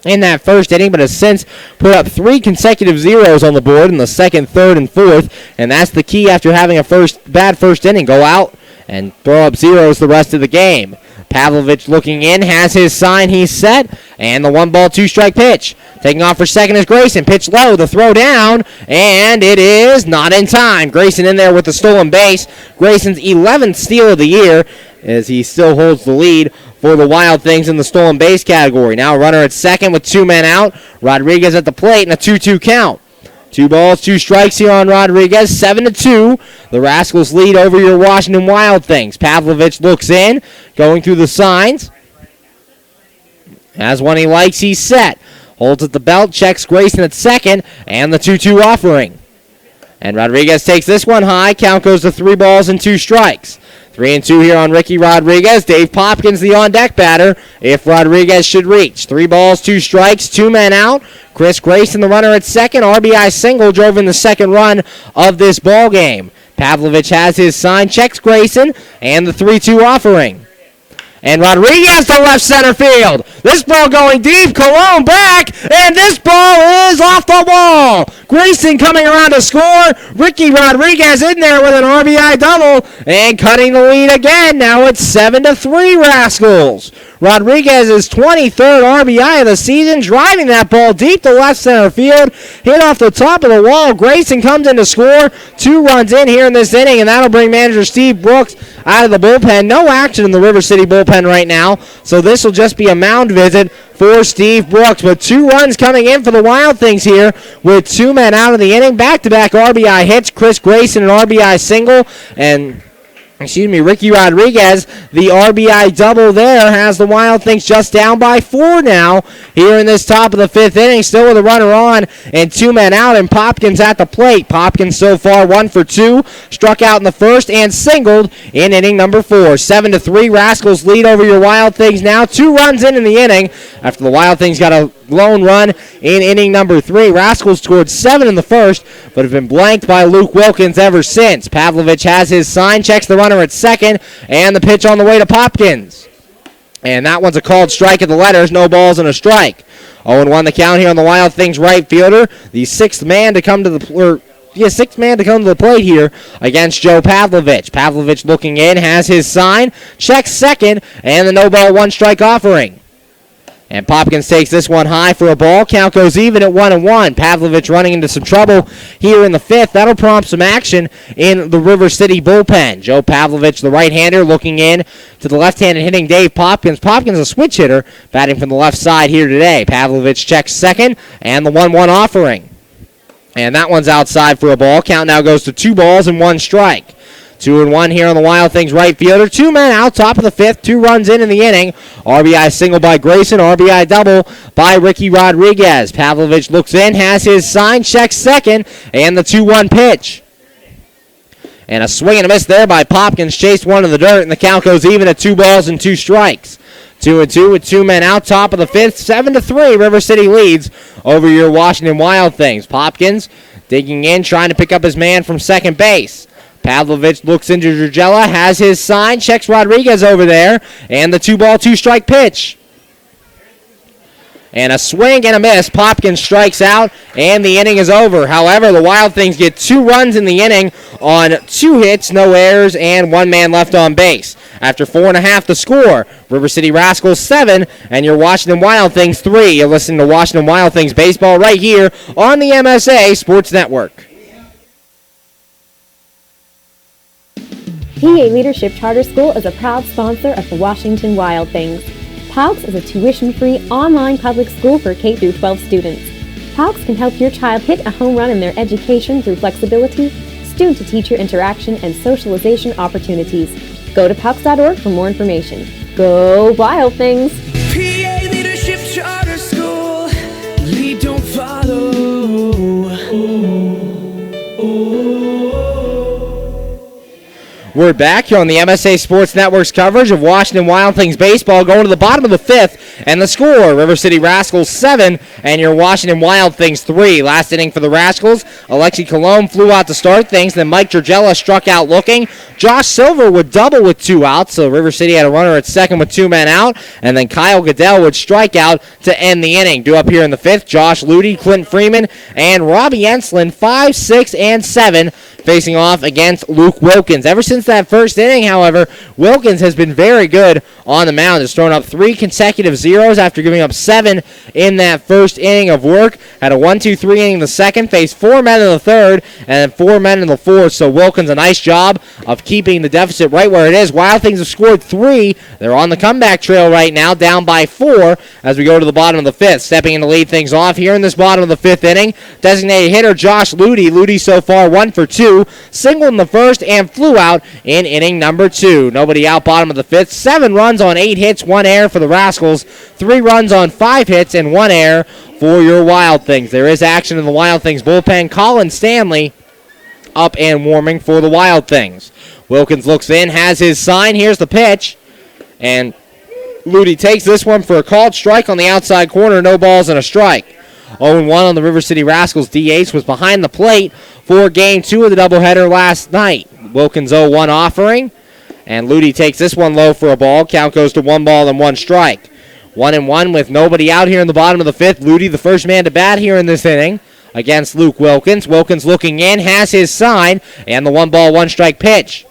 in that first inning, but has since put up 3 consecutive zeros on the board in the 2nd, 3rd, and 4th. And that's the key after having a bad first inning. Go out and throw up zeros the rest of the game. Pavlovich looking in, has his sign, he's set, and the 1 ball, 2 strike pitch. Taking off for second is Grayson. Pitch low, the throw down, and it is not in time. Grayson in there with the stolen base. Grayson's 11th steal of the year as he still holds the lead for the Wild Things in the stolen base category. Now a runner at second with 2 men out. Rodriguez at the plate and a 2-2 count. 2 balls, 2 strikes here on Rodriguez, 7-2. The Rascals lead over your Washington Wild Things. Pavlovich looks in, going through the signs. Has one he likes, he's set. Holds at the belt, checks Grayson at second, and the 2-2 offering. And Rodriguez takes this one high. Count goes to 3 balls and 2 strikes. 3-2 here on Ricky Rodriguez. Dave Popkins, the on-deck batter, if Rodriguez should reach. 3 balls, 2 strikes, 2 men out. Chris Grayson, the runner at second. RBI single drove in the 2nd run of this ball game. Pavlovich has his sign, checks Grayson, and the 3-2 offering. And Rodriguez to left center field. This ball going deep. Colon back. And this ball is off the wall. Grayson coming around to score. Ricky Rodriguez in there with an RBI double. And cutting the lead again. Now it's 7-3 Rascals. Rodriguez's 23rd RBI of the season. Driving that ball deep to left center field. Hit off the top of the wall. Grayson comes in to score. 2 runs in here in this inning. And that'll bring manager Steve Brooks out of the bullpen. No action in the River City bullpen right now, so this will just be a mound visit for Steve Brooks. But 2 runs coming in for the Wild Things here with 2 men out of the inning. Back-to-back RBI hits. Chris Grayson, an RBI single, and Ricky Rodriguez, the RBI double there, has the Wild Things just down by 4 now here in this top of the 5th inning. Still with a runner on and 2 men out, and Popkins at the plate. Popkins so far 1 for 2, struck out in the first and singled in inning number 4. 7-3, Rascals lead over your Wild Things now. 2 runs in the inning after the Wild Things got a lone run in inning number 3. Rascals scored 7 in the first, but have been blanked by Luke Wilkins ever since. Pavlovich has his sign, checks the runner at second, and the pitch on the way to Popkins. And that one's a called strike at the letters, no balls and a strike. 0-1 the count here on the Wild Things right fielder. The sixth man to come to the plate here against Joe Pavlovich. Pavlovich looking in, has his sign, checks second, and the no ball, one strike offering. And Popkins takes this one high for a ball. Count goes even at 1-1. Pavlovich running into some trouble here in the fifth. That'll prompt some action in the River City bullpen. Joe Pavlovich, the right-hander, looking in to the left-handed hitting Dave Popkins. Popkins, a switch hitter, batting from the left side here today. Pavlovich checks second, and the 1-1 offering. And that one's outside for a ball. Count now goes to 2 balls and 1 strike. 2-1 here on the Wild Things right fielder. 2 men out, top of the fifth. 2 runs in the inning. RBI single by Grayson. RBI double by Ricky Rodriguez. Pavlovich looks in, has his sign, checks second, and the 2-1 pitch. And a swing and a miss there by Popkins. Chased one in the dirt, and the count goes even at 2 balls and 2 strikes. 2-2 with 2 men out, top of the fifth. 7-3, River City leads over your Washington Wild Things. Popkins digging in, trying to pick up his man from second base. Pavlovich looks into Dragella, has his sign, checks Rodriguez over there, and the 2-ball, 2-strike pitch. And a swing and a miss. Popkins strikes out, and the inning is over. However, the Wild Things get 2 runs in the inning on 2 hits, no errors, and 1 man left on base. After 4.5 the score, River City Rascals 7, and your Washington Wild Things 3. You're listening to Washington Wild Things baseball right here on the MSA Sports Network. PA Leadership Charter School is a proud sponsor of the Washington Wild Things. PALCS is a tuition-free online public school for K-12 students. PALCS can help your child hit a home run in their education through flexibility, student-to-teacher interaction, and socialization opportunities. Go to PALCS.org for more information. Go Wild Things! PA Leadership Charter School. Lead, don't follow. We're back here on the MSA Sports Network's coverage of Washington Wild Things baseball, going to the bottom of the fifth, and the score, River City Rascals 7, and your Washington Wild Things 3. Last inning for the Rascals, Alexi Colomb flew out to start things, then Mike Dragella struck out looking. Josh Silver would double with 2 outs, so River City had a runner at second with 2 men out, and then Kyle Goodell would strike out to end the inning. Due up here in the fifth, Josh Ludy, Clint Freeman, and Robbie Enslin, 5, 6, and 7, facing off against Luke Wilkins. Ever since that first inning, however, Wilkins has been very good on the mound. Has thrown up 3 consecutive zeros after giving up 7 in that first inning of work. Had a 1-2-3 inning in the second, faced 4 men in the third, and then 4 men in the fourth. So Wilkins, a nice job of keeping the deficit right where it is. Wild Things have scored 3. They're on the comeback trail right now, down by 4 as we go to the bottom of the fifth. Stepping in to lead things off here in this bottom of the fifth inning, designated hitter Josh Ludy. Ludy so far 1 for 2. Singled in the first and flew out in inning number 2. Nobody out bottom of the fifth. 7 runs on 8 hits, 1 error for the Rascals. 3 runs on 5 hits and 1 error for your Wild Things. There is action in the Wild Things bullpen. Colin Stanley up and warming for the Wild Things. Wilkins looks in, has his sign. Here's the pitch. And Ludy takes this one for a called strike on the outside corner. No balls and a strike. 0-1 on the River City Rascals. DH was behind the plate for Game 2 of the doubleheader last night. Wilkins 0-1 offering, and Ludy takes this one low for a ball. Count goes to 1 ball and 1 strike. 1-1 with nobody out here in the bottom of the fifth. Ludy, the first man to bat here in this inning against Luke Wilkins. Wilkins looking in, has his sign, and the 1 ball, 1 strike pitch.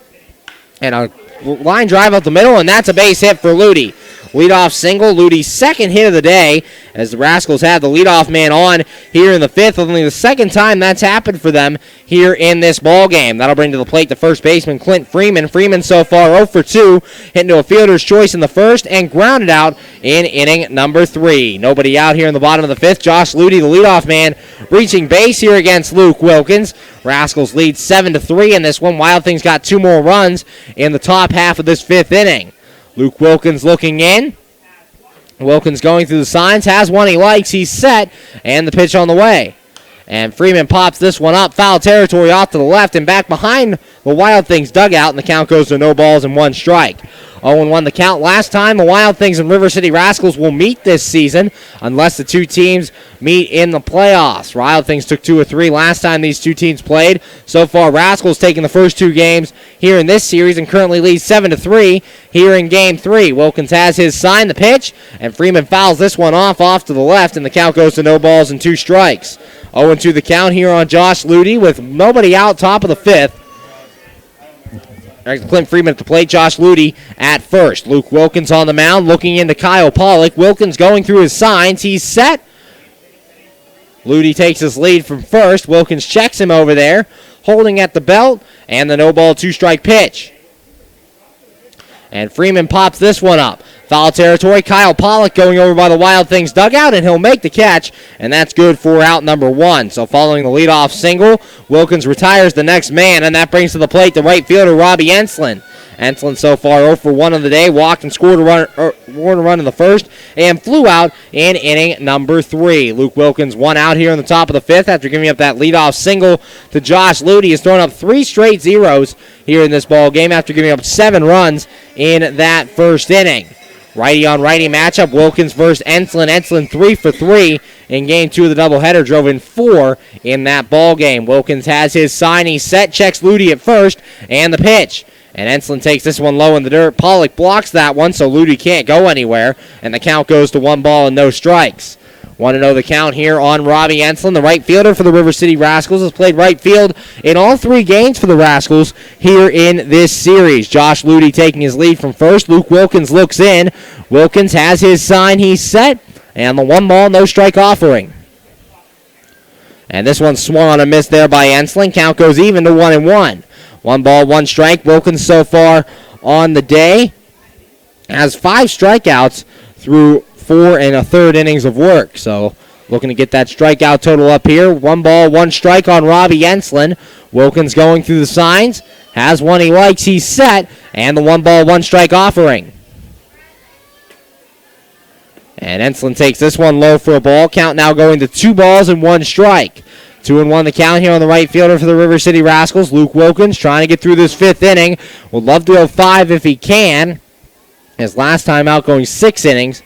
And a line drive up the middle, and that's a base hit for Ludy. Leadoff single, Ludy's second hit of the day, as the Rascals had the leadoff man on here in the fifth. Only the second time that's happened for them here in this ball game. That'll bring to the plate the first baseman, Clint Freeman. Freeman so far 0 for 2, hitting to a fielder's choice in the first and grounded out in inning number 3. Nobody out here in the bottom of the fifth. Josh Ludy, the leadoff man, reaching base here against Luke Wilkins. Rascals lead 7-3 in this one. Wild Things got 2 more runs in the top half of this fifth inning. Luke Wilkins looking in. Wilkins going through the signs, has one he likes, he's set, and the pitch on the way. And Freeman pops this one up. Foul territory off to the left and back behind the Wild Things dugout, and the count goes to no balls and 1 strike. 0-1 the count. Last time the Wild Things and River City Rascals will meet this season unless the two teams meet in the playoffs. Wild Things took 2 of 3 last time these two teams played. So far, Rascals taking the first 2 games here in this series and currently leads 7-3 here in Game 3. Wilkins has his sign, the pitch, and Freeman fouls this one off to the left, and the count goes to no balls and 2 strikes. 0-2 the count here on Josh Ludy with nobody out top of the 5th. Clint Freeman at the plate, Josh Ludy at first. Luke Wilkins on the mound, looking into Kyle Pollock. Wilkins going through his signs. He's set. Ludy takes his lead from first. Wilkins checks him over there, holding at the belt, and the no-ball 2-strike pitch. And Freeman pops this one up. Foul territory, Kyle Pollock going over by the Wild Things dugout, and he'll make the catch, and that's good for out number 1. So following the leadoff single, Wilkins retires the next man, and that brings to the plate the right fielder, Robbie Enslin. Enslin so far 0 for 1 on the day, walked and scored a run in the first, and flew out in inning number 3. Luke Wilkins 1 out here in the top of the 5th after giving up that leadoff single to Josh Ludy. He's thrown up 3 straight zeros here in this ball game after giving up 7 runs in that first inning. Righty on righty matchup, Wilkins versus Enslin. Enslin 3 for 3 in game 2 of the doubleheader, drove in 4 in that ball game. Wilkins has his sign, he's set, checks Ludy at first, and the pitch. And Enslin takes this one low in the dirt. Pollock blocks that one, so Ludy can't go anywhere, and the count goes to 1 ball and no strikes. 1-0 the count here on Robbie Enslin, the right fielder for the River City Rascals, has played right field in all 3 games for the Rascals here in this series. Josh Ludy taking his lead from first. Luke Wilkins looks in. Wilkins has his sign, he's set, and the 1 ball, no strike offering. And this one swung on a miss there by Enslin. Count goes even to 1-1. 1 ball, 1 strike. Wilkins so far on the day has 5 strikeouts through 4 1/3 innings of work. So looking to get that strikeout total up here. 1 ball, 1 strike on Robbie Enslin. Wilkins going through the signs. Has one he likes. He's set. And the 1 ball, 1 strike offering. And Enslin takes this one low for a ball. Count now going to 2 balls and 1 strike. 2-1 the count here on the right fielder for the River City Rascals. Luke Wilkins trying to get through this 5th inning. Would love to go 5 if he can. His last time out going 6 innings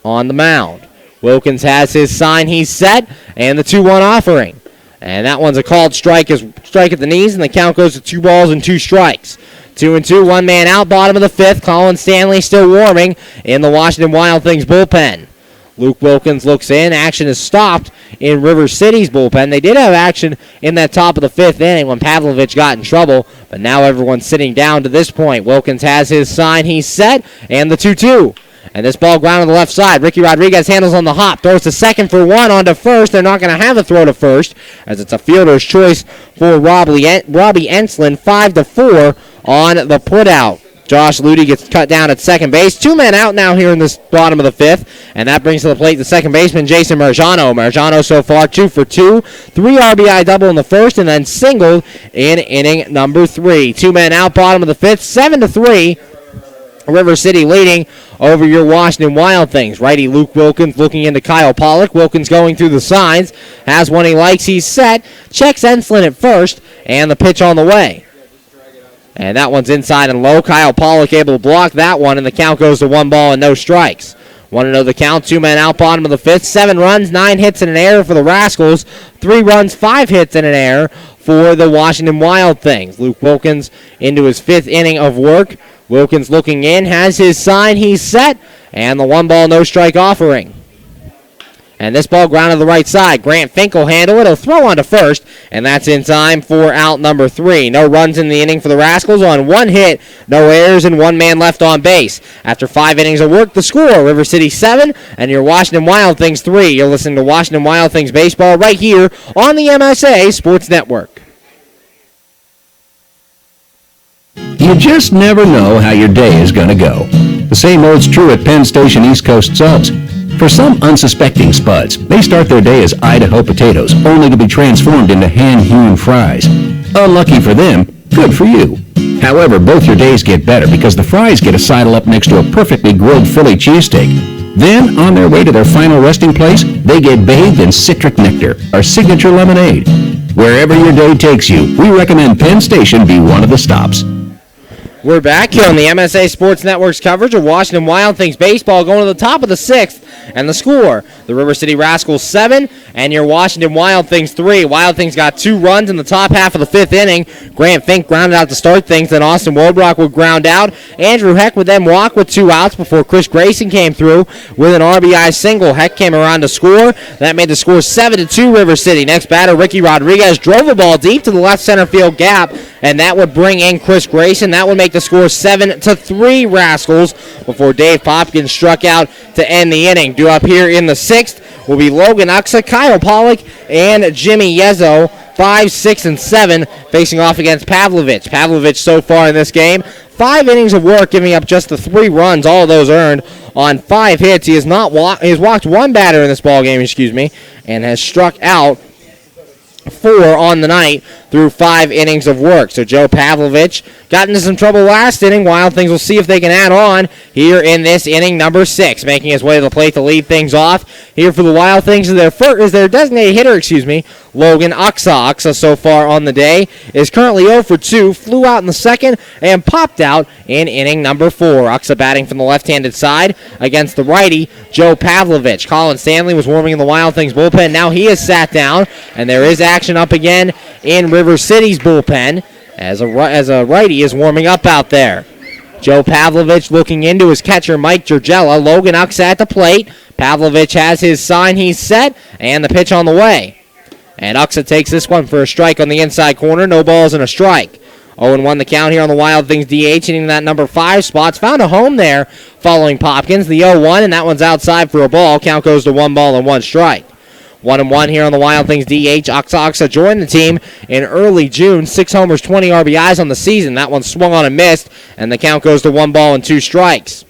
on the mound. Wilkins has his sign, he's set, and the 2-1 offering. And that one's a called strike at the knees, and the count goes to 2 balls and 2 strikes. 2-2, 1 man out, bottom of the 5th. Colin Stanley still warming in the Washington Wild Things bullpen. Luke Wilkins looks in. Action is stopped in River City's bullpen. They did have action in that top of the 5th inning when Pavlovich got in trouble, but now everyone's sitting down to this point. Wilkins has his sign, he's set, and the 2-2. And this ball ground on the left side. Ricky Rodriguez handles on the hop. Throws to second for 1 onto first. They're not going to have a throw to first as it's a fielder's choice for Robbie Enslin. 5-4 on the putout. Josh Ludy gets cut down at second base. 2 men out now here in this bottom of the 5th. And that brings to the plate the second baseman, Jason Marjano. Marjano so far 2 for 2. 3 RBI double in the first and then singled in inning number 3. 2 men out, bottom of the 5th. 7-3. River City leading over your Washington Wild Things. Righty Luke Wilkins looking into Kyle Pollock. Wilkins going through the signs. Has one he likes. He's set. Checks Enslin at first. And the pitch on the way. And that one's inside and low. Kyle Pollock able to block that one. And the count goes to 1 ball and no strikes. 1-0 the count. 2 men out, bottom of the 5th. 7 runs, 9 hits and an error for the Rascals. 3 runs, 5 hits and an error for the Washington Wild Things. Luke Wilkins into his 5th inning of work. Wilkins looking in, has his sign, he's set, and the 1 ball, no strike offering. And this ball ground to the right side. Grant Fink will handle it. He'll throw on to first, and that's in time for out number 3. No runs in the inning for the Rascals on 1 hit, no errors, and 1 man left on base. After 5 innings of work, the score, River City 7 and your Washington Wild Things 3. You're listening to Washington Wild Things Baseball right here on the MSA Sports Network. You just never know how your day is going to go. The same old's true at Penn Station East Coast Subs. For some unsuspecting spuds, they start their day as Idaho potatoes, only to be transformed into hand-hewn fries. Unlucky for them, good for you. However, both your days get better because the fries get a sidle up next to a perfectly grilled Philly cheesesteak. Then, on their way to their final resting place, they get bathed in citric nectar, our signature lemonade. Wherever your day takes you, we recommend Penn Station be one of the stops. We're back here on the MSA Sports Network's coverage of Washington Wild Things baseball, going to the top of the 6th, and the score, the River City Rascals 7 and your Washington Wild Things 3. Wild Things got 2 runs in the top half of the 5th inning. Grant Fink grounded out to start things, then Austin Woodrock would ground out. Andrew Heck would then walk with 2 outs before Chris Grayson came through with an RBI single. Heck came around to score. That made the score 7-2 River City. Next batter, Ricky Rodriguez drove a ball deep to the left center field gap, and that would bring in Chris Grayson. That would make the score 7-3 Rascals before Dave Popkins struck out to end the inning. Due up here in the 6th will be Logan Uxa, Kyle Pollock, and Jimmy Yezzo. 5, 6, and 7 facing off against Pavlovich. Pavlovich so far in this game, 5 innings of work, giving up just the 3 runs, all of those earned on 5 hits. He has walked 1 batter in this ball game, and has struck out 4 on the night through 5 innings of work. So Joe Pavlovich got into some trouble last inning. Wild Things will see if they can add on here in this inning number 6. Making his way to the plate to lead things off here for the Wild Things is their designated hitter, Logan Uxa. Uxa so far on the day is currently 0 for 2, flew out in the 2nd and popped out in inning number 4. Uxa batting from the left-handed side against the righty, Joe Pavlovich. Colin Stanley was warming in the Wild Things bullpen. Now he is sat down, and there is action up again in River City's bullpen as a righty is warming up out there. Joe Pavlovich looking into his catcher, Mike Giorgella. Logan Uxa at the plate. Pavlovich has his sign, he's set, and the pitch on the way. And Uxa takes this one for a strike on the inside corner. No balls and a strike. 0-1 the count here on the Wild Things DH, hitting that number 5 spots. Found a home there following Popkins. The 0-1, and that one's outside for a ball. Count goes to 1 ball and 1 strike. 1-1 here on the Wild Things DH. Uxa joined the team in early June. 6 homers, 20 RBIs on the season. That one swung on and missed, and the count goes to 1 ball and 2 strikes.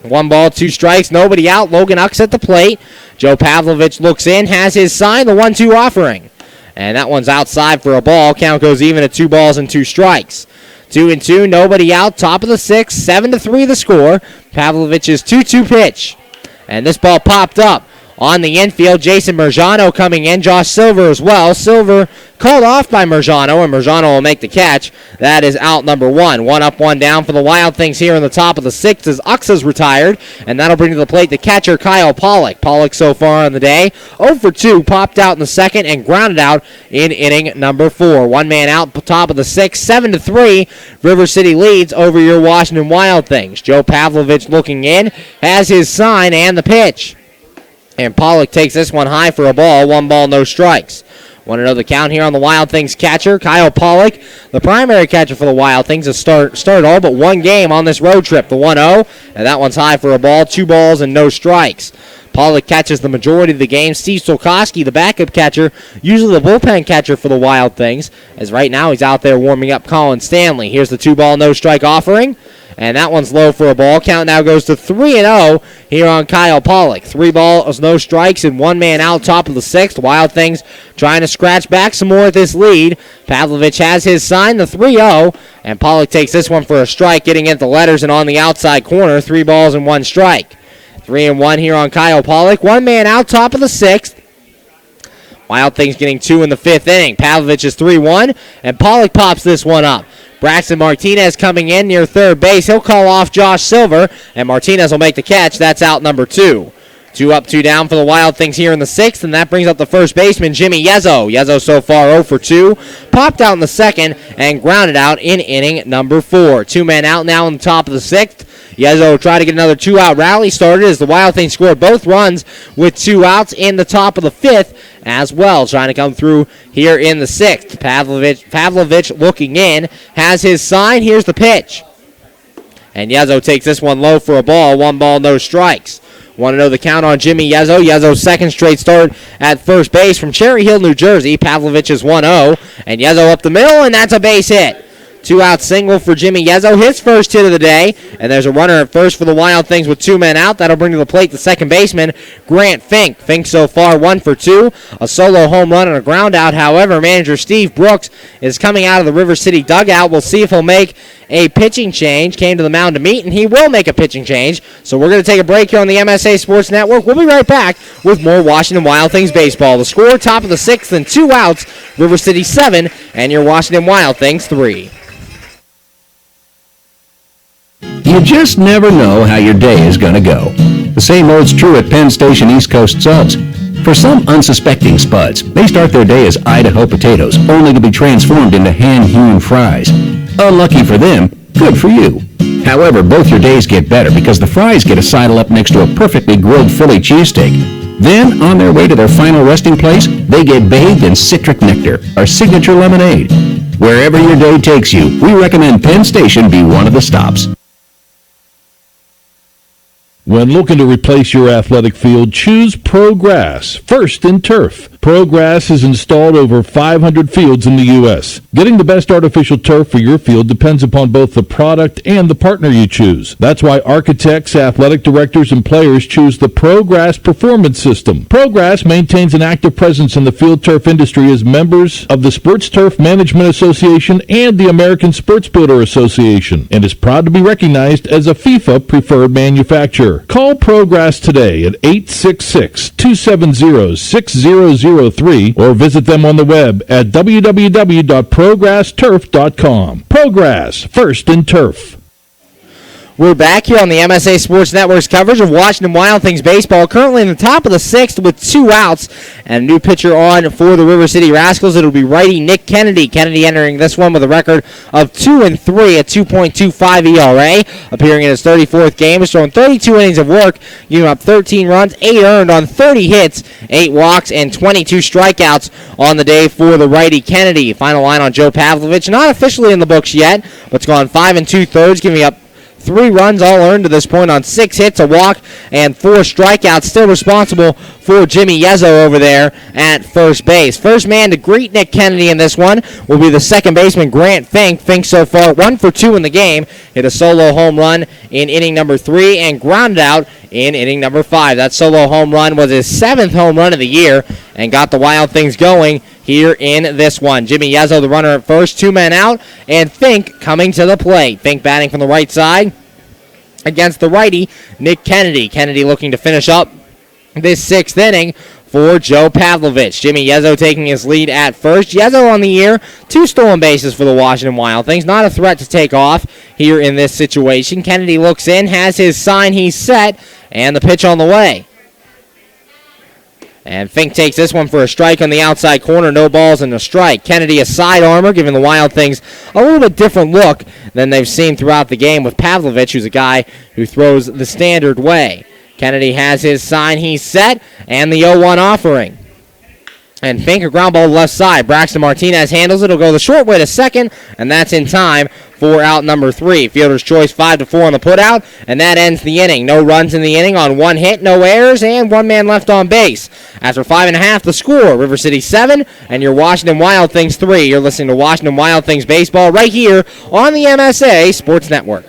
1 ball, 2 strikes, nobody out. Logan Uxa at the plate. Joe Pavlovich looks in, has his sign, the 1-2 offering. And that one's outside for a ball. Count goes even at 2 balls and 2 strikes. 2-2, nobody out. Top of the 6th, 7-3 the score. Pavlovich's 2-2 pitch. And this ball popped up. On the infield, Jason Merjano coming in. Josh Silver as well. Silver called off by Merjano, and Merjano will make the catch. That is out number 1. 1 up, 1 down for the Wild Things here in the top of the 6th as Uxa's retired, and that'll bring to the plate the catcher, Kyle Pollock. Pollock so far on the day, 0 for 2, popped out in the 2nd and grounded out in inning number 4. 1 man out, top of the 6th, 7-3. River City leads over your Washington Wild Things. Joe Pavlovich looking in, has his sign and the pitch. And Pollock takes this one high for a ball. 1 ball, no strikes. Want to know the count here on the Wild Things catcher, Kyle Pollock. The primary catcher for the Wild Things has started all but 1 game on this road trip. The 1-0, and that one's high for a ball. 2 balls and no strikes. Pollock catches the majority of the game. Steve Solkoski, the backup catcher, usually the bullpen catcher for the Wild Things, as right now he's out there warming up Colin Stanley. Here's the 2 ball, no strike offering. And that one's low for a ball. Count now goes to 3-0 here on Kyle Pollock. 3 balls, no strikes, and 1 man out top of the 6th. Wild Things trying to scratch back some more at this lead. Pavlovich has his sign, the 3-0, and Pollock takes this one for a strike, getting into the letters and on the outside corner. 3 balls and 1 strike. 3-1 here on Kyle Pollock. 1 man out top of the 6th. Wild Things getting 2 in the 5th inning. Pavlovich is 3-1, and Pollock pops this one up. Braxton Martinez coming in near third base. He'll call off Josh Silver, and Martinez will make the catch. That's out number 2. 2 up, 2 down for the Wild Things here in the 6th, and that brings up the first baseman, Jimmy Yezzo. Yezzo so far 0 for 2. Popped out in the 2nd and grounded out in inning number 4. 2 men out now in the top of the 6th. Yezzo will try to get another 2-out rally started as the Wild Things scored both runs with 2 outs in the top of the 5th as well, trying to come through here in the 6th. Pavlovich looking in, has his sign. Here's the pitch. And Yezzo takes this one low for a ball. 1 ball, no strikes. Want to know the count on Jimmy Yezzo? Yezzo's 2nd straight start at first base from Cherry Hill, New Jersey. Pavlovich is 1-0, and Yezzo up the middle, and that's a base hit. 2-out single for Jimmy Yezzo, his first hit of the day. And there's a runner at first for the Wild Things with 2 men out. That'll bring to the plate the second baseman, Grant Fink. Fink so far 1 for 2, a solo home run and a ground out. However, manager Steve Brooks is coming out of the River City dugout. We'll see if he'll make a pitching change. Came to the mound to meet, and he will make a pitching change. So we're going to take a break here on the MSA Sports Network. We'll be right back with more Washington Wild Things baseball. The score, top of the 6th and 2 outs, River City 7, and your Washington Wild Things 3. You just never know how your day is going to go. The same holds true at Penn Station East Coast Subs. For some unsuspecting spuds, they start their day as Idaho potatoes, only to be transformed into hand-hewn fries. Unlucky for them, good for you. However, both your days get better because the fries get a sidle up next to a perfectly grilled Philly cheesesteak. Then, on their way to their final resting place, they get bathed in citric nectar, our signature lemonade. Wherever your day takes you, we recommend Penn Station be one of the stops. When looking to replace your athletic field, choose ProGrass, first in turf. ProGrass has installed over 500 fields in the U.S. Getting the best artificial turf for your field depends upon both the product and the partner you choose. That's why architects, athletic directors, and players choose the ProGrass Performance System. ProGrass maintains an active presence in the field turf industry as members of the Sports Turf Management Association and the American Sports Builder Association, and is proud to be recognized as a FIFA preferred manufacturer. Call ProGrass today at 866-270-6003 or visit them on the web at www.progressturf.com. ProGrass, first in turf. We're back here on the MSA Sports Network's coverage of Washington Wild Things baseball. Currently in the top of the 6th with 2 outs and a new pitcher on for the River City Rascals. It'll be righty Nick Kennedy. Kennedy entering this one with a record of 2-3, a 2.25 ERA. Appearing in his 34th game, he's thrown 32 innings of work, giving up 13 runs, 8 earned on 30 hits, 8 walks, and 22 strikeouts on the day for the righty Kennedy. Final line on Joe Pavlovich, not officially in the books yet, but it's gone 5 2/3, giving up 3 runs all earned to this point on 6 hits, a walk, and 4 strikeouts. Still responsible for Jimmy Yezzo over there at first base. First man to greet Nick Kennedy in this one will be the second baseman, Grant Fink. Fink so far 1 for 2 in the game. Hit a solo home run in inning number 3 and grounded out in inning number 5. That solo home run was his 7th home run of the year and got the Wild Things going here in this one. Jimmy Yezzo, the runner at first, 2 men out, and Fink coming to the plate. Fink batting from the right side against the righty, Nick Kennedy. Kennedy looking to finish up this 6th inning for Joe Pavlovich. Jimmy Yezzo taking his lead at first. Yezzo on the year, 2 stolen bases for the Washington Wild Things. Not a threat to take off here in this situation. Kennedy looks in, has his sign, he's set, and the pitch on the way. And Fink takes this one for a strike on the outside corner. No balls and a strike. Kennedy a side armor, giving the Wild Things a little bit different look than they've seen throughout the game with Pavlovich, who's a guy who throws the standard way. Kennedy has his sign, he's set, and the 0-1 offering. And Fink a ground ball left side. Braxton Martinez handles it. It'll go the short way to second, and that's in time for out number 3. Fielder's choice 5-4 on the putout, and that ends the inning. No runs in the inning on 1 hit, no errors, and 1 man left on base. After 5.5, the score, River City 7, and your Washington Wild Things 3. You're listening to Washington Wild Things baseball right here on the MSA Sports Network.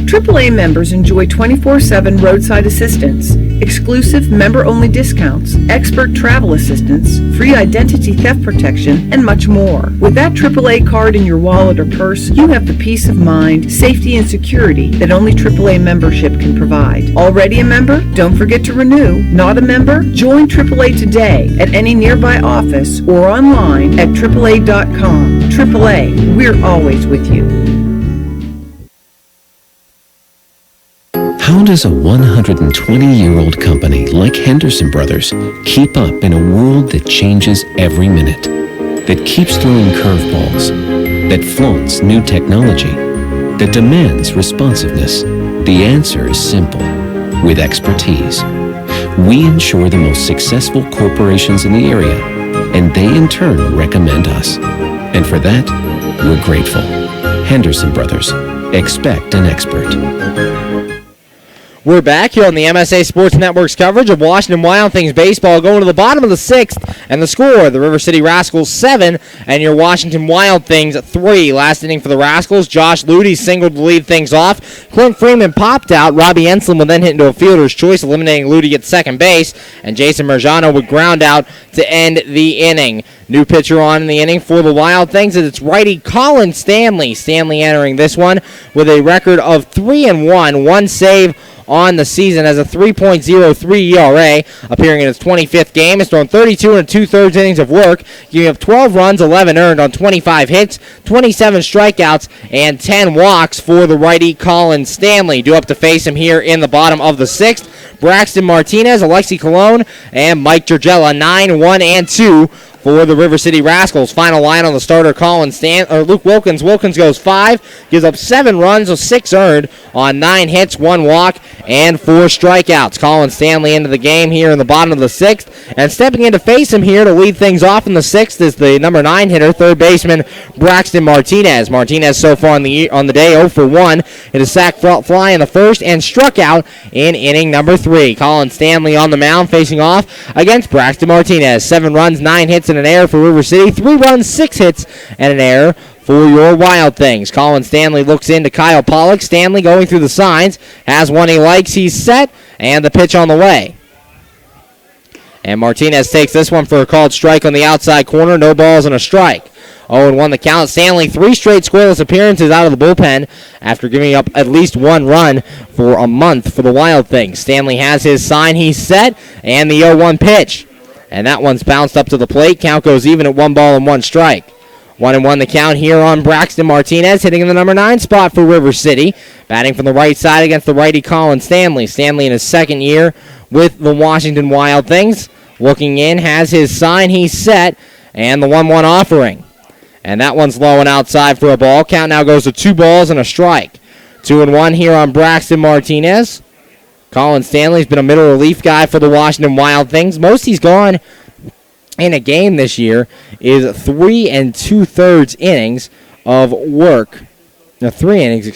AAA members enjoy 24/7 roadside assistance, exclusive member-only discounts, expert travel assistance, free identity theft protection, and much more. With that AAA card in your wallet or purse, you have the peace of mind, safety, and security that only AAA membership can provide. Already a member? Don't forget to renew. Not a member? Join AAA today at any nearby office or online at AAA.com. AAA, we're always with you. How does a 120-year-old company like Henderson Brothers keep up in a world that changes every minute, that keeps throwing curveballs, that flaunts new technology, that demands responsiveness? The answer is simple. With expertise. We insure the most successful corporations in the area, and they in turn recommend us. And for that, we're grateful. Henderson Brothers. Expect an expert. We're back here on the MSA Sports Network's coverage of Washington Wild Things baseball, going to the bottom of the 6th, and the score, the River City Rascals 7, and your Washington Wild Things 3. Last inning for the Rascals, Josh Ludy singled to lead things off. Clint Freeman popped out. Robbie Enslin would then hit into a fielder's choice, eliminating Ludy at second base, and Jason Marjano would ground out to end the inning. New pitcher on in the inning for the Wild Things, and it's righty Colin Stanley. Stanley entering this one with a record of 3-1, one save on the season, as a 3.03 ERA, appearing in his 25th game. Has thrown 32 and 2/3 innings of work, giving up 12 runs, 11 earned on 25 hits, 27 strikeouts, and 10 walks for the righty Colin Stanley. Due up to face him here in the bottom of the 6th, Braxton Martinez, Alexi Colon, and Mike Gergella, 9, 1, and 2 for the River City Rascals. Final line on the starter, Luke Wilkins. Wilkins goes 5, gives up 7 runs, so 6 earned on 9 hits, 1 walk, and 4 strikeouts. Colin Stanley into the game here in the bottom of the 6th, and stepping in to face him here to lead things off in the 6th is the number 9 hitter, third baseman Braxton Martinez. Martinez so far on the day 0 for 1, hit a sac fly in the first and struck out in inning number 3. Colin Stanley on the mound facing off against Braxton Martinez. 7 runs, 9 hits, and an error for River City. 3 runs, 6 hits, and an error for your Wild Things. Colin Stanley looks into Kyle Pollock. Stanley going through the signs, has one he likes, he's set, and the pitch on the way. And Martinez takes this one for a called strike on the outside corner. No balls and a strike. 0-1 the count. Stanley, 3 straight scoreless appearances out of the bullpen after giving up at least 1 run for a month for the Wild Things. Stanley has his sign, he's set, and the 0-1 pitch. And that one's bounced up to the plate. Count goes even at 1 ball and 1 strike. 1-1 the count here on Braxton Martinez, hitting in the number 9 spot for River City. Batting from the right side against the righty Colin Stanley. Stanley in his second year with the Washington Wild Things. Looking in, has his sign, he's set, and the 1-1 offering. And that one's low and outside for a ball. Count now goes to 2 balls and a strike. 2-1 here on Braxton Martinez. Colin Stanley's been a middle relief guy for the Washington Wild Things. Most he's gone in a game this year is 3 2/3 innings of work. 3 innings,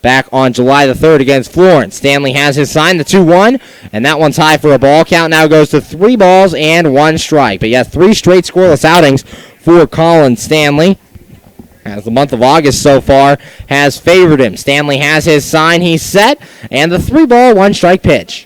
back on July the 3rd against Florence. Stanley has his sign, the 2-1, and that one's high for a ball. Count now goes to 3 balls and 1 strike. But yeah, 3 straight scoreless outings for Colin Stanley, as the month of August so far has favored him. Stanley has his sign, he's set, and the 3-ball, 1 strike pitch.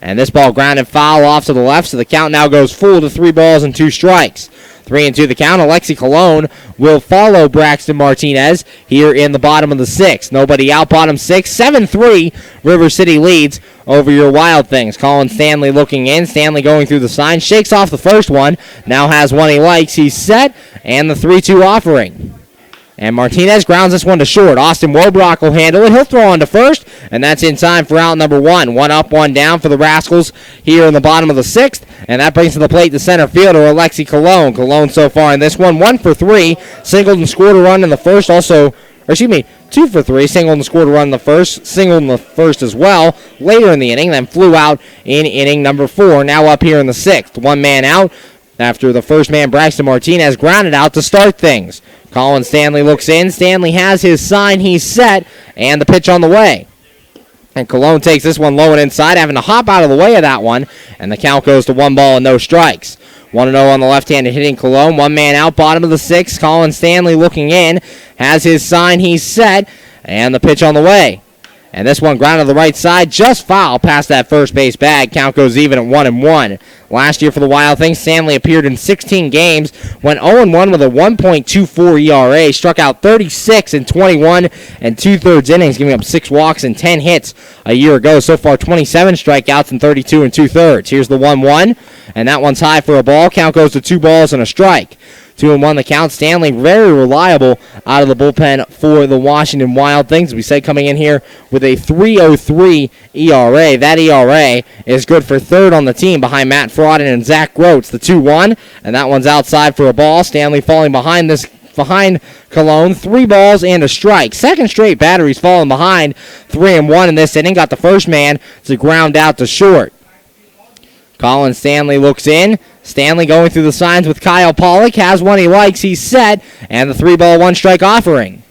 And this ball grounded foul off to the left, so the count now goes full to 3 balls and 2 strikes. 3-2 the count. Alexi Colon will follow Braxton Martinez here in the bottom of the 6th. Nobody out, bottom 6. 7-3, River City leads over your Wild Things. Colin Stanley looking in. Stanley going through the sign. Shakes off the first one. Now has one he likes. He's set, and the 3-2 offering. And Martinez grounds this one to short. Austin Wobrock will handle it. He'll throw on to first, and that's in time for out number 1. 1 up, 1 down for the Rascals here in the bottom of the 6th, and that brings to the plate the center fielder, Alexi Colon. Colon so far in this one, 1 for 3, singled and scored a run in the first. 2 for 3, singled and scored a run in the first, singled in the first as well later in the inning, then flew out in inning number 4. Now up here in the 6th. 1 man out after the first man, Braxton Martinez, grounded out to start things. Colin Stanley looks in. Stanley has his sign. He's set, and the pitch on the way. And Colon takes this one low and inside, having to hop out of the way of that one, and the count goes to 1 ball and no strikes. 1-0 on the left-handed hitting Colon. 1 man out, bottom of the 6th. Colin Stanley looking in, has his sign. He's set, and the pitch on the way. And this one grounded to the right side, just foul past that first base bag. Count goes even at 1-1. Last year for the Wild Things, Stanley appeared in 16 games, went 0-1 with a 1.24 ERA, struck out 36 in 21 2/3 innings, giving up 6 walks and 10 hits a year ago. So far, 27 strikeouts in 32 2/3. Here's the 1-1, and that one's high for a ball. Count goes to 2 balls and a strike. 2-1 the count. Stanley very reliable out of the bullpen for the Washington Wild Things. We said coming in here with a 3.03 ERA. That ERA is good for 3rd on the team behind Matt Frauden and Zach Groats. The 2-1, and that one's outside for a ball. Stanley falling behind Colon. 3 balls and a strike. Second straight batteries falling behind. 3-1 in this inning. Got the first man to ground out to short. Colin Stanley looks in. Stanley going through the signs with Kyle Pollock. Has one he likes. He's set. And the 3-ball, 1 strike offering.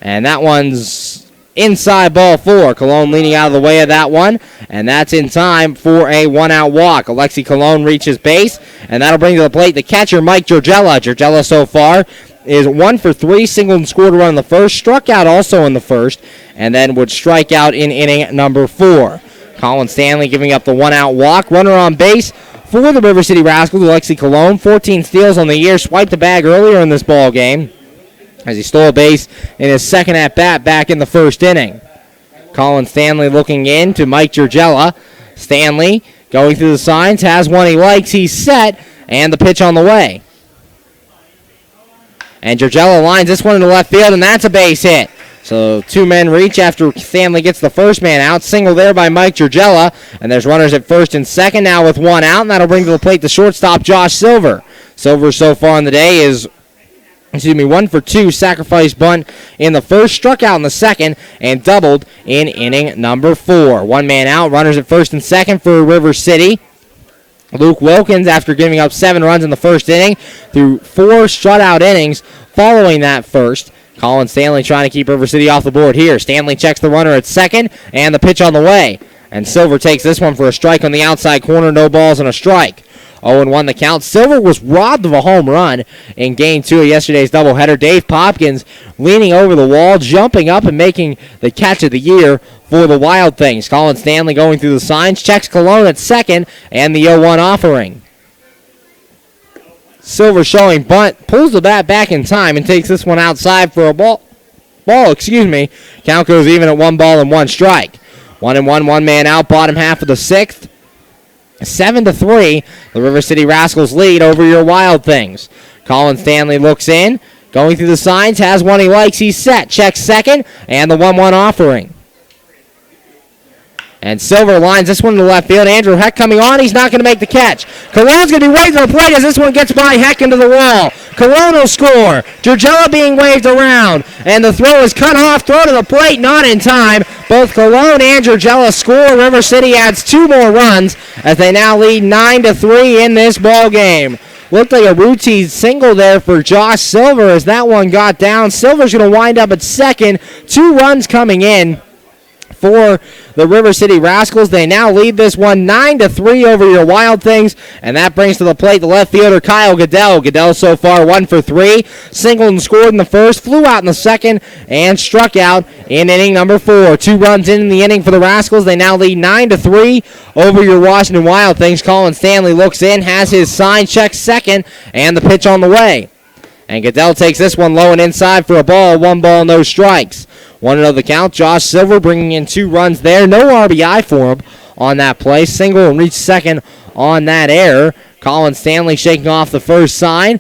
And that one's inside ball 4. Cologne leaning out of the way of that one, and that's in time for a 1-out walk. Alexi Cologne reaches base, and that'll bring to the plate the catcher, Mike Georgella. Georgella so far is 1 for 3, singled and scored a run in the first, struck out also in the first, and then would strike out in inning number 4. Colin Stanley giving up the 1-out walk. Runner on base for the River City Rascals, Alexi Cologne. 14 steals on the year, swiped the bag earlier in this ball game as he stole a base in his second at-bat back in the first inning. Colin Stanley looking in to Mike Georgella. Stanley going through the signs, has one he likes, he's set, and the pitch on the way. And Georgella lines this one into left field, and that's a base hit. So 2 men reach after Stanley gets the first man out. Single there by Mike Georgella, and there's runners at first and second now with 1 out, and that'll bring to the plate the shortstop, Josh Silver. Silver so far in the day is 1 for 2, sacrifice bunt in the first, struck out in the second, and doubled in inning number 4. 1 man out, runners at first and second for River City. Luke Wilkins, after giving up 7 runs in the first inning, through 4 shutout innings following that first. Colin Stanley trying to keep River City off the board here. Stanley checks the runner at second, and the pitch on the way. And Silver takes this one for a strike on the outside corner, no balls and a strike. 0-1 the count. Silver was robbed of a home run in Game 2 of yesterday's doubleheader. Dave Popkins leaning over the wall, jumping up and making the catch of the year for the Wild Things. Colin Stanley going through the signs, checks Cologne at second, and the 0-1 offering. Silver showing bunt, pulls the bat back in time and takes this one outside for a ball. Count goes even at 1 ball and 1 strike. 1-1, 1 man out, bottom half of the 6th. 7-3, the River City Rascals lead over your Wild Things. Colin Stanley looks in, going through the signs, has one he likes, he's set, checks second, and the 1-1 offering. And Silver lines this one to left field. Andrew Heck coming on, he's not going to make the catch. Cologne's going to be waved to the plate as this one gets by Heck into the wall. Cologne will score. Georgella being waved around, and the throw is cut off. Throw to the plate, not in time. Both Cologne and Georgella score. River City adds 2 more runs as they now lead 9-3 in this ball game. Looked like a routine single there for Josh Silver as that one got down. Silver's going to wind up at second. 2 runs coming in for the River City Rascals. They now lead this one 9-3 over your Wild Things, and that brings to the plate the left fielder Kyle Goodell. Goodell so far 1 for 3, singled and scored in the first, flew out in the second, and struck out in inning number 4. 2 runs in the inning for the Rascals. They now lead 9-3 over your Washington Wild Things. Colin Stanley looks in, has his sign, checks second, and the pitch on the way. And Goodell takes this one low and inside for a ball. 1 ball, no strikes. 1-0 the count. Josh Silver bringing in 2 runs there. No RBI for him on that play. Single and reached second on that error. Colin Stanley shaking off the first sign.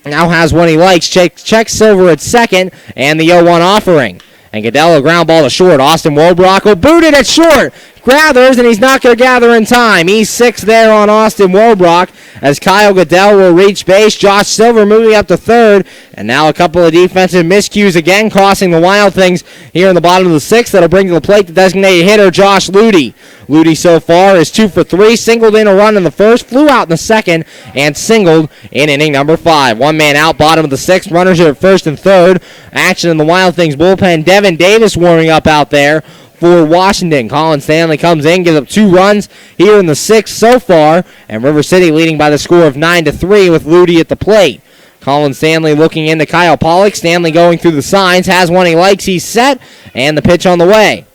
Now has one he likes. Checks Silver at second, and the 0-1 offering. And Goodell a ground ball to short. Austin Wobrock will boot it at short. Gathers, and he's not going to gather in time. He's 6 there on Austin Wobrock as Kyle Goodell will reach base. Josh Silver moving up to third. And now a couple of defensive miscues again costing the Wild Things here in the bottom of the 6th. That'll bring to the plate the designated hitter, Josh Ludy. Ludy so far is 2 for 3. Singled in a run in the first, flew out in the second, and singled in inning number 5. 1 man out, bottom of the 6th. Runners are at first and third. Action in the Wild Things bullpen. Devin Davis warming up out there for Washington. Colin Stanley comes in, gives up 2 runs here in the 6th so far, and River City leading by the score of 9-3 with Ludy at the plate. Colin Stanley looking into Kyle Pollock. Stanley going through the signs, has one he likes, he's set, and the pitch on the way.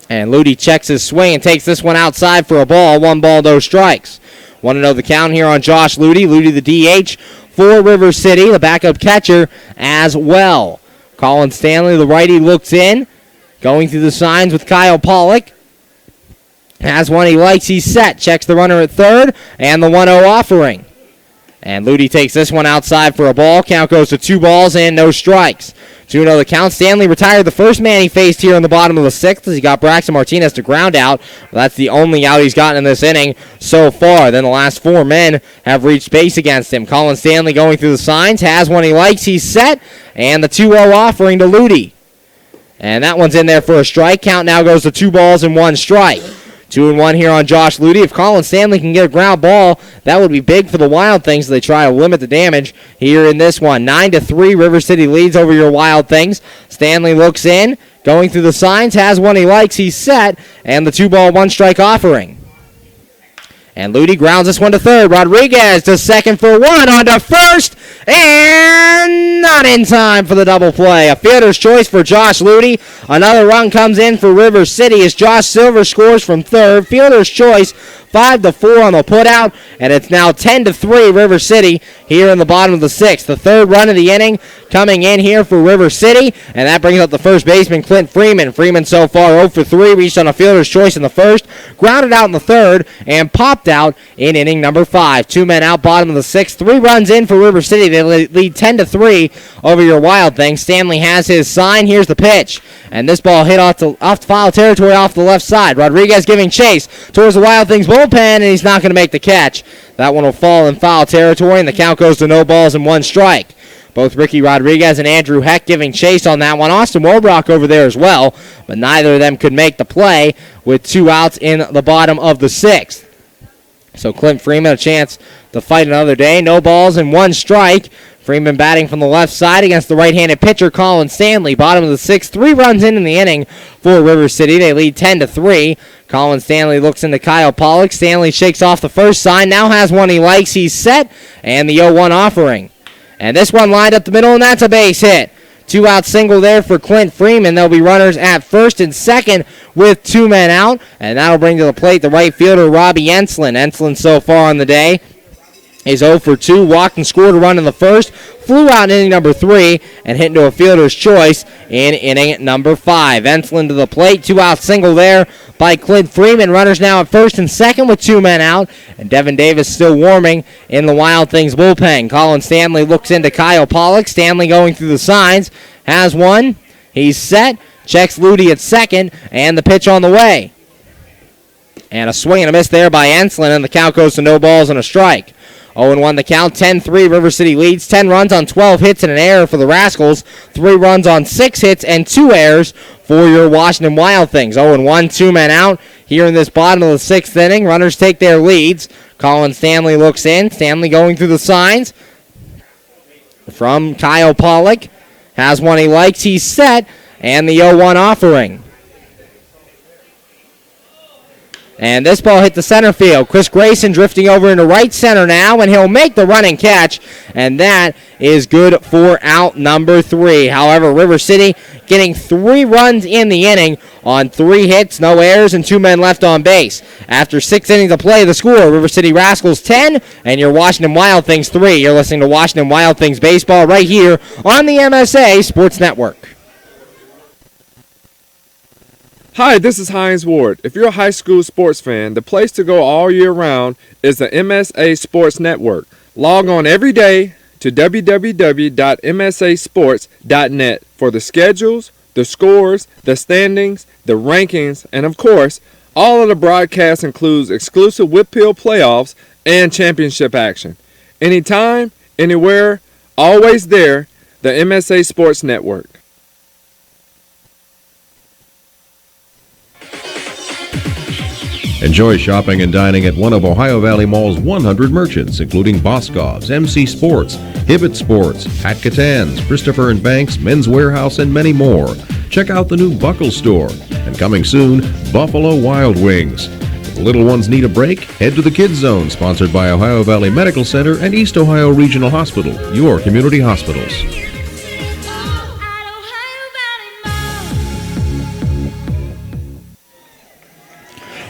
And Ludy checks his swing and takes this one outside for a ball. 1 ball, no strikes. 1-0 the count here on Josh Ludy. Ludy the DH for River City, the backup catcher as well. Colin Stanley, the righty, looks in. Going through the signs with Kyle Pollock. Has one he likes, he's set. Checks the runner at third, and the 1-0 offering. And Ludy takes this one outside for a ball. Count goes to 2 balls and no strikes. 2-0 the count. Stanley retired the first man he faced here in the bottom of the 6th as he got Braxton Martinez to ground out. That's the only out he's gotten in this inning so far. Then the last 4 men have reached base against him. Colin Stanley going through the signs. Has one he likes, he's set. And the 2-0 offering to Ludy. And that one's in there for a strike. Count now goes to 2 balls and 1 strike. 2-1 here on Josh Ludy. If Colin Stanley can get a ground ball, that would be big for the Wild Things as they try to limit the damage here in this one. 9-3, River City leads over your Wild Things. Stanley looks in, going through the signs, has one he likes, he's set, and the 2-ball, 1-strike offering. And Ludy grounds this one to third. Rodriguez to second for one, on to first, and not in time for the double play. A fielder's choice for Josh Ludy. Another run comes in for River City as Josh Silver scores from third. Fielder's choice, 5-4 on the putout, and it's now 10-3 River City here in the bottom of the sixth. The third run of the inning coming in here for River City, and that brings up the first baseman, Clint Freeman. Freeman so far 0 for 3, reached on a fielder's choice in the first, grounded out in the third, and popped out in inning number 5. 2 men out, bottom of the sixth. 3 runs in for River City. They lead 10-3 over your Wild Things. Stanley has his sign. Here's the pitch, and this ball hit off foul territory off the left side. Rodriguez giving chase towards the Wild Things bullpen, and he's not going to make the catch. That one will fall in foul territory, and the count goes to no balls and 1 strike. Both Ricky Rodriguez and Andrew Heck giving chase on that one. Austin Wobrock over there as well, but neither of them could make the play with 2 outs in the bottom of the sixth. So Clint Freeman a chance to fight another day. No balls and 1 strike. Freeman batting from the left side against the right-handed pitcher, Colin Stanley. Bottom of the sixth, 3 runs in the inning for River City. They lead 10-3. Colin Stanley looks into Kyle Pollock. Stanley shakes off the first sign, now has one he likes. He's set, and the 0-1 offering. And this one lined up the middle, and that's a base hit. 2-out single there for Clint Freeman. There'll be runners at first and second with 2 men out, and that'll bring to the plate the right fielder, Robbie Enslin. Enslin so far on the day is 0 for 2, walked and scored a run in the first, flew out in inning number 3, and hit into a fielder's choice in inning number 5. Enslin to the plate, 2-out single there by Clint Freeman. Runners now at first and second with 2 men out, and Devin Davis still warming in the Wild Things bullpen. Colin Stanley looks into Kyle Pollock. Stanley going through the signs, has one, he's set, checks Ludy at second, and the pitch on the way. And a swing and a miss there by Enslin, and the count goes to no balls and a strike. 0-1 the count, 10-3 River City leads. 10 runs on 12 hits and an error for the Rascals. 3 runs on 6 hits and 2 errors for your Washington Wild Things. 0-1, 2 men out here in this bottom of the sixth inning. Runners take their leads. Colin Stanley looks in. Stanley going through the signs from Kyle Pollock. Has one he likes. He's set, and the 0-1 offering. And this ball hit the center field. Chris Grayson drifting over into right center now, and he'll make the running catch, and that is good for out number 3. However, River City getting 3 runs in the inning on 3 hits, no errors, and 2 men left on base. After 6 innings of play, the score, River City Rascals 10, and your Washington Wild Things 3. You're listening to Washington Wild Things Baseball right here on the MSA Sports Network. Hi, this is Hines Ward. If you're a high school sports fan, the place to go all year round is the MSA Sports Network. Log on every day to www.msasports.net for the schedules, the scores, the standings, the rankings, and of course, all of the broadcasts includes exclusive Whitfield playoffs and championship action. Anytime, anywhere, always there, the MSA Sports Network. Enjoy shopping and dining at one of Ohio Valley Mall's 100 merchants, including Boscov's, MC Sports, Hibbett Sports, Pat Catan's, Christopher & Banks, Men's Warehouse, and many more. Check out the new Buckle Store. And coming soon, Buffalo Wild Wings. If the little ones need a break, head to the Kids Zone, sponsored by Ohio Valley Medical Center and East Ohio Regional Hospital, your community hospitals.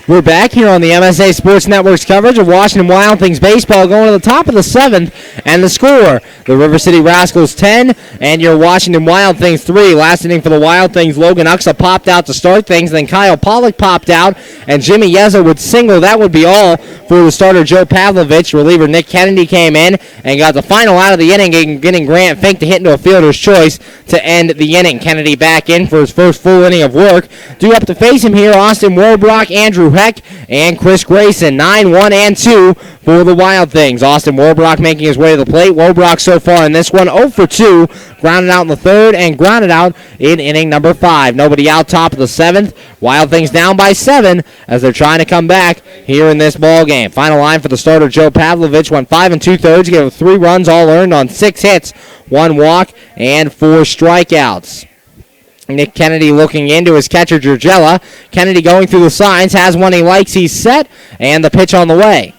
We're back here on the MSA Sports Network's coverage of Washington Wild Things baseball, going to the top of the 7th, and the score, the River City Rascals 10 and your Washington Wild Things 3. Last inning for the Wild Things, Logan Uxa popped out to start things, then Kyle Pollock popped out, and Jimmy Yeza would single. That would be all for the starter Joe Pavlovich. Reliever Nick Kennedy came in and got the final out of the inning, getting Grant Fink to hit into a fielder's choice to end the inning. Kennedy back in for his first full inning of work. Due up to face him here, Austin Warbrock, Andrew Heck and Chris Grayson. 9-1 and 2 for the Wild Things. Austin Warbrock making his way to the plate. Warbrock so far in this one 0 for 2. Grounded out in the third and grounded out in inning number 5. Nobody out, top of the 7th. Wild Things down by 7 as they're trying to come back here in this ball game. Final line for the starter, Joe Pavlovich, went 5 2/3, gave 3 runs, all earned on 6 hits, 1 walk, and 4 strikeouts. Nick Kennedy looking into his catcher, Georgella. Kennedy going through the signs, has one he likes, he's set, and the pitch on the way.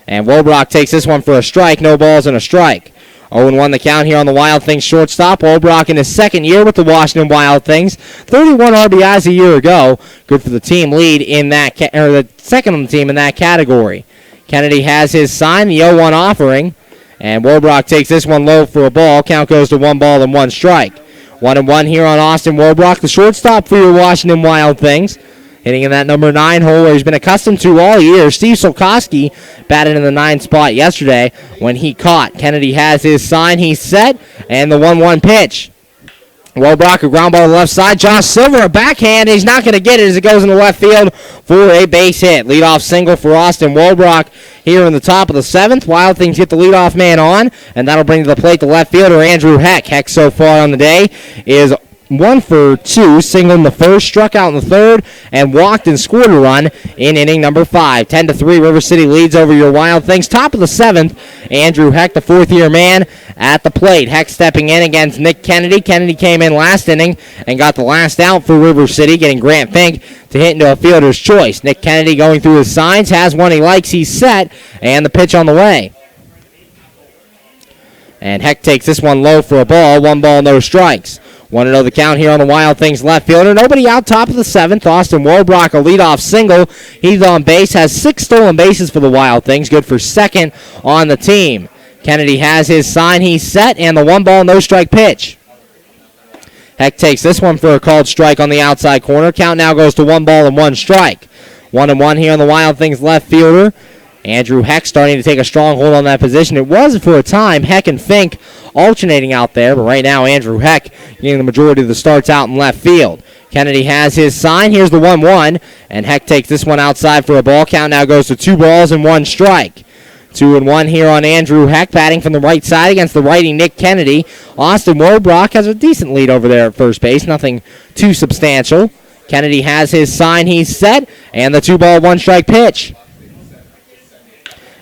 And Wobrock takes this one for a strike, no balls and a strike. 0-1 the count here on the Wild Things shortstop. Wobrock in his second year with the Washington Wild Things. 31 RBIs a year ago. Good for the team lead in that, or the second on the team in that category. Kennedy has his sign, the 0-1 offering. And Wobrock takes this one low for a ball. Count goes to 1 ball and 1 strike. 1-1 here on Austin Wobrock, the shortstop for your Washington Wild Things. Hitting in that number 9 hole where he's been accustomed to all year. Steve Solkoski batted in the 9 spot yesterday when he caught. Kennedy has his sign, he's set, and the 1-1 pitch. Wobrock, a ground ball to the left side. Josh Silver, a backhand. He's not going to get it as it goes into left field for a base hit. Leadoff single for Austin Wobrock here in the top of the 7th. Wild Things get the leadoff man on, and that'll bring to the plate the left fielder, Andrew Heck. Heck so far on the day is 1 for 2, singled in the first, struck out in the third, and walked and scored a run in inning number 5. 10-3, River City leads over your Wild Things. Top of the 7th, Andrew Heck, the fourth-year man, at the plate. Heck stepping in against Nick Kennedy. Kennedy came in last inning and got the last out for River City, getting Grant Fink to hit into a fielder's choice. Nick Kennedy going through his signs, has one he likes, he's set, and the pitch on the way. And Heck takes this one low for a ball. 1 ball, no strikes. 1-0 the count here on the Wild Things left fielder. Nobody out, top of the 7th. Austin Warbrock, a leadoff single. He's on base, has 6 stolen bases for the Wild Things. Good for second on the team. Kennedy has his sign, he's set, and the 1 ball, no strike pitch. Heck takes this one for a called strike on the outside corner. Count now goes to 1 ball and 1 strike. 1-1 here on the Wild Things left fielder. Andrew Heck starting to take a strong hold on that position. It was for a time Heck and Fink alternating out there, but right now Andrew Heck getting the majority of the starts out in left field. Kennedy has his sign. Here's the 1-1, and Heck takes this one outside for a ball. Count now goes to 2 balls and 1 strike. 2-1 here on Andrew Heck, batting from the right side against the righty Nick Kennedy. Austin Wobrock has a decent lead over there at first base, nothing too substantial. Kennedy has his sign, he's set, and the 2 ball, 1 strike pitch.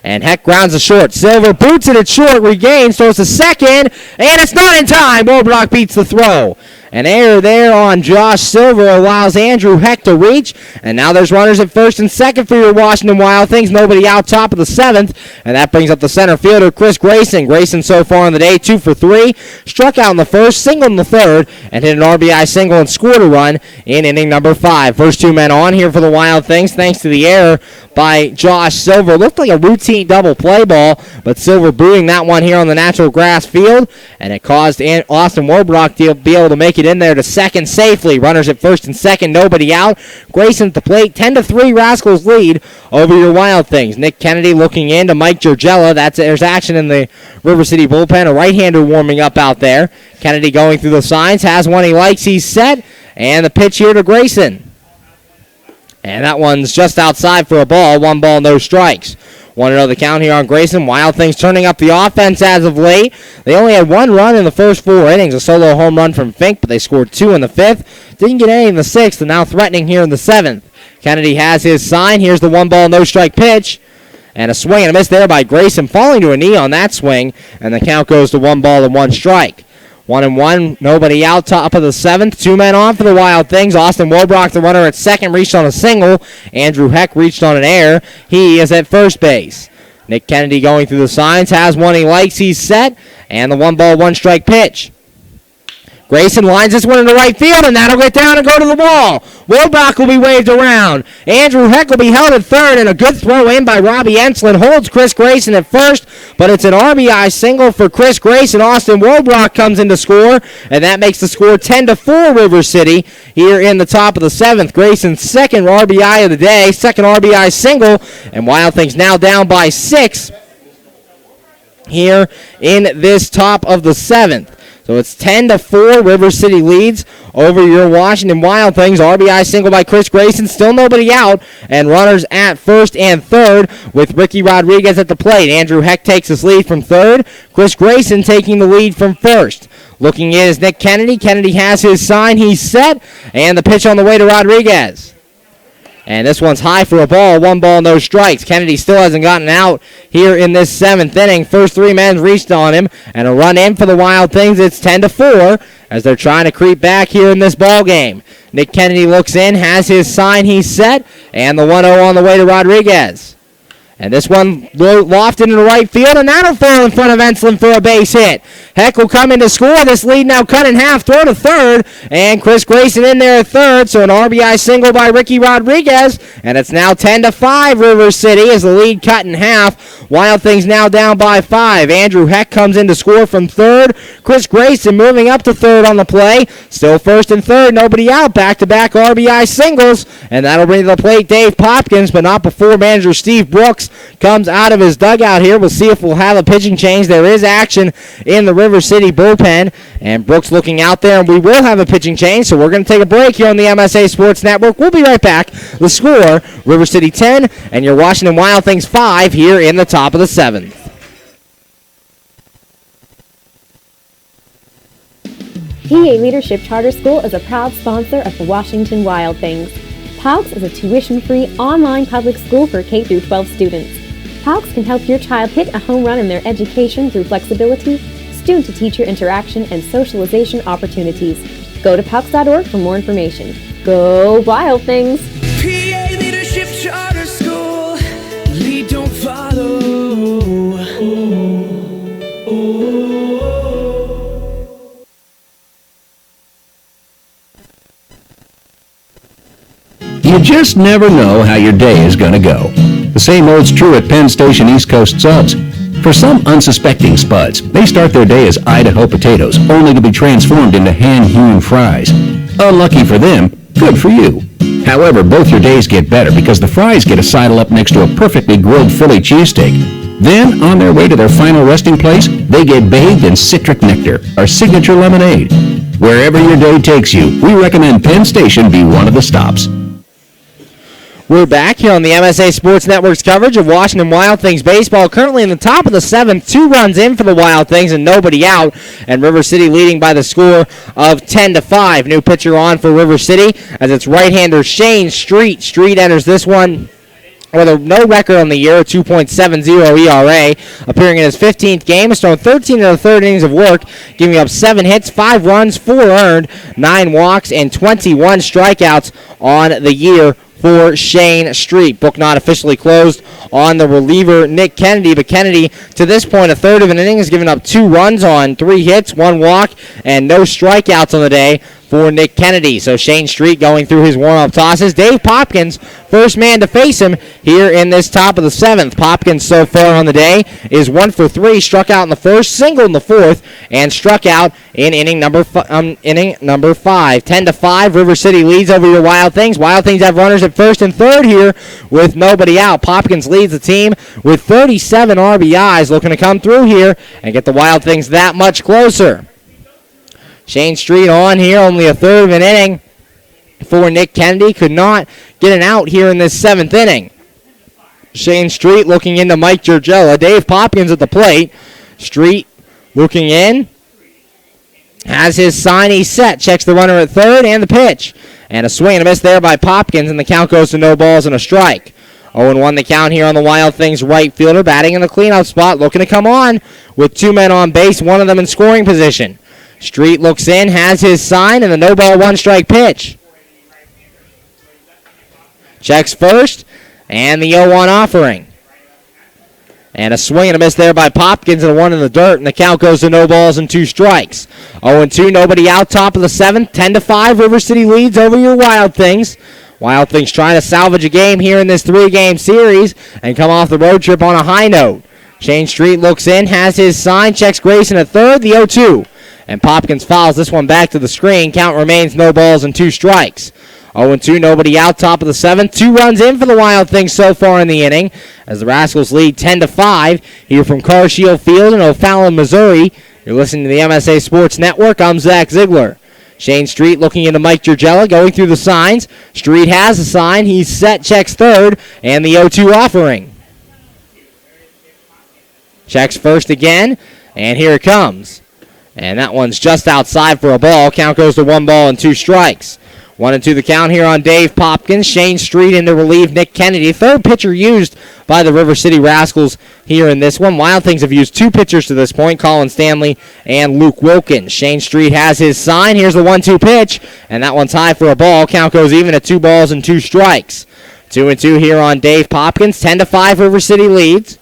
And Heck grounds a short. Silver boots it at short, regains, throws to second, and it's not in time. Wobrock beats the throw. An error there on Josh Silver allows Andrew Heck to reach, and now there's runners at first and second for your Washington Wild Things. Nobody out, top of the 7th, and that brings up the center fielder, Chris Grayson. Grayson so far on the day, 2 for 3, struck out in the first, singled in the third, and hit an RBI single and scored a run in inning number 5. First 2 men on here for the Wild Things, thanks to the error by Josh Silver. Looked like a routine double play ball, but Silver booting that one here on the natural grass field, and it caused Austin Warbrock to be able to make it in there to second safely. Runners at first and second, nobody out. Grayson at the plate, 10-3 Rascals lead over your Wild Things. Nick Kennedy looking in to Mike Georgella. There's action in the River City bullpen. A right-hander warming up out there. Kennedy going through the signs, has one he likes, he's set, and the pitch here to Grayson. And that one's just outside for a ball. 1 ball, no strikes. 1-0 the count here on Grayson. Wild Things turning up the offense as of late. They only had 1 run in the first 4 innings, a solo home run from Fink, but they scored 2 in the 5th. Didn't get any in the 6th, and now threatening here in the 7th. Kennedy has his sign. Here's the 1 ball, no strike pitch. And a swing and a miss there by Grayson, falling to a knee on that swing, and the count goes to 1 ball and 1 strike. 1-1, nobody out, top of the 7th. 2 men on for the Wild Things. Austin Wobrock, the runner at second, reached on a single. Andrew Heck reached on an error. He is at first base. Nick Kennedy going through the signs, has one he likes, he's set, and the 1 ball, 1 strike pitch. Grayson lines this one into right field, and that'll get down and go to the wall. Wobrock will be waved around. Andrew Heck will be held at third, and a good throw in by Robbie Enslin holds Chris Grayson at first, but it's an RBI single for Chris Grayson. Austin Wobrock comes in to score, and that makes the score 10-4 River City here in the top of the 7th. Grayson's second RBI of the day, second RBI single, and Wild Things now down by 6 here in this top of the 7th. So it's 10-4. River City leads over your Washington Wild Things. RBI single by Chris Grayson. Still nobody out. And runners at first and third with Ricky Rodriguez at the plate. Andrew Heck takes his lead from third. Chris Grayson taking the lead from first. Looking in is Nick Kennedy. Kennedy has his sign. He's set. And the pitch on the way to Rodriguez. And this one's high for a ball. 1 ball, no strikes. Kennedy still hasn't gotten out here in this 7th inning. First 3 men reached on him. And a run in for the Wild Things. It's 10-4 as they're trying to creep back here in this ball game. Nick Kennedy looks in, has his sign. He's set. And the 1-0 on the way to Rodriguez. And this one lofted into right field, and that'll fall in front of Ensslin for a base hit. Heck will come in to score. This lead now cut in half. Throw to third, and Chris Grayson in there at third. So an RBI single by Ricky Rodriguez, and it's now 10-5 River City as the lead cut in half. Wild Things now down by 5. Andrew Heck comes in to score from third. Chris Grayson moving up to third on the play. Still first and third, nobody out. Back-to-back RBI singles, and that'll bring to the plate Dave Popkins, but not before manager Steve Brooks comes out of his dugout here. We'll see if we'll have a pitching change. There is action in the River City bullpen, and Brooks looking out there, and we will have a pitching change, so we're going to take a break here on the MSA Sports Network. We'll be right back. The score, River City 10 and your Washington Wild Things 5 here in the top of the 7th. PA Leadership Charter School is a proud sponsor of the Washington Wild Things. PALCS is a tuition-free online public school for K-12 students. PALCS can help your child hit a home run in their education through flexibility, student-to-teacher interaction, and socialization opportunities. Go to PALCS.org for more information. Go Wild Things! PA Leadership Charter School. Lead, don't follow. You just never know how your day is going to go. The same holds true at Penn Station East Coast Subs. For some unsuspecting spuds, they start their day as Idaho potatoes, only to be transformed into hand-hewn fries. Unlucky for them, good for you. However, both your days get better because the fries get a sidle up next to a perfectly grilled Philly cheesesteak. Then, on their way to their final resting place, they get bathed in citric nectar, our signature lemonade. Wherever your day takes you, we recommend Penn Station be one of the stops. We're back here on the MSA Sports Network's coverage of Washington Wild Things baseball. Currently in the top of the 7th, 2 runs in for the Wild Things and nobody out. And River City leading by the score of 10-5. New pitcher on for River City as it's right-hander Shane Street. Street enters this one with no record on the year, a 2.70 ERA. Appearing in his 15th game, has thrown 13 of the third innings of work, giving up 7 hits, 5 runs, 4 earned, 9 walks, and 21 strikeouts on the year for Shane Street. Book not officially closed on the reliever Nick Kennedy, but Kennedy to this point, a third of an inning, has given up 2 runs on 3 hits, 1 walk, and no strikeouts on the day for Nick Kennedy. So Shane Street going through his warm-up tosses. Dave Popkins, first man to face him here in this top of the 7th. Popkins so far on the day is 1 for 3, struck out in the first, singled in the 4th, and struck out in inning number 5. 10-5, River City leads over your Wild Things. Wild Things have runners at first and third here with nobody out. Popkins leads the team with 37 RBIs, looking to come through here and get the Wild Things that much closer. Shane Street on here, only a third of an inning for Nick Kennedy. Could not get an out here in this 7th inning. Shane Street looking into Mike Giorgella. Dave Popkins at the plate. Street looking in. Has his sign. He's set. Checks the runner at third and the pitch. And a swing and a miss there by Popkins, and the count goes to no balls and a strike. 0-1 the count here on the Wild Things right fielder, batting in the cleanup spot, looking to come on with 2 men on base, one of them in scoring position. Street looks in, has his sign, and the no-ball, 1-strike pitch. Checks first, and the 0-1 offering. And a swing and a miss there by Popkins, and a 1 in the dirt, and the count goes to no balls and 2 strikes. 0-2, nobody out, top of the 7th, 10-5, River City leads over your Wild Things. Wild Things trying to salvage a game here in this 3-game series and come off the road trip on a high note. Shane Street looks in, has his sign, checks Grayson at third, the 0-2. And Popkins fouls this one back to the screen. Count remains no balls and 2 strikes. 0-2, nobody out, top of the 7th. 2 runs in for the Wild Things so far in the inning as the Rascals lead 10-5 here from Carshield Field in O'Fallon, Missouri. You're listening to the MSA Sports Network. I'm Zach Ziegler. Shane Street looking into Mike Giorgella, going through the signs. Street has a sign. He's set, checks third, and the 0-2 offering. Checks first again, and here it comes. And that one's just outside for a ball. Count goes to 1 ball and 2 strikes. 1-2 the count here on Dave Popkins. Shane Street in to relieve Nick Kennedy. Third pitcher used by the River City Rascals here in this one. Wild Things have used 2 pitchers to this point, Colin Stanley and Luke Wilkins. Shane Street has his sign. Here's the 1-2 pitch, and that one's high for a ball. Count goes even at 2 balls and 2 strikes. 2-2 here on Dave Popkins. 10-5 River City leads.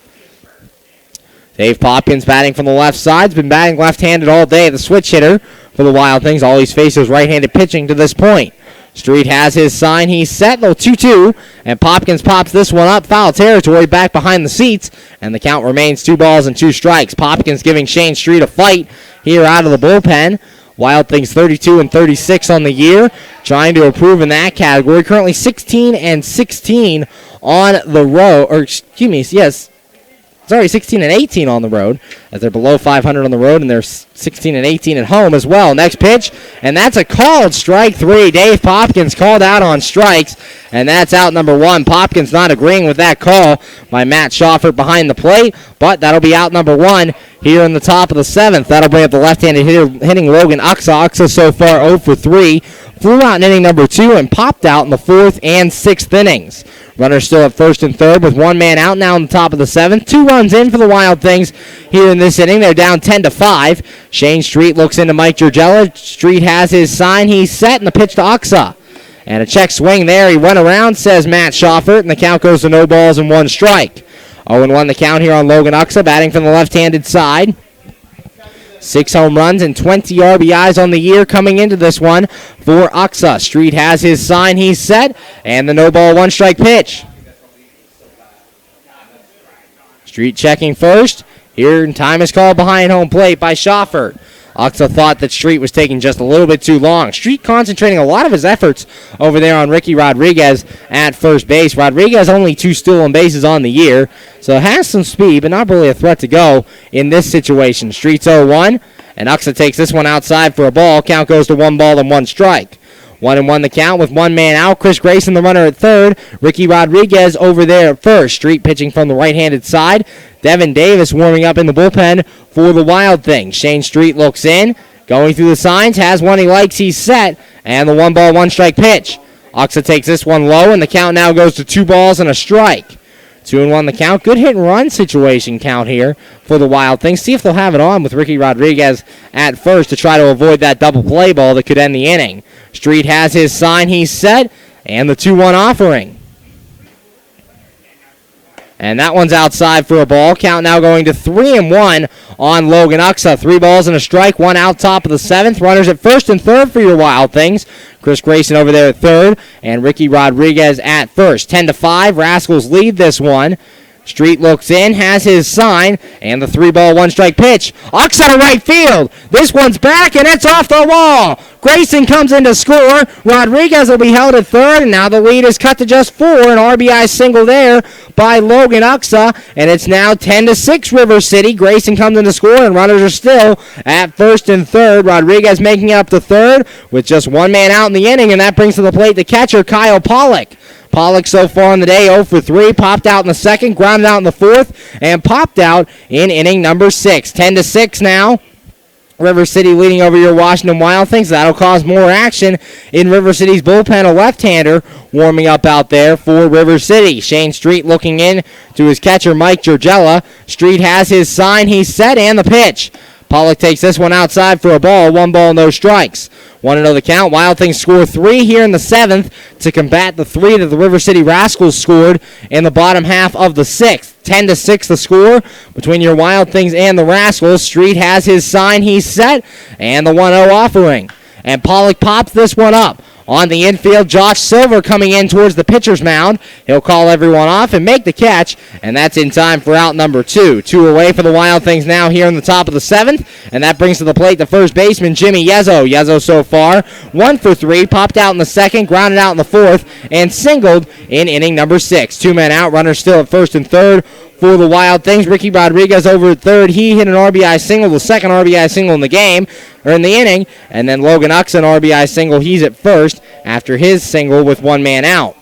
Dave Popkins batting from the left side. Has been batting left-handed all day. The switch hitter for the Wild Things. All he's faced is right-handed pitching to this point. Street has his sign. He's set. Though 2-2. And Popkins pops this one up. Foul territory back behind the seats. And the count remains 2 balls and 2 strikes. Popkins giving Shane Street a fight here out of the bullpen. Wild Things 32-36 on the year. Trying to improve in that category. Currently 16-16 on the road. Or, excuse me, yes. Sorry, 16-18 on the road, as they're below 500 on the road, and they're 16-18 at home as well. Next pitch, and that's a called strike 3. Dave Popkins called out on strikes, and that's out number 1. Popkins not agreeing with that call by Matt Schaffert behind the plate, but that'll be out number 1 here in the top of the 7th. That'll bring up the left-handed hitter hitting Logan Uxa. Uxa so far 0 for 3. Flew out in inning number 2 and popped out in the 4th and 6th innings. Runners still at first and third with 1 man out now in the top of the 7th. 2 runs in for the Wild Things here in this inning. They're down 10-5. Shane Street looks into Mike Giorgella. Street has his sign. He's set, and the pitch to Uxa. And a check swing there. He went around, says Matt Schaffert, and the count goes to no balls and 1 strike. 0-1 the count here on Logan Uxa, batting from the left-handed side. 6 home runs and 20 RBIs on the year coming into this one for Uxa. Street has his sign. He's set. And the no ball, 1 strike pitch. Street checking first. Here, time is called behind home plate by Schaffert. Uxa thought that Street was taking just a little bit too long. Street concentrating a lot of his efforts over there on Ricky Rodriguez at first base. Rodriguez only 2 stolen bases on the year, so has some speed, but not really a threat to go in this situation. Street's 0-1, and Uxa takes this one outside for a ball. Count goes to 1 ball and 1 strike. 1-1 the count with 1 man out. Chris Grayson, the runner at third. Ricky Rodriguez over there at first. Street pitching from the right-handed side. Devin Davis warming up in the bullpen for the Wild Things. Shane Street looks in, going through the signs, has one he likes, he's set, and the 1 ball, 1 strike pitch. Uxa takes this one low, and the count now goes to 2 balls and a strike. 2-1 the count. Good hit and run situation count here for the Wild Things. See if they'll have it on with Ricky Rodriguez at first to try to avoid that double play ball that could end the inning. Street has his sign, he's set, and the 2-1 offering. And that one's outside for a ball. Count now going to 3-1 on Logan Uxa. 3 balls and a strike, 1 out top of the 7th. Runners at first and third for your Wild Things. Chris Grayson over there at third, and Ricky Rodriguez at first. 10-5, Rascals lead this one. Street looks in, has his sign, and the 3 ball, 1 strike pitch. Uxa to right field. This one's back, and it's off the wall. Grayson comes in to score. Rodriguez will be held at third, and now the lead is cut to just 4. An RBI single there by Logan Uxa, and it's now 10-6 River City. Grayson comes in to score, and runners are still at first and third. Rodriguez making it up to third with just 1 man out in the inning, and that brings to the plate the catcher, Kyle Pollock. Pollock so far in the day 0 for 3, popped out in the 2nd, grounded out in the 4th, and popped out in inning number 6. 10-6 now. River City leading over your Washington Wild Things. That'll cause more action in River City's bullpen. A left-hander warming up out there for River City. Shane Street looking in to his catcher, Mike Giorgella. Street has his sign. He's set, and the pitch. Pollock takes this one outside for a ball. 1 ball, no strikes. 1-0 the count. Wild Things score 3 here in the 7th to combat the 3 that the River City Rascals scored in the bottom half of the 6th. 10-6 the score between your Wild Things and the Rascals. Street has his sign. He's set, and the 1-0 offering. And Pollock pops this one up. On the infield, Josh Silver coming in towards the pitcher's mound. He'll call everyone off and make the catch, and that's in time for out number 2. 2 away for the Wild Things now here in the top of the 7th, and that brings to the plate the first baseman, Jimmy Yezzo. Yezzo so far 1 for 3, popped out in the 2nd, grounded out in the 4th, and singled in inning number 6. 2 men out, runners still at first and third for the Wild Things. Ricky Rodriguez over at third. He hit an RBI single, the second RBI single in the game, or in the inning. And then Logan Uxa, RBI single. He's at first after his single with one man out.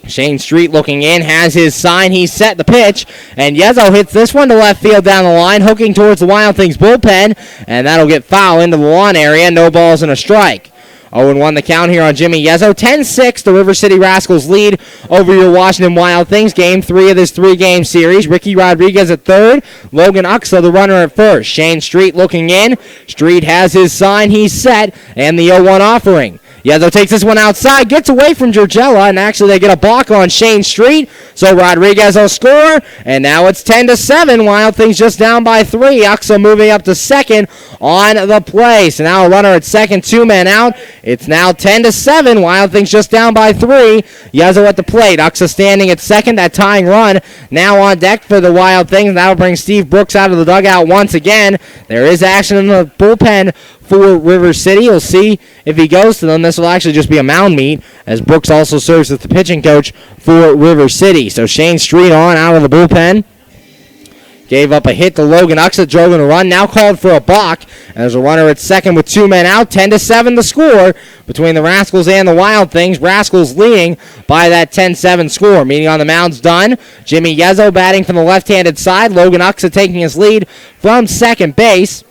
Shane Street looking in, has his sign. He's set the pitch, and Yezo hits this one to left field down the line, hooking towards the Wild Things bullpen, and that'll get foul into the lawn area. No balls and a strike. 0-1 the count here on Jimmy Yezo. 10-6, the River City Rascals lead over your Washington Wild Things. Game 3 of this 3-game series. Ricky Rodriguez at third. Logan Uxa, the runner, at first. Shane Street looking in. Street has his sign. He's set, and the 0-1 offering. Yezo takes this one outside, gets away from Georgella, and actually they get a balk on Shane Street, so Rodriguez will score, and now it's 10-7. Wild Things just down by 3. Uxa moving up to second on the play. So now a runner at second, 2 men out. It's now 10-7. Wild Things just down by 3. Yezo at the plate. Uxa standing at second. That tying run now on deck for the Wild Things. That'll bring Steve Brooks out of the dugout once again. There is action in the bullpen for River City. We'll see if he goes to them. This will actually just be a mound meet, as Brooks also serves as the pitching coach for River City. So Shane Street on out of the bullpen. Gave up a hit to Logan Uxa, drove in a run, now called for a balk. And there's a runner at second with 2 men out. 10-7 the score between the Rascals and the Wild Things. Rascals leading by that 10-7 score. Meeting on the mound's done. Jimmy Yezo batting from the left-handed side. Logan Uxa taking his lead from second base.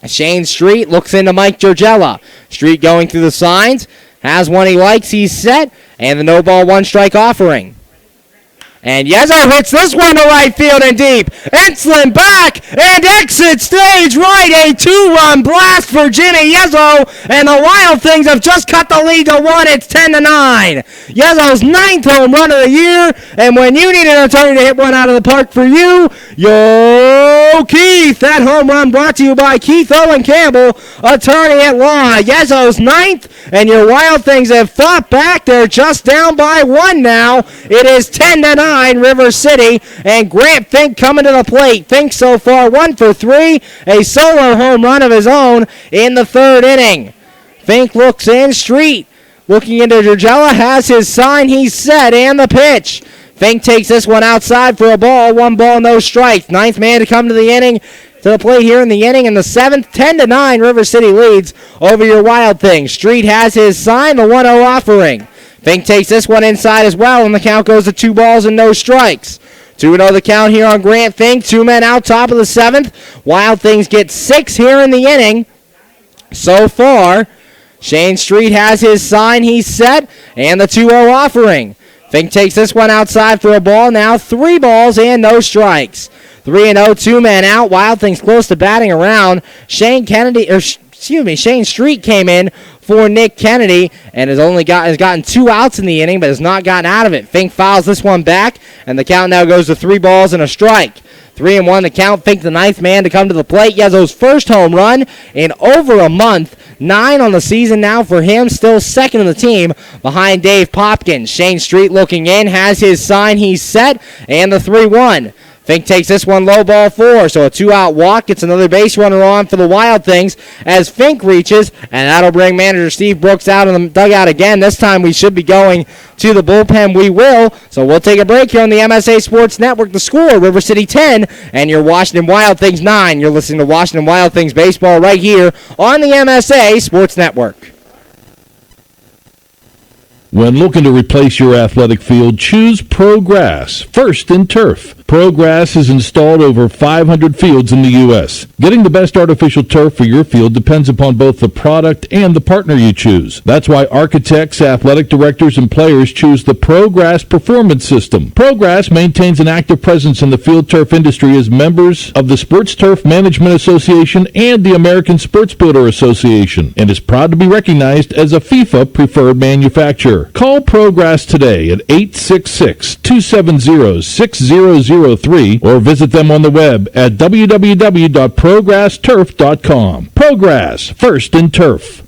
Shane Street looks into Mike Georgella. Street going through the signs. Has one he likes. He's set. And the no ball, 1 strike offering. And Yezo hits this one to right field and deep. Enslin back and exit stage right. A 2-run blast for Jimmy Yezo. And the Wild Things have just cut the lead to 1. It's 10-9. Yezo's 9th home run of the year. And when you need an attorney to hit one out of the park for you, yo, Keith. That home run brought to you by Keith Owen Campbell, attorney at law. Yezo's 9th. And your Wild Things have fought back. They're just down by 1 now. It is 10-9. River City, and Grant Fink coming to the plate. Fink so far 1 for 3, a solo home run of his own in the 3rd inning. Fink looks in. Street looking into Georgella, has his sign. He's set, and the pitch. Fink takes this one outside for a ball. 1 ball, no strikes. 9th man to come to the inning. To the plate here in the inning. In the 7th, 10-9, River City leads over your Wild Things. Street has his sign, the 1-0 offering. Fink takes this one inside as well, and the count goes to 2 balls and no strikes. 2-0 the count here on Grant Fink. 2 men out, top of the 7th. Wild Things get 6 here in the inning. So far, Shane Street has his sign. He's set, and the 2-0 offering. Fink takes this one outside for a ball. Now 3 balls and no strikes. 3-0, 2 men out. Wild Things close to batting around. Shane Street came in for Nick Kennedy and has gotten 2 outs in the inning, but has not gotten out of it. Fink fouls this one back, and the count now goes to 3 balls and a strike. 3-1 the count. Fink the 9th man to come to the plate. Yezo's first home run in over a month. 9 on the season now for him. Still second in the team behind Dave Popkins. Shane Street looking in, has his sign. He's set, and the 3-1. Fink takes this one low, ball 4, so a 2-out walk, gets another base runner on for the Wild Things as Fink reaches, and that'll bring manager Steve Brooks out in the dugout again. This time we should be going to the bullpen. We will, so we'll take a break here on the MSA Sports Network. The score, River City 10 and your Washington Wild Things 9. You're listening to Washington Wild Things baseball right here on the MSA Sports Network. When looking to replace your athletic field, choose ProGrass, first in turf. ProGrass is installed over 500 fields in the U.S. Getting the best artificial turf for your field depends upon both the product and the partner you choose. That's why architects, athletic directors, and players choose the ProGrass Performance System. ProGrass maintains an active presence in the field turf industry as members of the Sports Turf Management Association and the American Sports Builder Association, and is proud to be recognized as a FIFA preferred manufacturer. Call ProGrass today at 866-270-6003 or visit them on the web at www.progressturf.com. ProGrass, first in turf.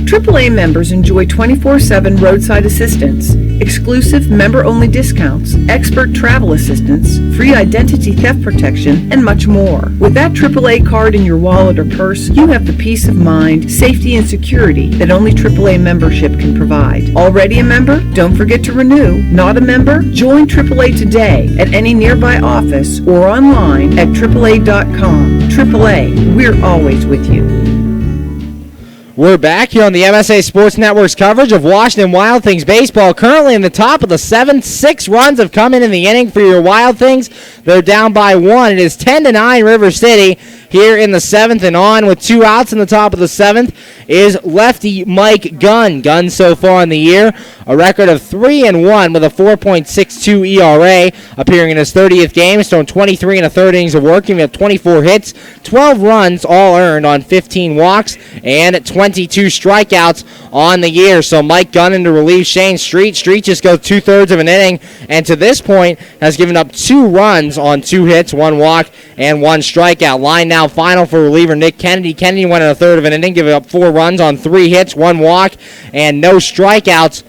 AAA members enjoy 24/7 roadside assistance, exclusive member-only discounts, expert travel assistance, free identity theft protection, and much more. With that AAA card in your wallet or purse, you have the peace of mind, safety, and security that only AAA membership can provide. Already a member? Don't forget to renew. Not a member? Join AAA today at any nearby office or online at AAA.com. AAA, we're always with you. We're back here on the MSA Sports Network's coverage of Washington Wild Things baseball. Currently in the top of the seventh, 6 runs have come in the inning for your Wild Things. They're down by 1. It is 10-9 River City here in the 7th, and on with 2 outs in the top of the 7th is lefty Mike Gunn. Gunn so far in the year, a record of 3-1 with a 4.62 ERA, appearing in his 30th game, thrown 23 1/3 innings of work, giving up 24 hits, 12 runs, all earned on 15 walks, and 22 strikeouts on the year. So Mike Gunn in to relieve Shane Street. Street just goes 2/3 of an inning, and to this point has given up 2 runs on 2 hits, 1 walk, and 1 strikeout. Line now final for reliever Nick Kennedy. Kennedy went in 1/3 of an inning, giving up 4 runs on 3 hits, 1 walk, and no strikeouts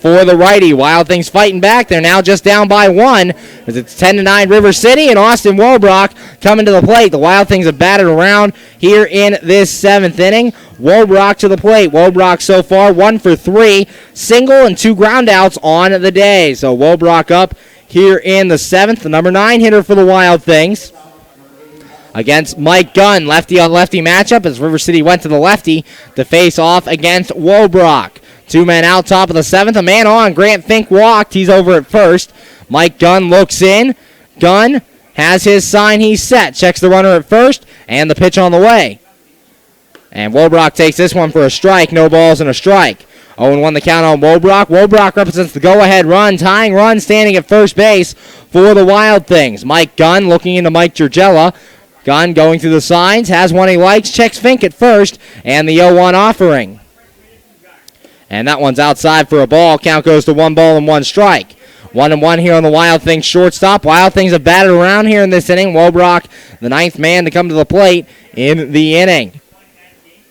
for the righty. Wild Things fighting back. They're now just down by 1 as it's 10-9 River City, and Austin Wolbrock coming to the plate. The Wild Things have batted around here in this 7th inning. Wolbrock to the plate. Wolbrock so far 1 for 3, single and 2 groundouts on the day. So Wolbrock up here in the 7th, the number 9 hitter for the Wild Things, against Mike Gunn. Lefty on lefty matchup as River City went to the lefty to face off against Wolbrock. 2 men out top of the 7th. A man on. Grant Fink walked. He's over at first. Mike Gunn looks in. Gunn has his sign. He's set. Checks the runner at first. And the pitch on the way. And Wolbrock takes this one for a strike. No balls and a strike. 0-1 the count on Wolbrock. Wolbrock represents the go-ahead run. Tying run standing at first base for the Wild Things. Mike Gunn looking into Mike Giurgella. Gunn going through the signs. Has one he likes. Checks Fink at first. And the 0-1 offering. And that one's outside for a ball. Count goes to 1 ball and 1 strike. 1-1 here on the Wild Things shortstop. Wild Things have batted around here in this inning. Wolbrock, the 9th man to come to the plate in the inning.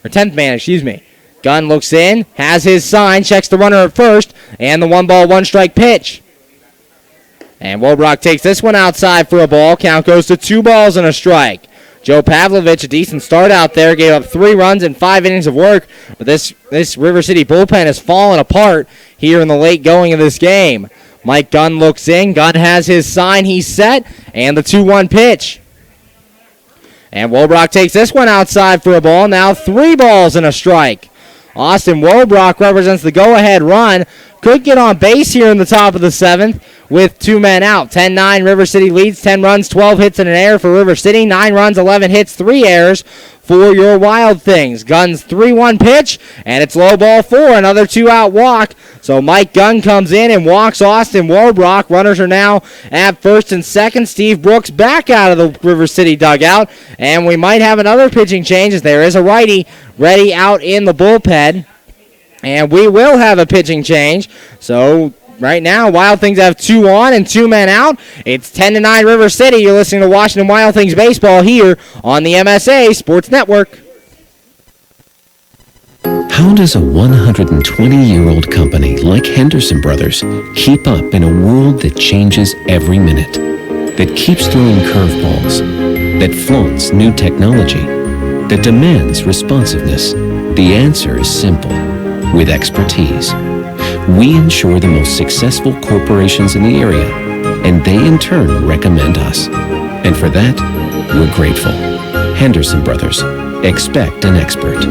Or 10th man, excuse me. Gunn looks in, has his sign, checks the runner at first, and the 1 ball, 1 strike pitch. And Wolbrock takes this one outside for a ball. Count goes to 2 balls and a strike. Joe Pavlovich, a decent start out there, gave up 3 runs in 5 innings of work, but this River City bullpen has fallen apart here in the late going of this game. Mike Gunn looks in. Gunn has his sign. He's set, and the 2-1 pitch. And Wolbrock takes this one outside for a ball. Now 3 balls and a strike. Austin Wolbrock represents the go-ahead run. Could get on base here in the top of the 7th with 2 men out. 10-9 River City leads. 10 runs, 12 hits, and an error for River City. 9 runs, 11 hits, 3 errors for your Wild Things. Gunn's 3-1 pitch, and it's low ball 4. Another 2-out walk. So Mike Gunn comes in and walks Austin Wolbrock. Runners are now at first and second. Steve Brooks back out of the River City dugout. And we might have another pitching change as there is a righty ready out in the bullpen. And we will have a pitching change. So right now, Wild Things have 2 on and 2 men out. It's 10-9 River City. You're listening to Washington Wild Things baseball here on the MSA Sports Network. How does a 120-year-old company like Henderson Brothers keep up in a world that changes every minute, that keeps throwing curveballs, that flaunts new technology, that demands responsiveness? The answer is simple. With expertise. We insure the most successful corporations in the area, and they in turn recommend us. And for that, we're grateful. Henderson Brothers. Expect an expert.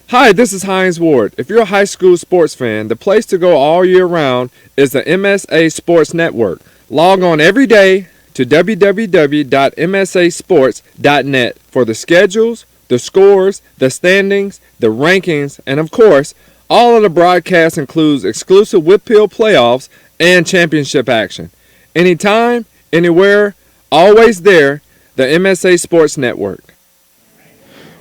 Hi, this is Hines Ward. If you're a high school sports fan, the place to go all year round is the MSA Sports Network. Log on every day to www.msasports.net for the schedules, the scores, the standings, the rankings, and of course, all of the broadcasts includes exclusive Whitfield playoffs and championship action. Anytime, anywhere, always there, the MSA Sports Network.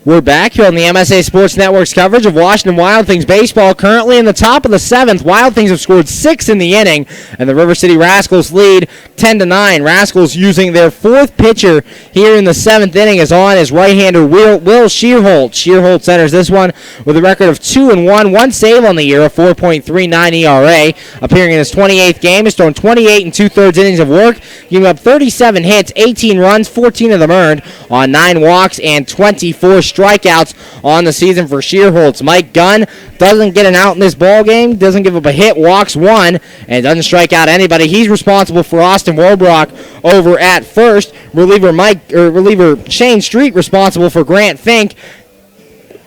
We're back here on the MSA Sports Network's coverage of Washington Wild Things baseball. Currently in the top of the 7th, Wild Things have scored 6 in the inning, and the River City Rascals lead 10-9. Rascals using their 4th pitcher here in the 7th inning is on as right-hander Will Shearholt. Shearholt centers this one with a record of 2-1, 1 save on the year, a 4.39 ERA. Appearing in his 28th game, has thrown 28 and 2/3 innings of work, giving up 37 hits, 18 runs, 14 of them earned on 9 walks and 24 strikeouts on the season for Shearholtz. Mike Gunn doesn't get an out in this ball game, doesn't give up a hit, walks 1, and doesn't strike out anybody. He's responsible for Austin Wobrock over at first. Reliever Shane Street responsible for Grant Fink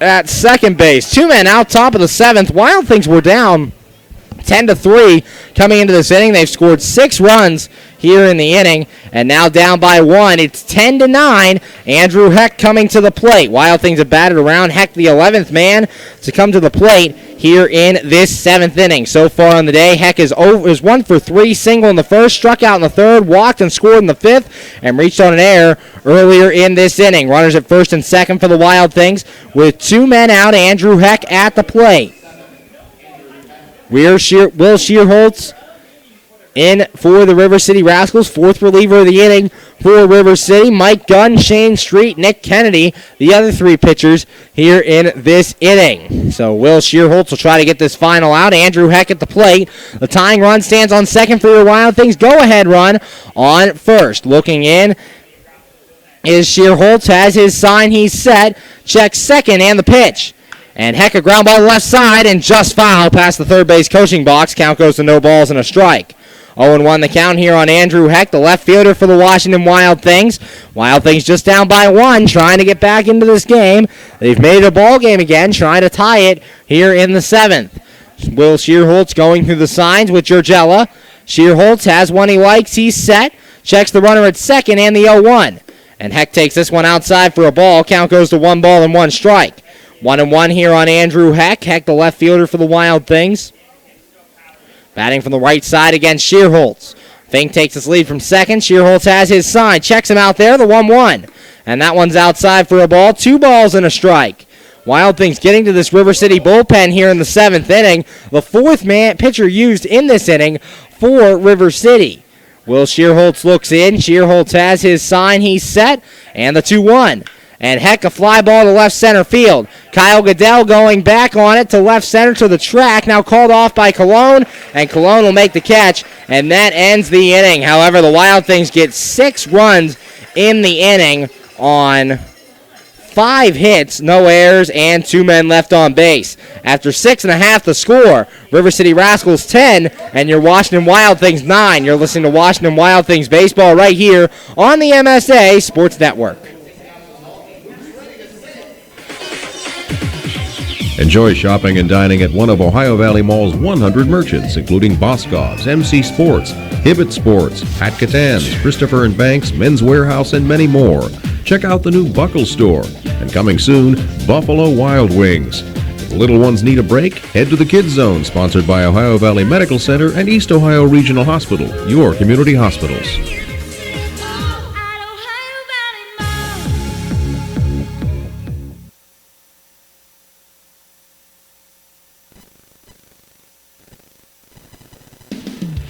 at second base. 2 men out, top of the 7th. Wild Things were down 10-3 coming into this inning. They've scored 6 runs here in the inning, and now down by 1. It's 10-9. Andrew Heck coming to the plate. Wild Things have batted around. Heck, the 11th man to come to the plate here in this 7th inning. So far on the day, Heck is 1 for 3, single in the first, struck out in the 3rd, walked and scored in the 5th, and reached on an error earlier in this inning. Runners at 1st and 2nd for the Wild Things with 2 men out. Andrew Heck at the plate. Will Shearholtz in for the River City Rascals, 4th reliever of the inning for River City. Mike Gunn, Shane Street, Nick Kennedy, the other 3 pitchers here in this inning. So Will Shearholtz will try to get this final out. Andrew Heck at the plate. The tying run stands on second for your Wild Things. Go-ahead run on first. Looking in is Shearholtz, has his sign, he's set, checks second and the pitch. And Heck, a ground ball left side and just foul past the third base coaching box. Count goes to no balls and a strike. 0-1 the count here on Andrew Heck, the left fielder for the Washington Wild Things. Wild Things just down by 1, trying to get back into this game. They've made it a ball game again, trying to tie it here in the 7th. Will Shearholtz going through the signs with Georgella. Shearholtz has one he likes, he's set. Checks the runner at second and the 0-1. And Heck takes this one outside for a ball. Count goes to 1 ball and 1 strike. 1-1 here on Andrew Heck. Heck, the left fielder for the Wild Things. Batting from the right side against Shearholtz. Fink takes his lead from second. Shearholtz has his sign. Checks him out there, the 1-1. And that one's outside for a ball. 2 balls and a strike. Wild Things getting to this River City bullpen here in the 7th inning. The 4th pitcher used in this inning for River City. Will Shearholtz looks in. Shearholtz has his sign. He's set. And the 2-1. And Heck, a fly ball to left center field. Kyle Goodell going back on it to left center to the track. Now called off by Cologne, and Cologne will make the catch, and that ends the inning. However, the Wild Things get 6 runs in the inning on 5 hits, no errors, and 2 men left on base. After 6.5 the score, River City Rascals 10, and your Washington Wild Things 9. You're listening to Washington Wild Things baseball right here on the MSA Sports Network. Enjoy shopping and dining at one of Ohio Valley Mall's 100 merchants, including Boscov's, MC Sports, Hibbett Sports, Pat Catan's, Christopher & Banks, Men's Warehouse, and many more. Check out the new Buckle Store. And coming soon, Buffalo Wild Wings. If the little ones need a break, head to the Kids Zone, sponsored by Ohio Valley Medical Center and East Ohio Regional Hospital, your community hospitals.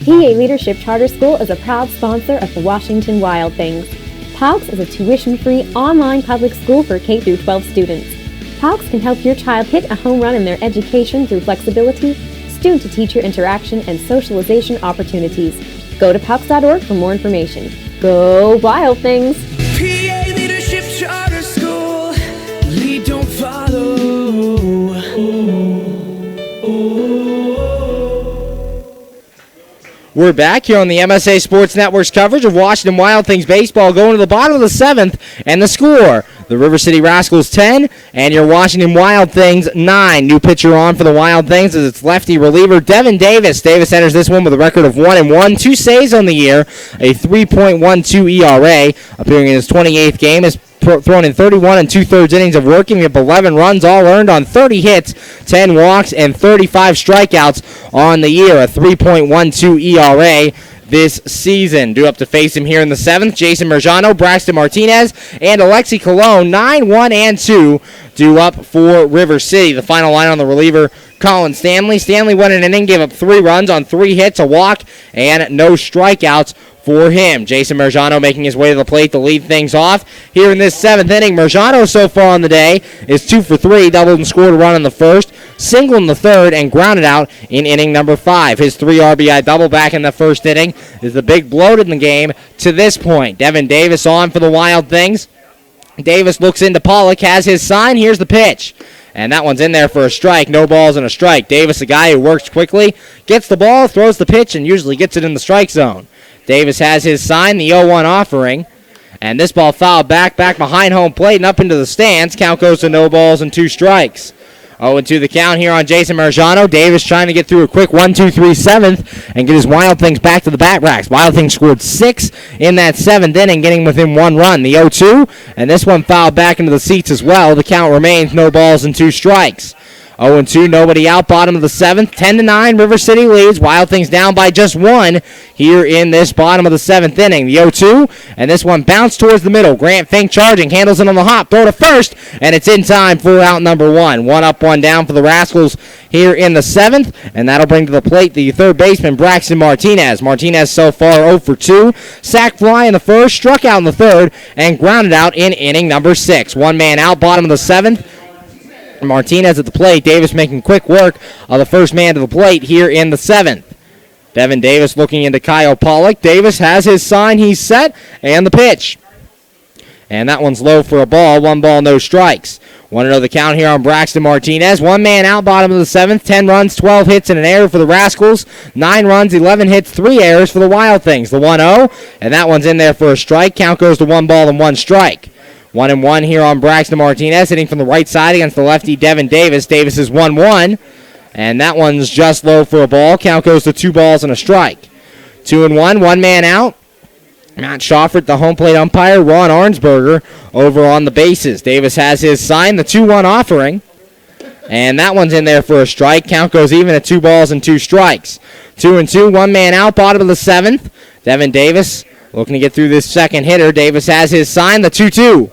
PA Leadership Charter School is a proud sponsor of the Washington Wild Things. PALCS is a tuition-free online public school for K-12 students. PALCS can help your child hit a home run in their education through flexibility, student-to-teacher interaction, and socialization opportunities. Go to PALCS.org for more information. Go Wild Things! PA Leadership Charter School. Lead, don't follow. We're back here on the MSA Sports Network's coverage of Washington Wild Things baseball, going to the bottom of the 7th, and the score, the River City Rascals 10, and your Washington Wild Things 9. New pitcher on for the Wild Things is its lefty reliever, Devin Davis. Davis enters this one with a record of 1-1, 2 saves on the year, a 3.12 ERA, appearing in his 28th game, is thrown in 31 and 2/3 innings of work, giving up 11 runs, all earned on 30 hits, 10 walks, and 35 strikeouts on the year. A 3.12 ERA this season. Due up to face him here in the 7th, Jason Merjano, Braxton Martinez, and Alexi Colon, 9, 1, and 2, due up for River City. The final line on the reliever, Colin Stanley. Stanley went an inning, gave up 3 runs on 3 hits, a walk, and no strikeouts for him. Jason Merjano making his way to the plate to lead things off here in this 7th inning. Merjano so far on the day is 2 for 3, doubled and scored a run in the 1st, singled in the 3rd, and grounded out in inning number 5. His 3 RBI double back in the 1st inning is the big bloat in the game to this point. Devin Davis on for the Wild Things. Davis looks into Pollock, has his sign. Here's the pitch. And that one's in there for a strike. No balls and a strike. Davis, a guy who works quickly, gets the ball, throws the pitch, and usually gets it in the strike zone. Davis has his sign, the 0-1 offering. And this ball fouled back behind home plate and up into the stands. Count goes to no balls and 2 strikes. 0-2 the count here on Jason Merjano. Davis trying to get through a quick 1-2-3 7th and get his Wild Things back to the bat racks. Wild Things scored 6 in that 7th inning, getting within 1 run. The 0-2, and this one fouled back into the seats as well. The count remains no balls and 2 strikes. 0-2, nobody out, bottom of the 7th. 10-9, River City leads. Wild Things down by just 1 here in this bottom of the 7th inning. The 0-2, and this one bounced towards the middle. Grant Fink charging, handles it on the hop, throw to first, and it's in time for out number 1. 1 up, 1 down for the Rascals here in the 7th, and that'll bring to the plate the 3rd baseman, Braxton Martinez. Martinez so far 0 for 2. Sack fly in the 1st, struck out in the 3rd, and grounded out in inning number 6. 1 man out, bottom of the 7th. Martinez at the plate. Davis making quick work of the first man to the plate here in the 7th. Devin Davis looking into Kyle Pollock. Davis has his sign. He's set. And the pitch. And that one's low for a ball. 1 ball, no strikes. 1-0 the count here on Braxton Martinez. 1 man out, bottom of the 7th. 10 runs, 12 hits, and an error for the Rascals. 9 runs, 11 hits, 3 errors for the Wild Things. The 1-0, and that one's in there for a strike. Count goes to 1 ball and 1 strike. 1-1 here on Braxton Martinez, hitting from the right side against the lefty Devin Davis. Davis is 1-1, and that one's just low for a ball. Count goes to 2 balls and a strike. 2-1, 1 man out. Matt Schaffert, the home plate umpire. Ron Arnsberger over on the bases. Davis has his sign, the 2-1 offering, and that one's in there for a strike. Count goes even at 2 balls and 2 strikes. 2-2, 1 man out, bottom of the 7th. Devin Davis looking to get through this second hitter. Davis has his sign, the 2-2.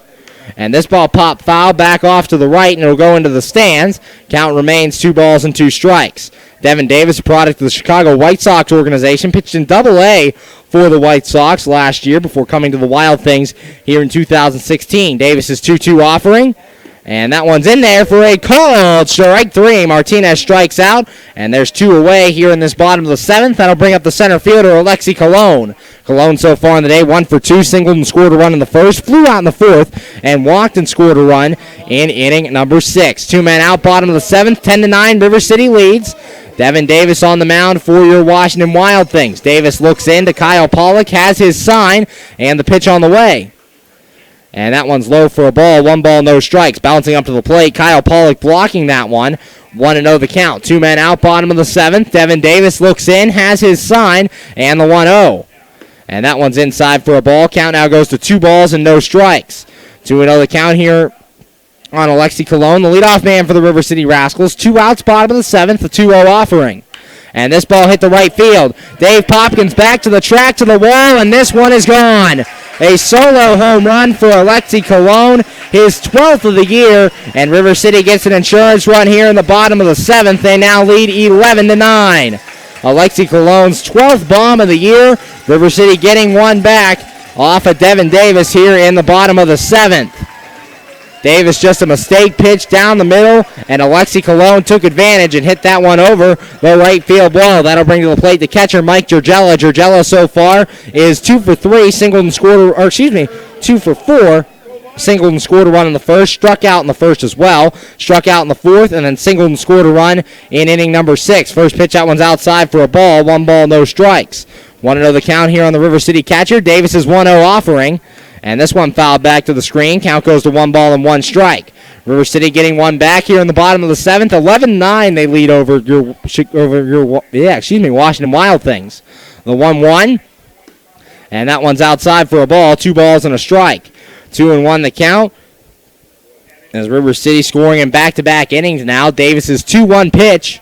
And this ball popped foul back off to the right, and it'll go into the stands. Count remains 2 balls and 2 strikes. Devin Davis, a product of the Chicago White Sox organization, pitched in Double-A for the White Sox last year before coming to the Wild Things here in 2016. Davis's 2-2 offering, and that one's in there for a called strike 3. Martinez strikes out, and there's 2 away here in this bottom of the 7th. That'll bring up the center fielder, Alexi Colon. Colon so far in the day, 1 for 2, singled and scored a run in the 1st, flew out in the 4th, and walked and scored a run in inning number 6. 2 men out, bottom of the 7th, 10-9, River City leads. Devin Davis on the mound for your Washington Wild Things. Davis looks in to Kyle Pollock, has his sign, and the pitch on the way. And that one's low for a ball. 1 ball, no strikes. Bouncing up to the plate. Kyle Pollock blocking that one. 1-0 the count. 2 men out, bottom of the 7th. Devin Davis looks in, has his sign, and the 1-0. And that one's inside for a ball. Count now goes to 2 balls and no strikes. 2-0 the count here on Alexi Colon, the leadoff man for the River City Rascals. 2 outs, bottom of the 7th, the 2-0 offering. And this ball hit the right field. Dave Popkins back to the track, to the wall, and this one is gone. A solo home run for Alexi Colon, his 12th of the year, and River City gets an insurance run here in the bottom of the 7th. They now lead 11-9. Alexi Colon's 12th bomb of the year. River City getting one back off of Devin Davis here in the bottom of the 7th. Davis just a mistake pitch down the middle, and Alexi Colon took advantage and hit that one over the right field wall. That'll bring to the plate the catcher, Mike Giorgella. Giorgella so far is 2 for 3, singled and scored, 2 for 4, singled and scored a run in the 1st, struck out in the 1st as well, struck out in the 4th, and then singled and scored a run in inning number 6. First pitch, that one's outside for a ball, 1 ball, no strikes. 1-0 the count here on the River City catcher. Davis's 1-0 offering. And this one fouled back to the screen. Count goes to 1 ball and 1 strike. River City getting one back here in the bottom of the 7th. 11-9 they lead over Washington Wild Things. The 1-1. And that one's outside for a ball. 2 balls and a strike. 2-1 the count. As River City scoring in back-to-back innings now. Davis's 2-1 pitch.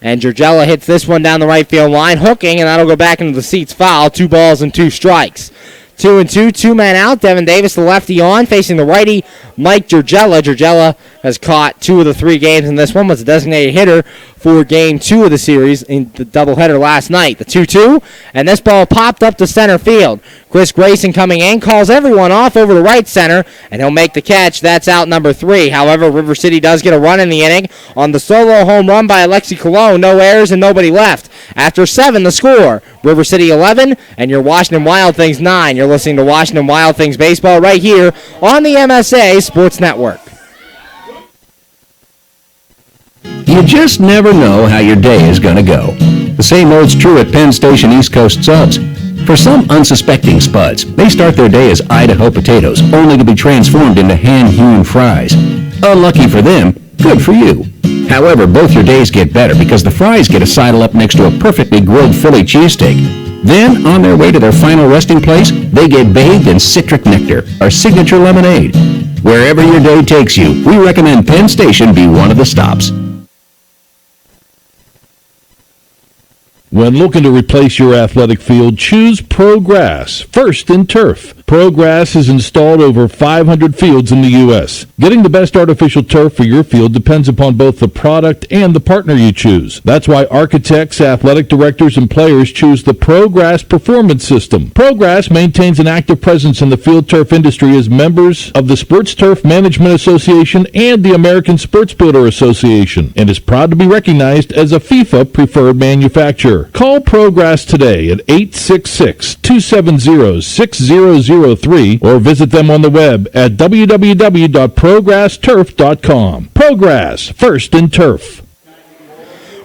And Georgella hits this one down the right field line, hooking, and that'll go back into the seats foul. 2 balls and 2 strikes. 2-2, 2 men out. Devin Davis, the lefty on, facing the righty, Mike Georgella. Georgella has caught 2 of the 3 games in this one, was a designated hitter for Game 2 of the series in the doubleheader last night. The 2-2, and this ball popped up to center field. Chris Grayson coming in, calls everyone off over to right center, and he'll make the catch. That's out number 3. However, River City does get a run in the inning on the solo home run by Alexi Colon. No errors and nobody left. After 7, the score, River City 11, and your Washington Wild Things 9. You're listening to Washington Wild Things Baseball right here on the MSA Sports Network. You just never know how your day is going to go. The same holds true at Penn Station East Coast Subs. For some unsuspecting spuds, they start their day as Idaho potatoes, only to be transformed into hand-hewn fries. Unlucky for them, good for you. However, both your days get better because the fries get a sidle up next to a perfectly grilled Philly cheesesteak. Then, on their way to their final resting place, they get bathed in citric nectar, our signature lemonade. Wherever your day takes you, we recommend Penn Station be one of the stops. When looking to replace your athletic field, choose ProGrass, first in turf. ProGrass has installed over 500 fields in the U.S. Getting the best artificial turf for your field depends upon both the product and the partner you choose. That's why architects, athletic directors, and players choose the ProGrass Performance System. ProGrass maintains an active presence in the field turf industry as members of the Sports Turf Management Association and the American Sports Builder Association, and is proud to be recognized as a FIFA preferred manufacturer. Call ProGrass today at 866-270-6003 or visit them on the web at www.progressturf.com. ProGrass, first in turf.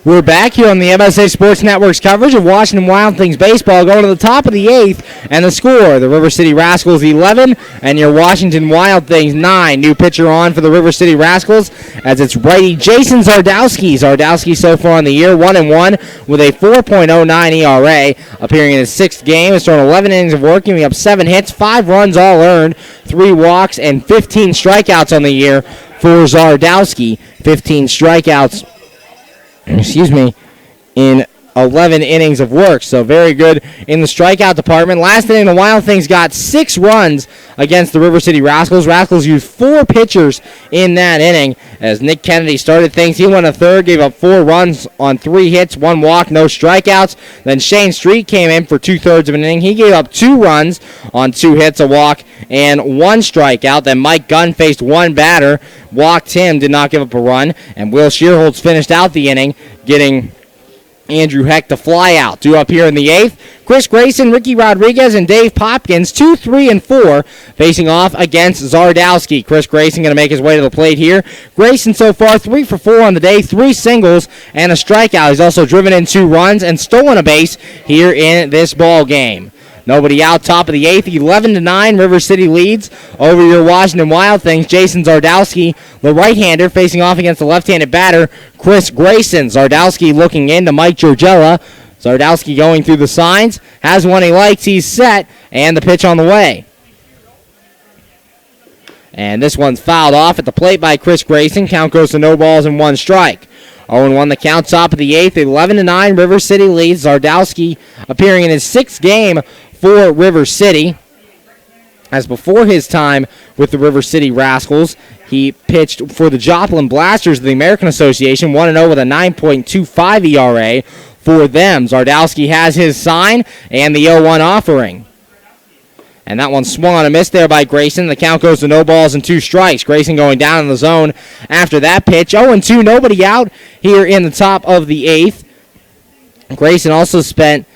We're back here on the MSA Sports Network's coverage of Washington Wild Things baseball, going to the top of the 8th, and the score, the River City Rascals 11, and your Washington Wild Things 9. New pitcher on for the River City Rascals as it's righty Jason Zardowski. Zardowski so far in the year, 1-1 with a 4.09 ERA, appearing in his 6th game. Has thrown 11 innings of work, giving up 7 hits, 5 runs all earned, 3 walks, and 15 strikeouts on the year for Zardowski. 15 strikeouts in 11 innings of work. So very good in the strikeout department. Last inning, the Wild Things got 6 runs against the River City Rascals. Rascals used 4 pitchers in that inning as Nick Kennedy started things. He went a third, gave up 4 runs on 3 hits, 1 walk, no strikeouts. Then Shane Street came in for 2/3 of an inning. He gave up 2 runs on 2 hits, a walk, and 1 strikeout. Then Mike Gunn faced 1 batter, walked him, did not give up a run. And Will Shearholtz finished out the inning, getting Andrew Heck to fly out. 2 up here in the 8th. Chris Grayson, Ricky Rodriguez, and Dave Popkins, 2, 3, and 4, facing off against Zardowski. Chris Grayson going to make his way to the plate here. Grayson so far 3 for 4 on the day, 3 singles and a strikeout. He's also driven in 2 runs and stolen a base here in this ball game. Nobody out, top of the 8th, 11-9. River City leads over your Washington Wild Things. Jason Zardowski, the right-hander, facing off against the left-handed batter, Chris Grayson. Zardowski looking in to Mike Georgella. Zardowski going through the signs, has one he likes, he's set, and the pitch on the way. And this one's fouled off at the plate by Chris Grayson. Count goes to no balls and 1 strike. 0-1 the count, top of the 8th, 11-9. River City leads. Zardowski appearing in his 6th game for River City. As before his time with the River City Rascals, he pitched for the Joplin Blasters of the American Association, 1-0 with a 9.25 ERA for them. Zardowski has his sign and the 0-1 offering. And that one swung on a miss there by Grayson. The count goes to no balls and 2 strikes. Grayson going down in the zone after that pitch. 0-2, nobody out here in the top of the 8th. Grayson also spent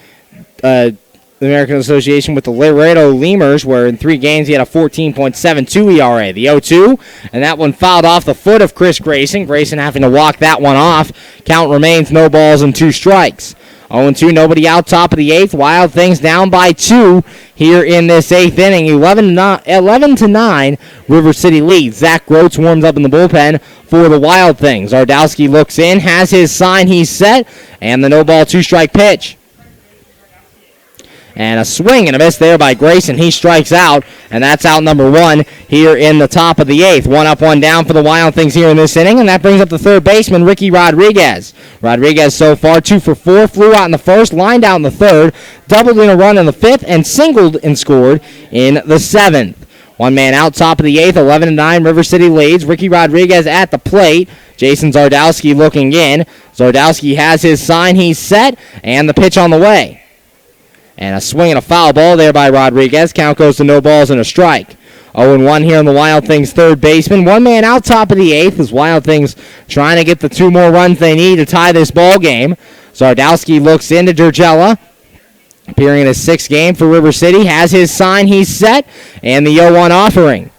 the American Association with the Laredo Lemurs, where in 3 games he had a 14.72 ERA. The 0-2, and that one fouled off the foot of Chris Grayson. Grayson having to walk that one off. Count remains no balls and 2 strikes. 0-2, nobody out, top of the 8th. Wild Things down by 2 here in this 8th inning. 11-9, River City leads. Zach Groats warms up in the bullpen for the Wild Things. Zardowski looks in, has his sign, he's set, and the no ball, 2 strike pitch. And a swing and a miss there by Grayson. He strikes out, and that's out number 1 here in the top of the 8th. 1 up, 1 down for the Wild Things here in this inning, and that brings up the third baseman, Ricky Rodriguez. Rodriguez so far 2 for 4, flew out in the first, lined out in the third, doubled in a run in the 5th, and singled and scored in the 7th. 1 man out, top of the 8th, 11-9, River City leads. Ricky Rodriguez at the plate. Jason Zardowski looking in. Zardowski has his sign, he's set, and the pitch on the way. And a swing and a foul ball there by Rodriguez. Count goes to no balls and a strike. 0-1 here on the Wild Things third baseman. 1 man out, top of the 8th, as Wild Things trying to get the 2 more runs they need to tie this ball game. Zardowski looks into Dergella. Appearing in his 6th game for River City. Has his sign, he's set, and the 0-1 offering.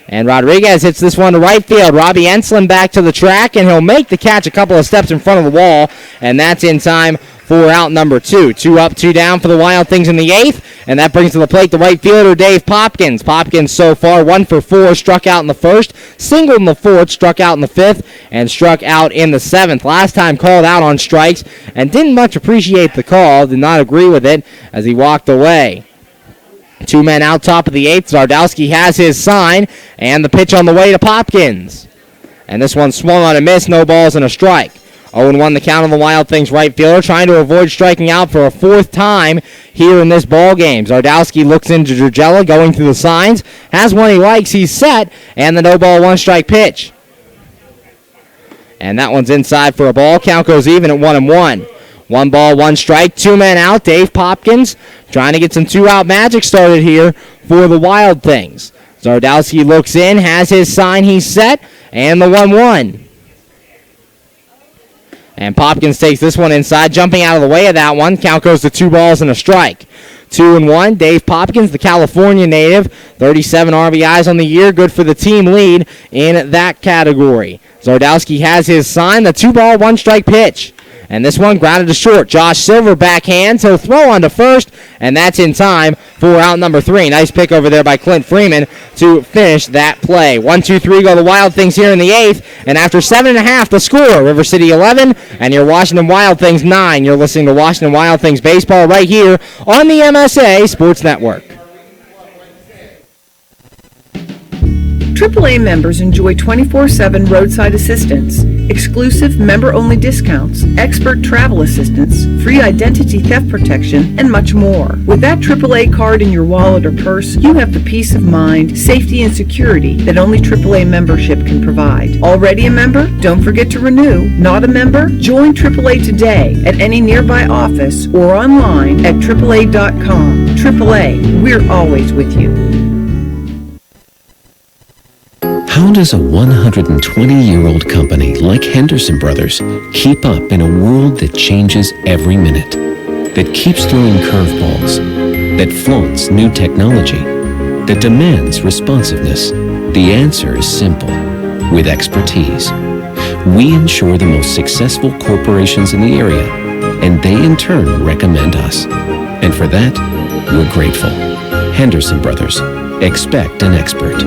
And Rodriguez hits this one to right field. Robbie Enslin back to the track, and he'll make the catch a couple of steps in front of the wall, and that's in time for out number 2. 2 up, 2 down for the Wild Things in the 8th, and that brings to the plate the right fielder, Dave Popkins. Popkins so far 1 for 4, struck out in the 1st, singled in the 4th, struck out in the 5th, and struck out in the 7th. Last time called out on strikes, and didn't much appreciate the call, did not agree with it as he walked away. 2 men out, top of the 8th. Zardowski has his sign, and the pitch on the way to Popkins. And this one swung on a miss, no balls and a strike. 0-1 the count on the Wild Things right fielder, trying to avoid striking out for a 4th time here in this ball game. Zardowski looks into Dergella, going through the signs, has one he likes, he's set, and the no ball, 1 strike pitch. And that one's inside for a ball. Count goes even at 1-1. 1 ball, 1 strike, 2 men out. Dave Popkins trying to get some 2-out magic started here for the Wild Things. Zardowski looks in, has his sign, he's set, and the 1-1. And Popkins takes this one inside, jumping out of the way of that one. Count goes to 2 balls and a strike. 2-1. Dave Popkins, the California native, 37 RBIs on the year, good for the team lead in that category. Zardowski has his sign, the 2 ball, 1 strike pitch. And this one grounded to short. Josh Silver backhands. He'll throw on to first, and that's in time for out number 3. Nice pick over there by Clint Freeman to finish that play. 1-2-3 go the Wild Things here in the 8th, and after 7.5 the score, River City 11 and your Washington Wild Things 9. You're listening to Washington Wild Things baseball right here on the MSA Sports Network. AAA members enjoy 24/7 roadside assistance, exclusive member-only discounts, expert travel assistance, free identity theft protection, and much more. With that AAA card in your wallet or purse, you have the peace of mind, safety, and security that only AAA membership can provide. Already a member? Don't forget to renew. Not a member? Join AAA today at any nearby office or online at AAA.com. AAA, we're always with you. How does a 120-year-old company like Henderson Brothers keep up in a world that changes every minute, that keeps throwing curveballs, that flaunts new technology, that demands responsiveness? The answer is simple. With expertise. We insure the most successful corporations in the area, and they in turn recommend us. And for that, we're grateful. Henderson Brothers. Expect an expert.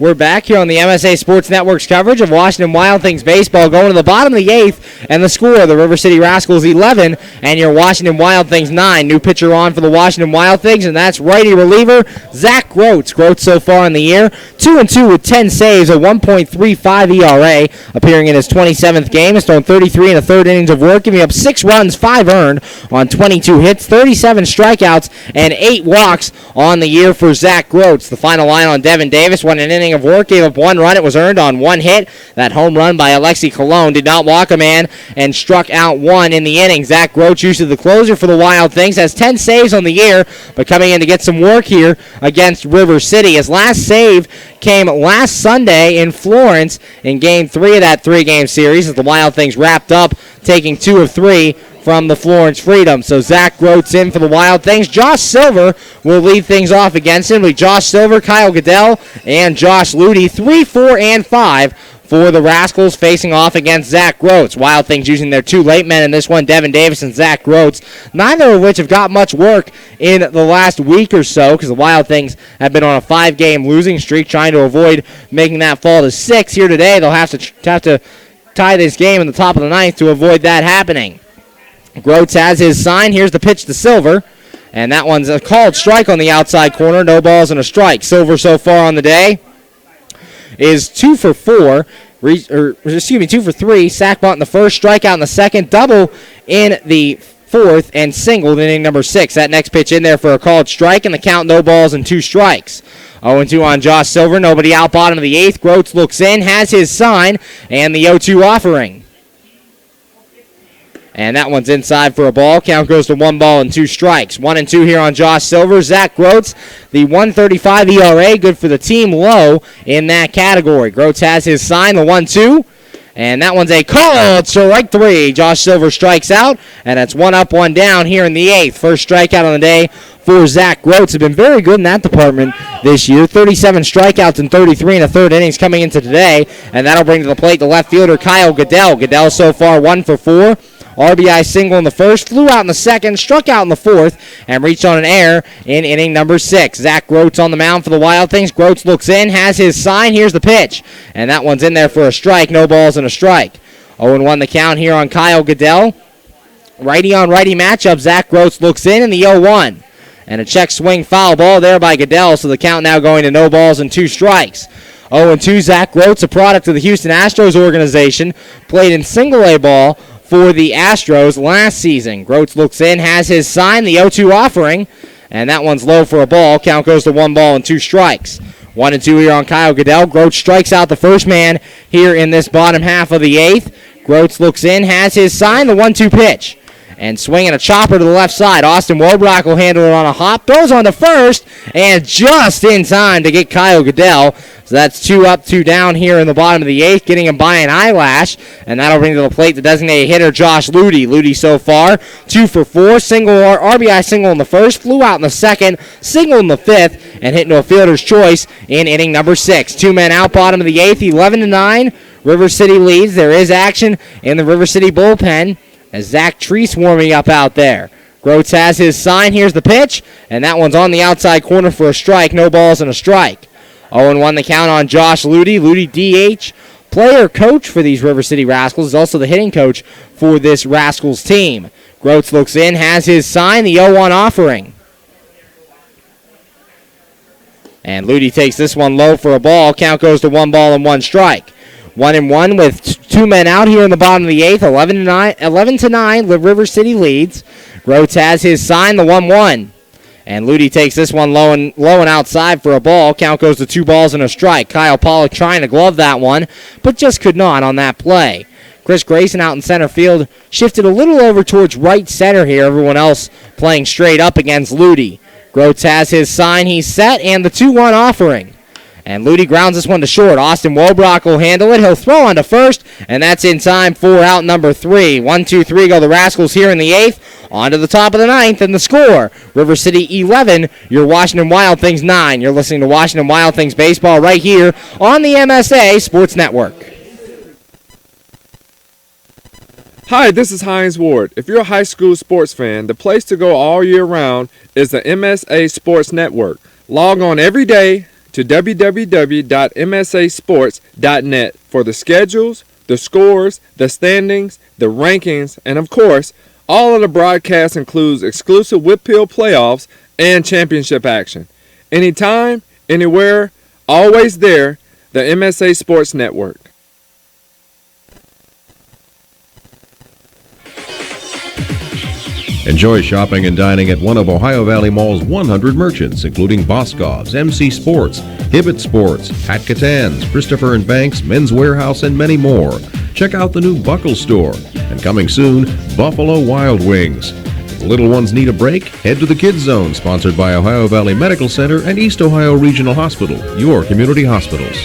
We're back here on the MSA Sports Network's coverage of Washington Wild Things baseball, going to the bottom of the 8th, and the score, the River City Rascals 11 and your Washington Wild Things 9. New pitcher on for the Washington Wild Things, and that's righty reliever Zach Groats. Groats so far in the year, 2-2 with 10 saves, a 1.35 ERA, appearing in his 27th game. Has thrown 33 and a third innings of work, giving up 6 runs, 5 earned on 22 hits, 37 strikeouts, and 8 walks on the year for Zach Groats. The final line on Devin Davis, won an inning of work, gave up 1 run. It was earned on 1 hit. That home run by Alexi Colon did not walk a man and struck out 1 in the inning. Zach Groats, usually the closer for the Wild Things, has 10 saves on the year, but coming in to get some work here against River City. His last save came last Sunday in Florence in Game 3 of that 3-game series as the Wild Things wrapped up taking 2 of 3 from the Florence Freedom. So Zach Groats in for the Wild Things. Josh Silver will lead things off against him with Josh Silver, Kyle Goodell, and Josh Ludy. 3, 4, and 5 for the Rascals facing off against Zach Groats. Wild Things using their two late men in this one, Devin Davis and Zach Groats, neither of which have got much work in the last week or so because the Wild Things have been on a 5-game losing streak trying to avoid making that fall to 6. Here today, they'll have to tie this game in the top of the 9th to avoid that happening. Groats has his sign. Here's the pitch to Silver. And that one's a called strike on the outside corner. No balls and a strike. Silver so far on the day is 2 for 3. Sack bunt in the first, strikeout in the second, double in the fourth, and singled in inning number 6. That next pitch in there for a called strike, and the count no balls and 2 strikes. 0-2 on Josh Silver. Nobody out, bottom of the 8th. Groats looks in, has his sign, and the 0-2 offering. And that one's inside for a ball. Count goes to 1 ball and 2 strikes. 1-2 here on Josh Silver. Zach Groats, the 1.35 ERA, good for the team, low in that category. Groats has his sign, the 1-2. And that one's a called strike 3. Josh Silver strikes out, and that's 1 up, 1 down here in the 8th. First strikeout on the day for Zach Groats. Has been very good in that department this year. 37 strikeouts in 33 1/3 innings coming into today. And that'll bring to the plate the left fielder, Kyle Goodell. Goodell so far 1 for 4. RBI single in the first, flew out in the second, struck out in the fourth, and reached on an error in inning number 6. Zach Groats on the mound for the Wild Things. Groats looks in, has his sign. Here's the pitch. And that one's in there for a strike. No balls and a strike. 0-1 the count here on Kyle Goodell. Righty on righty matchup. Zach Groats looks in the 0-1. And a check swing foul ball there by Goodell, so the count now going to no balls and 2 strikes. 0-2, Zach Groats, a product of the Houston Astros organization, played in single-A ball for the Astros last season. Groats looks in, has his sign, the 0-2 offering, and that one's low for a ball. Count goes to 1 ball and 2 strikes. 1-2 here on Kyle Goodell. Groats strikes out the first man here in this bottom half of the 8th. Groats looks in, has his sign, the 1-2 pitch. And swinging a chopper to the left side. Austin Wobrock will handle it on a hop. Throws on the first, and just in time to get Kyle Goodell. So that's 2 up, 2 down here in the bottom of the 8th, getting him by an eyelash. And that'll bring to the plate the designated hitter, Josh Ludy. Ludy so far 2 for 4. Single RBI single in the first, flew out in the second, single in the 5th, and hit into a fielder's choice in inning number 6. 2 men out, bottom of the 8th, 11-9. River City leads. There is action in the River City bullpen as Zach Treese warming up out there. Groats has his sign. Here's the pitch, and that one's on the outside corner for a strike. No balls and a strike. 0-1 the count on Josh Ludy. Ludy DH, player coach for these River City Rascals, is also the hitting coach for this Rascals team. Groats looks in, has his sign, the 0-1 offering. And Ludy takes this one low for a ball. Count goes to 1 ball and 1 strike. 1-1 with 2 men out here in the bottom of the 8th. 11-9, River City leads. Groats has his sign, the 1-1. And Ludy takes this one low and outside for a ball. Count goes to 2 balls and a strike. Kyle Pollock trying to glove that one, but just could not on that play. Chris Grayson out in center field shifted a little over towards right center here. Everyone else playing straight up against Ludy. Groats has his sign. He's set, and the 2-1 offering. And Ludy grounds this one to short. Austin Wobrock will handle it. He'll throw on to first, and that's in time for out number 3. 1-2-3 go the Rascals here in the 8th. On to the top of the 9th, and the score, River City 11, your Washington Wild Things 9. You're listening to Washington Wild Things baseball right here on the MSA Sports Network. Hi, this is Hines Ward. If you're a high school sports fan, the place to go all year round is the MSA Sports Network. Log on every day to www.msasports.net for the schedules, the scores, the standings, the rankings, and of course, all of the broadcasts includes exclusive Whitfield playoffs and championship action. Anytime, anywhere, always there, the MSA Sports Network. Enjoy shopping and dining at one of Ohio Valley Mall's 100 merchants, including Boscov's, MC Sports, Hibbett Sports, Pat Catan's, Christopher & Banks, Men's Warehouse, and many more. Check out the new Buckle Store. And coming soon, Buffalo Wild Wings. If the little ones need a break, head to the Kids Zone, sponsored by Ohio Valley Medical Center and East Ohio Regional Hospital, your community hospitals.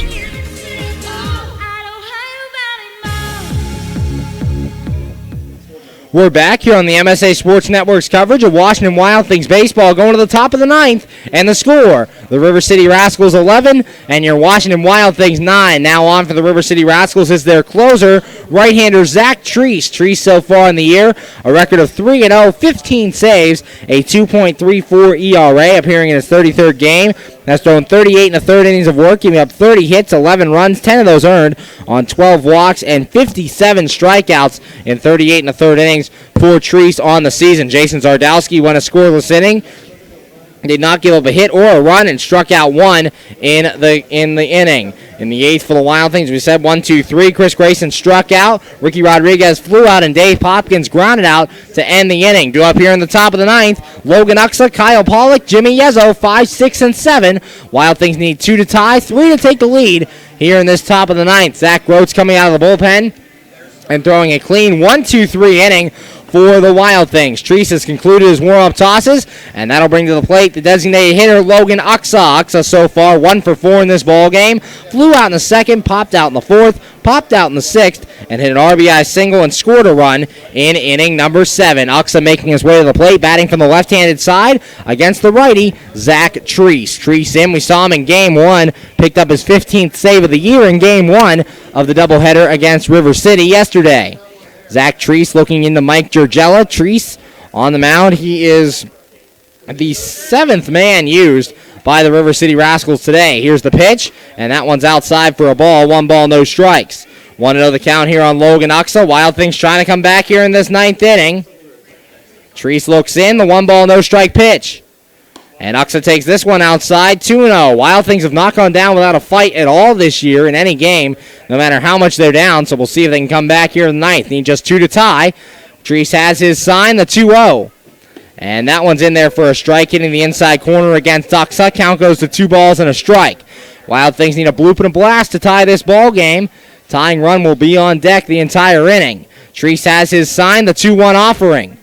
We're back here on the MSA Sports Network's coverage of Washington Wild Things baseball, going to the top of the 9th, and the score, The River City Rascals 11, and your Washington Wild Things 9. Now on for the River City Rascals is their closer, right-hander Zach Treese. Treese so far in the year, a record of 3-0, 15 saves, a 2.34 ERA, appearing in his 33rd game. That's thrown 38 in the third innings of work, giving up 30 hits, 11 runs, 10 of those earned on 12 walks, and 57 strikeouts in 38 in the third innings for Treese on the season. Jason Zardowski went a scoreless inning, did not give up a hit or a run, and struck out one in the inning. In the eighth for the Wild Things, we said 1-2-3. Chris Grayson struck out. Ricky Rodriguez flew out, and Dave Popkins grounded out to end the inning. Due up here in the top of the ninth, Logan Uxa, Kyle Pollock, Jimmy Yezzo, 5, 6, and 7. Wild Things need 2 to tie, 3 to take the lead here in this top of the ninth. Zach Groats coming out of the bullpen and throwing a clean 1-2-3 inning for the Wild Things. Treese has concluded his warm-up tosses, and that'll bring to the plate the designated hitter, Logan Uxa. Uxa so far 1 for 4 in this ball game. Flew out in the second, popped out in the fourth, popped out in the sixth, and hit an RBI single and scored a run in inning number 7. Uxa making his way to the plate, batting from the left-handed side against the righty, Zach Treese. Treese in, we saw him in Game 1, picked up his 15th save of the year in Game 1 of the doubleheader against River City yesterday. Zach Treese looking into Mike Giorgella. Treese on the mound. He is the 7th man used by the River City Rascals today. Here's the pitch, and that one's outside for a ball. 1 ball, no strikes. 1-0 the count here on Logan Uxa. Wild Things trying to come back here in this 9th inning. Treese looks in, the 1 ball, no strike pitch. And Uxa takes this one outside, 2-0. Wild Things have not gone down without a fight at all this year in any game, no matter how much they're down, so we'll see if they can come back here in the 9th. Need just 2 to tie. Treese has his sign, the 2-0. And that one's in there for a strike, hitting the inside corner against Uxa. Count goes to 2 balls and a strike. Wild Things need a bloop and a blast to tie this ball game. Tying run will be on deck the entire inning. Treese has his sign, the 2-1 offering.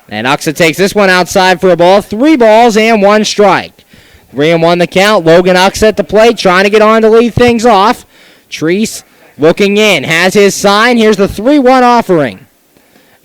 And Uxa takes this one outside for a ball. 3 balls and 1 strike. 3-1 the count. Logan Uxa at the plate, trying to get on to lead things off. Treese looking in, has his sign. Here's the 3-1 offering.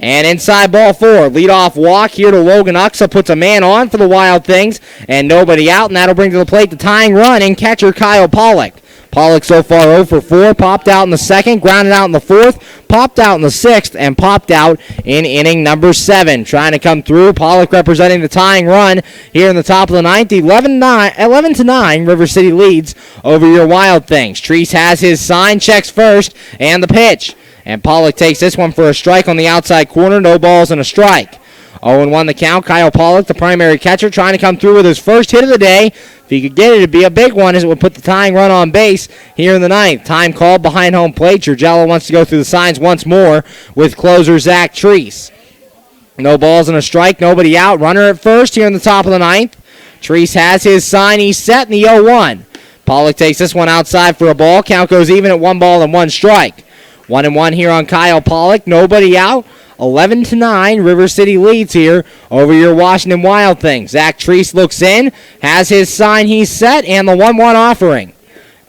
And inside ball 4. Leadoff walk here to Logan Uxa. Puts a man on for the Wild Things. And nobody out, and that'll bring to the plate the tying run and catcher Kyle Pollock. Pollock so far 0 for 4, popped out in the second, grounded out in the fourth, popped out in the sixth, and popped out in inning number 7. Trying to come through, Pollock representing the tying run here in the top of the ninth. 11-9, River City leads over your Wild Things. Treese has his sign, checks first, and the pitch. And Pollock takes this one for a strike on the outside corner, no balls and a strike. 0-1 the count. Kyle Pollock, the primary catcher, trying to come through with his first hit of the day. If he could get it, it'd be a big one, as it would put the tying run on base here in the ninth. Time called behind home plate. Giorgella wants to go through the signs once more with closer Zach Treese. No balls and a strike, nobody out. Runner at first here in the top of the ninth. Treese has his sign. He's set in the 0-1. Pollock takes this one outside for a ball. Count goes even at 1 ball and 1 strike. 1-1 here on Kyle Pollock. Nobody out. 11-9, River City leads here over your Washington Wild Things. Zach Treese looks in, has his sign, he's set, and the 1-1 offering.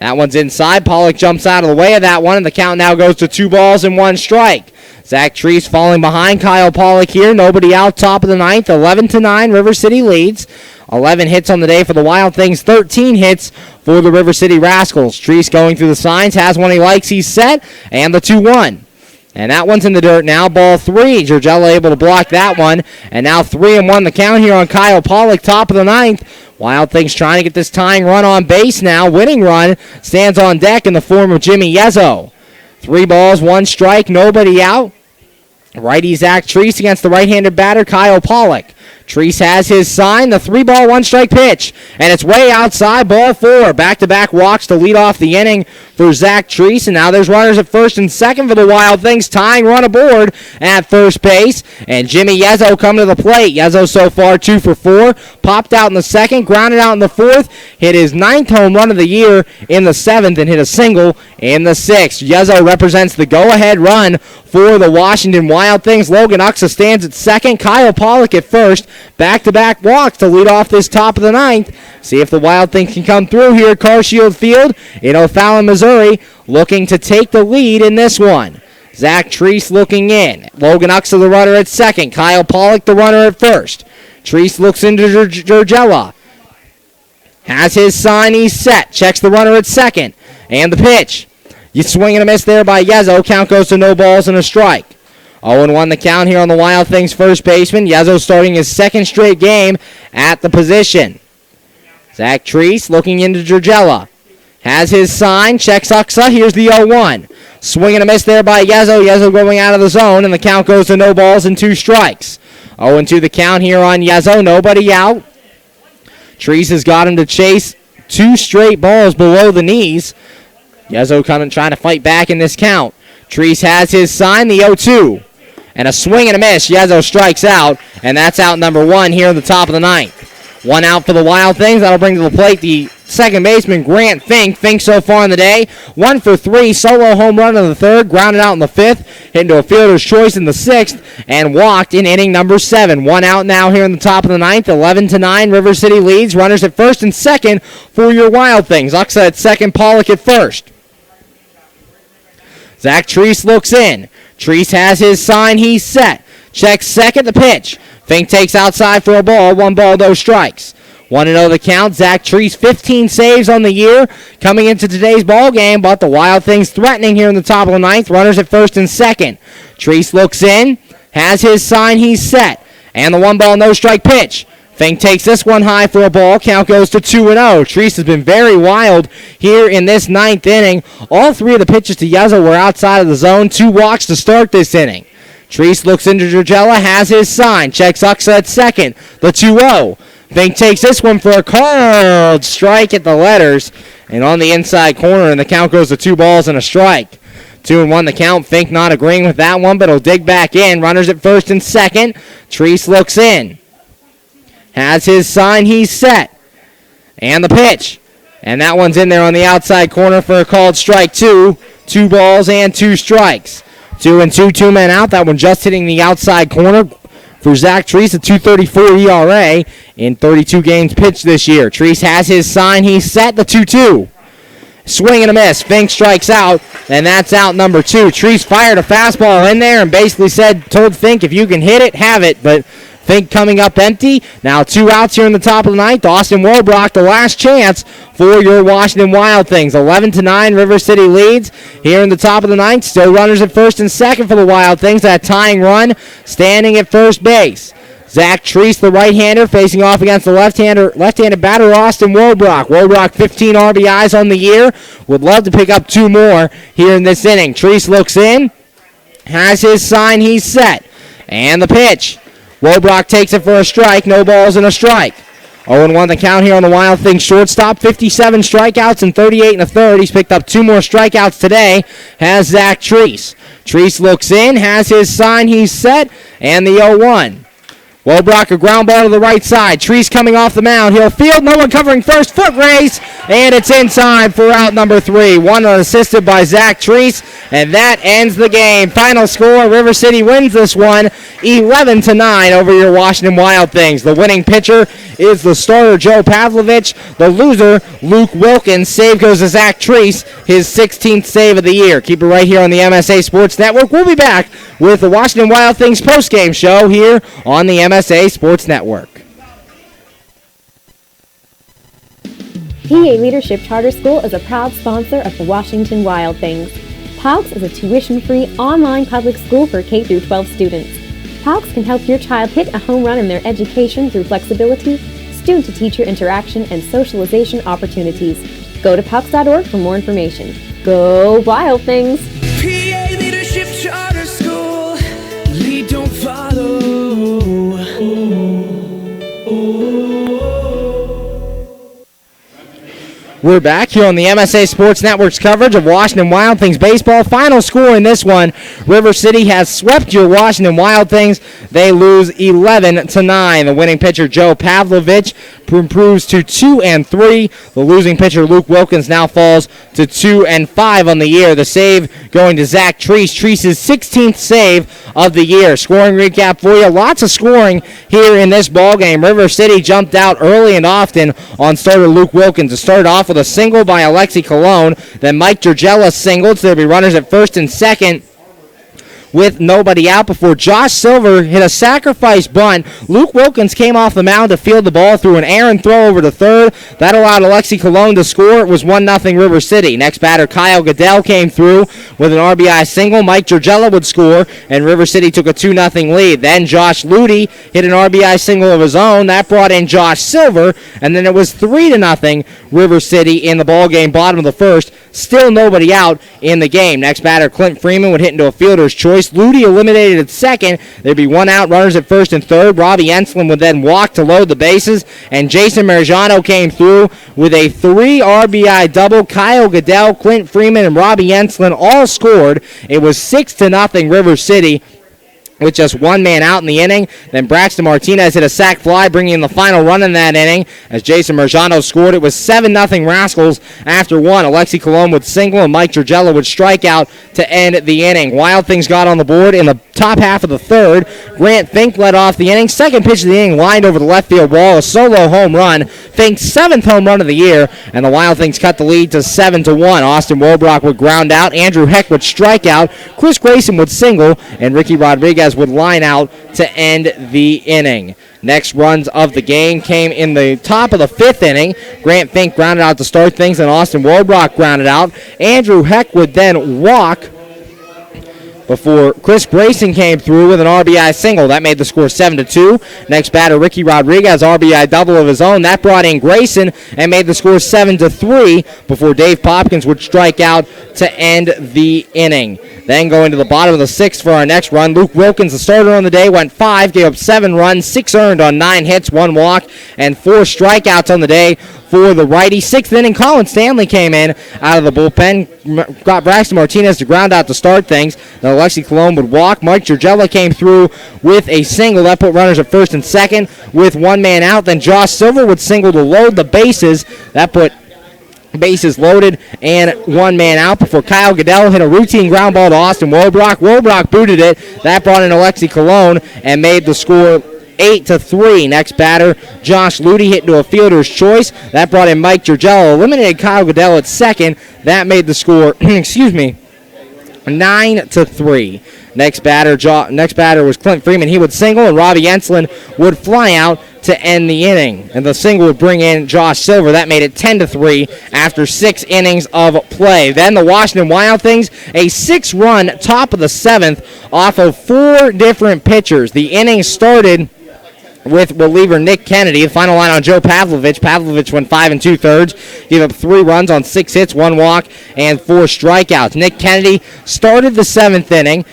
That one's inside. Pollock jumps out of the way of that one, and the count now goes to 2 balls and 1 strike. Zach Treese falling behind Kyle Pollock here. Nobody out, top of the ninth. 11-9, River City leads. 11 hits on the day for the Wild Things, 13 hits for the River City Rascals. Treese going through the signs, has one he likes, he's set, and the 2-1. And that one's in the dirt now. Ball 3. Giorgella able to block that one. And now 3-1 the count here on Kyle Pollock, top of the ninth. Wild Things trying to get this tying run on base now. Winning run stands on deck in the form of Jimmy Yezzo. 3 balls, 1 strike, nobody out. Righty Zach Treese against the right-handed batter Kyle Pollock. Treese has his sign, the 3-ball, 1-strike pitch, and it's way outside, ball 4. Back-to-back walks to lead off the inning for Zach Treese, and now there's runners at first and second for the Wild Things, tying run aboard at first base, and Jimmy Yezzo coming to the plate. Yezzo so far 2 for 4, popped out in the second, grounded out in the fourth, hit his 9th home run of the year in the 7th, and hit a single in the 6th. Yezzo represents the go-ahead run for the Washington Wild Things. Logan Uxa stands at second, Kyle Pollock at first. Back-to-back walks to lead off this top of the ninth. See if the Wild Things can come through here at Carshield Field in O'Fallon, Missouri, looking to take the lead in this one. Zach Treese looking in. Logan Uxa the runner at second. Kyle Pollock the runner at first. Treese looks into Giorgella. has his sign, he's set. Checks the runner at second. And the pitch. You swing and a miss there by Yezo. Count goes to no balls and a strike. 0-1 the count here on the Wild Things first baseman. Yezo starting his second straight game at the position. Zach Treese looking into Georgella. Has his sign, checks Uxa. Here's the 0-1. Swing and a miss there by Yezo. Yezo going out of the zone, and the count goes to no balls and 2 strikes. 0-2 the count here on Yezo. Nobody out. Treese has got him to chase 2 straight balls below the knees. Yezo coming trying to fight back in this count. Treese has his sign, the 0-2. And a swing and a miss. Yezo strikes out, and that's out number 1 here at the top of the ninth. 1 out for the Wild Things. That'll bring to the plate the second baseman, Grant Fink. Fink so far in the day, 1 for 3. Solo home run in the third, grounded out in the fifth, hit into a fielder's choice in the sixth, and walked in inning number 7. 1 out now here in the top of the ninth. 11-9. River City leads. Runners at first and second for your Wild Things. Uxa at second, Pollock at first. Zach Treese looks in. Treese has his sign. He's set. Checks second, the pitch. Fink takes outside for a ball. 1 ball, no strikes. 1-0 the count. Zach Treese, 15 saves on the year coming into today's ball game, but the Wild Things threatening here in the top of the ninth. Runners at first and second. Treese looks in. Has his sign. He's set. And the 1 ball, no strike pitch. Fink takes this one high for a ball. Count goes to 2-0. Treese has been very wild here in this ninth inning. All 3 of the pitches to Yezo were outside of the zone. 2 walks to start this inning. Treese looks into Georgella, has his sign. Checks Uxa at second. The 2-0. Fink takes this one for a called strike at the letters. And on the inside corner, and the count goes to 2 balls and a strike. 2-1 the count. Fink not agreeing with that one, but he'll dig back in. Runners at first and second. Treese looks in. Has his sign. He's set. And the pitch. And that one's in there on the outside corner for a called strike 2. 2 balls and 2 strikes. 2-2, 2 men out. That one just hitting the outside corner for Zach Treese, a 2.34 ERA in 32 games pitched this year. Treese has his sign. He's set. The 2-2. Swing and a miss. Fink strikes out, and that's out number 2. Treese fired a fastball in there and basically told Fink, if you can hit it, have it. But Fink coming up empty. Now 2 outs here in the top of the ninth. Austin Warbrock, the last chance for your Washington Wild Things. 11-9, River City leads here in the top of the ninth. Still runners at first and second for the Wild Things. That tying run standing at first base. Zach Treese, the right-hander, facing off against the left-handed batter, Austin Warbrock. Warbrock, 15 RBIs on the year. Would love to pick up 2 more here in this inning. Treese looks in. Has his sign. He's set. And the pitch. Warbrock takes it for a strike. No balls and a strike. 0-1 the count here on the Wild Things shortstop. 57 strikeouts and 38 1/3. He's picked up 2 more strikeouts today. Has Zach Treese. Treese looks in. Has his sign. He's set. And the 0-1. Warbrock, a ground ball to the right side. Treese coming off the mound. He'll field. No one covering first. Foot race. And it's inside for out number 3. 1 assisted by Zach Treese. And that ends the game. Final score, River City wins this one 11-9 over your Washington Wild Things. The winning pitcher is the starter, Joe Pavlovich. The loser, Luke Wilkins. Save goes to Zach Treese, his 16th save of the year. Keep it right here on the MSA Sports Network. We'll be back with the Washington Wild Things postgame show here on the MSA Sports Network. PA Leadership Charter School is a proud sponsor of the Washington Wild Things. PALCS is a tuition-free online public school for K-12 students. PALCS can help your child hit a home run in their education through flexibility, student-to-teacher interaction, and socialization opportunities. Go to PALCS.org for more information. Go Wild Things! PA Leadership Charter School. Lead, don't follow. We're back here on the MSA Sports Network's coverage of Washington Wild Things baseball. Final score in this one, River City has swept your Washington Wild Things. They lose 11-9. The winning pitcher, Joe Pavlovich, improves to 2-3. The losing pitcher, Luke Wilkins, now falls to 2-5 on the year. The save going to Zach Treese. Treese's 16th save of the year. Scoring recap for you. Lots of scoring here in this ball game. River City jumped out early and often on starter Luke Wilkins. It started off with a single by Alexi Colon. Then Mike Georgella singled, so there'll be runners at first and second with nobody out before Josh Silver hit a sacrifice bunt. Luke Wilkins came off the mound to field the ball through an errant throw over to third. That allowed Alexi Colon to score. It was 1-0 River City. Next batter, Kyle Goodell, came through with an RBI single. Mike Giorgella would score, and River City took a 2-0 lead. Then Josh Ludy hit an RBI single of his own. That brought in Josh Silver, and then it was 3-0 River City in the ball game, bottom of the first. Still nobody out in the game. Next batter, Clint Freeman, would hit into a fielder's choice. Ludy eliminated at second. There'd be one out, runners at first and third. Robbie Enslin would then walk to load the bases, and Jason Marigiano came through with a 3 RBI double. Kyle Goodell, Clint Freeman, and Robbie Enslin all scored. It was 6-0 River City, with just one man out in the inning. Then Braxton Martinez hit a sac fly, bringing in the final run in that inning. As Jason Marjano scored, it was 7-0 Rascals after one. Alexi Colon would single, and Mike Giorgella would strike out to end the inning. Wild Things got on the board in the top half of the third. Grant Fink led off the inning. Second pitch of the inning, lined over the left field wall, a solo home run. Fink's 7th home run of the year, and the Wild Things cut the lead to 7-1. Austin Wolbrock would ground out. Andrew Heck would strike out. Chris Grayson would single, and Ricky Rodriguez would line out to end the inning. Next runs of the game came in the top of the 5th inning. Grant Fink grounded out to start things, and Austin Wolbrock grounded out. Andrew Heck would then walk before Chris Grayson came through with an RBI single. That made the score 7-2. Next batter, Ricky Rodriguez, RBI double of his own. That brought in Grayson and made the score 7-3 before Dave Popkins would strike out to end the inning. Then going to the bottom of the 6th for our next run, Luke Wilkins, the starter on the day, went 5, gave up 7 runs, 6 earned on 9 hits, 1 walk, and 4 strikeouts on the day for the righty. 6th inning, Colin Stanley came in out of the bullpen, got Braxton Martinez to ground out to start things. Then Alexi Colon would walk. Mike Giorgella came through with a single. That put runners at first and second with one man out. Then Josh Silver would single to load the bases. That put bases loaded and one man out before Kyle Goodell hit a routine ground ball to Austin Wolbrock. Wolbrock booted it. That brought in Alexi Colon and made the score 8-3. Next batter, Josh Ludy hit into a fielder's choice. That brought in Mike Giorgella. Eliminated Kyle Goodell at second. That made the score, 9-3. Next batter was Clint Freeman. He would single, and Robbie Enslin would fly out to end the inning. And the single would bring in Josh Silver. That made it 10-3 after 6 innings of play. Then the Washington Wild Things, a 6-run top of the 7th off of 4 different pitchers. The inning started with reliever Nick Kennedy. The final line on Joe Pavlovich. Pavlovich went 5 2/3, gave up 3 runs on 6 hits, 1 walk, and 4 strikeouts. Nick Kennedy started the 7th inning,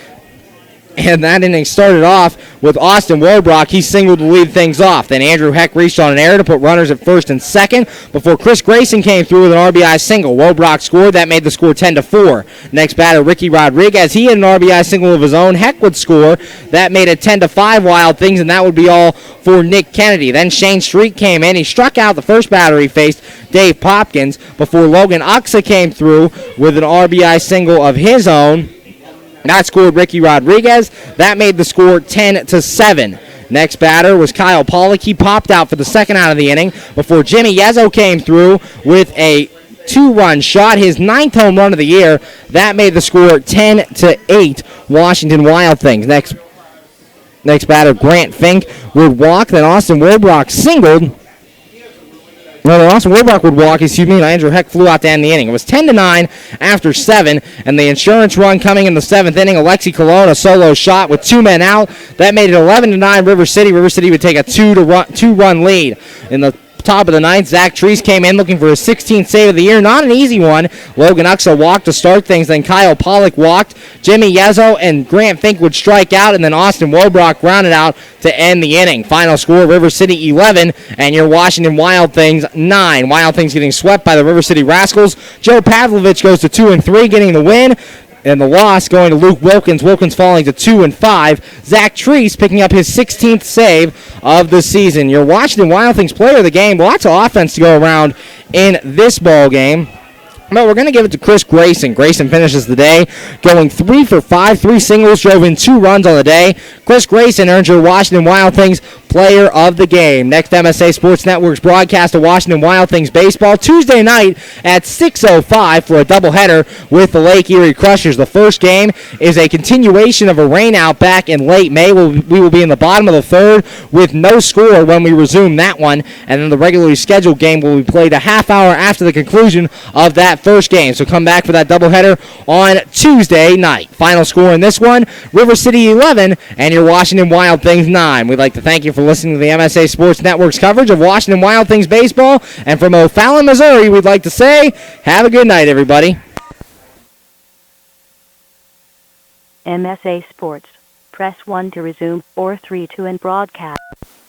and that inning started off with Austin Wolbrock. He singled to lead things off. Then Andrew Heck reached on an error to put runners at first and second before Chris Grayson came through with an RBI single. Wolbrock scored. That made the score 10-4. Next batter, Ricky Rodriguez. He had an RBI single of his own. Heck would score. That made it 10-5 Wild Things, and that would be all for Nick Kennedy. Then Shane Street came in. He struck out the first batter he faced, Dave Popkins, before Logan Uxa came through with an RBI single of his own. That scored Ricky Rodriguez. That made the score 10-7. Next batter was Kyle Pollock. He popped out for the second out of the inning before Jimmy Yezzo came through with a 2-run shot, his 9th home run of the year. That made the score 10-8 Washington Wild Things. Next batter, Grant Fink would walk. Then Austin Wolbrock singled. Austin Wolbrock would walk, and Andrew Heck flew out to end the inning. It was 10-9 after 7, and the insurance run coming in the 7th inning. Alexi Colon, a solo shot with 2 men out. That made it 11-9 River City. River City would take a 2-run lead. In the top of the 9th, Zach Treese came in looking for his 16th save of the year. Not an easy one. Logan Uxa walked to start things. Then Kyle Pollock walked. Jimmy Yezzo and Grant Fink would strike out, and then Austin Wolbrock grounded out to end the inning. Final score, River City 11, and your Washington Wild Things 9. Wild Things getting swept by the River City Rascals. Joe Pavlovich goes to 2-3, getting the win. And the loss going to Luke Wilkins. Wilkins falling to 2-5. Zach Treese picking up his 16th save of the season. Your Washington Wild Things player of the game. Lots of offense to go around in this ball game. But we're going to give it to Chris Grayson. Grayson finishes the day going 3 for 5, 3 singles, drove in 2 runs on the day. Chris Grayson earns your Washington Wild Things player of the game. Next MSA Sports Network's broadcast of Washington Wild Things baseball Tuesday night at 6:05 for a doubleheader with the Lake Erie Crushers. The first game is a continuation of a rainout back in late May. We will be in the bottom of the third with no score when we resume that one, and then the regularly scheduled game will be played a half hour after the conclusion of that first game. So come back for that doubleheader on Tuesday night. Final score in this one, River City 11 and your Washington Wild Things 9. We'd like to thank you for listening to the MSA Sports Network's coverage of Washington Wild Things baseball. And from O'Fallon, Missouri, we'd like to say, have a good night, everybody. MSA Sports. Press 1 to resume or 3 to end broadcast.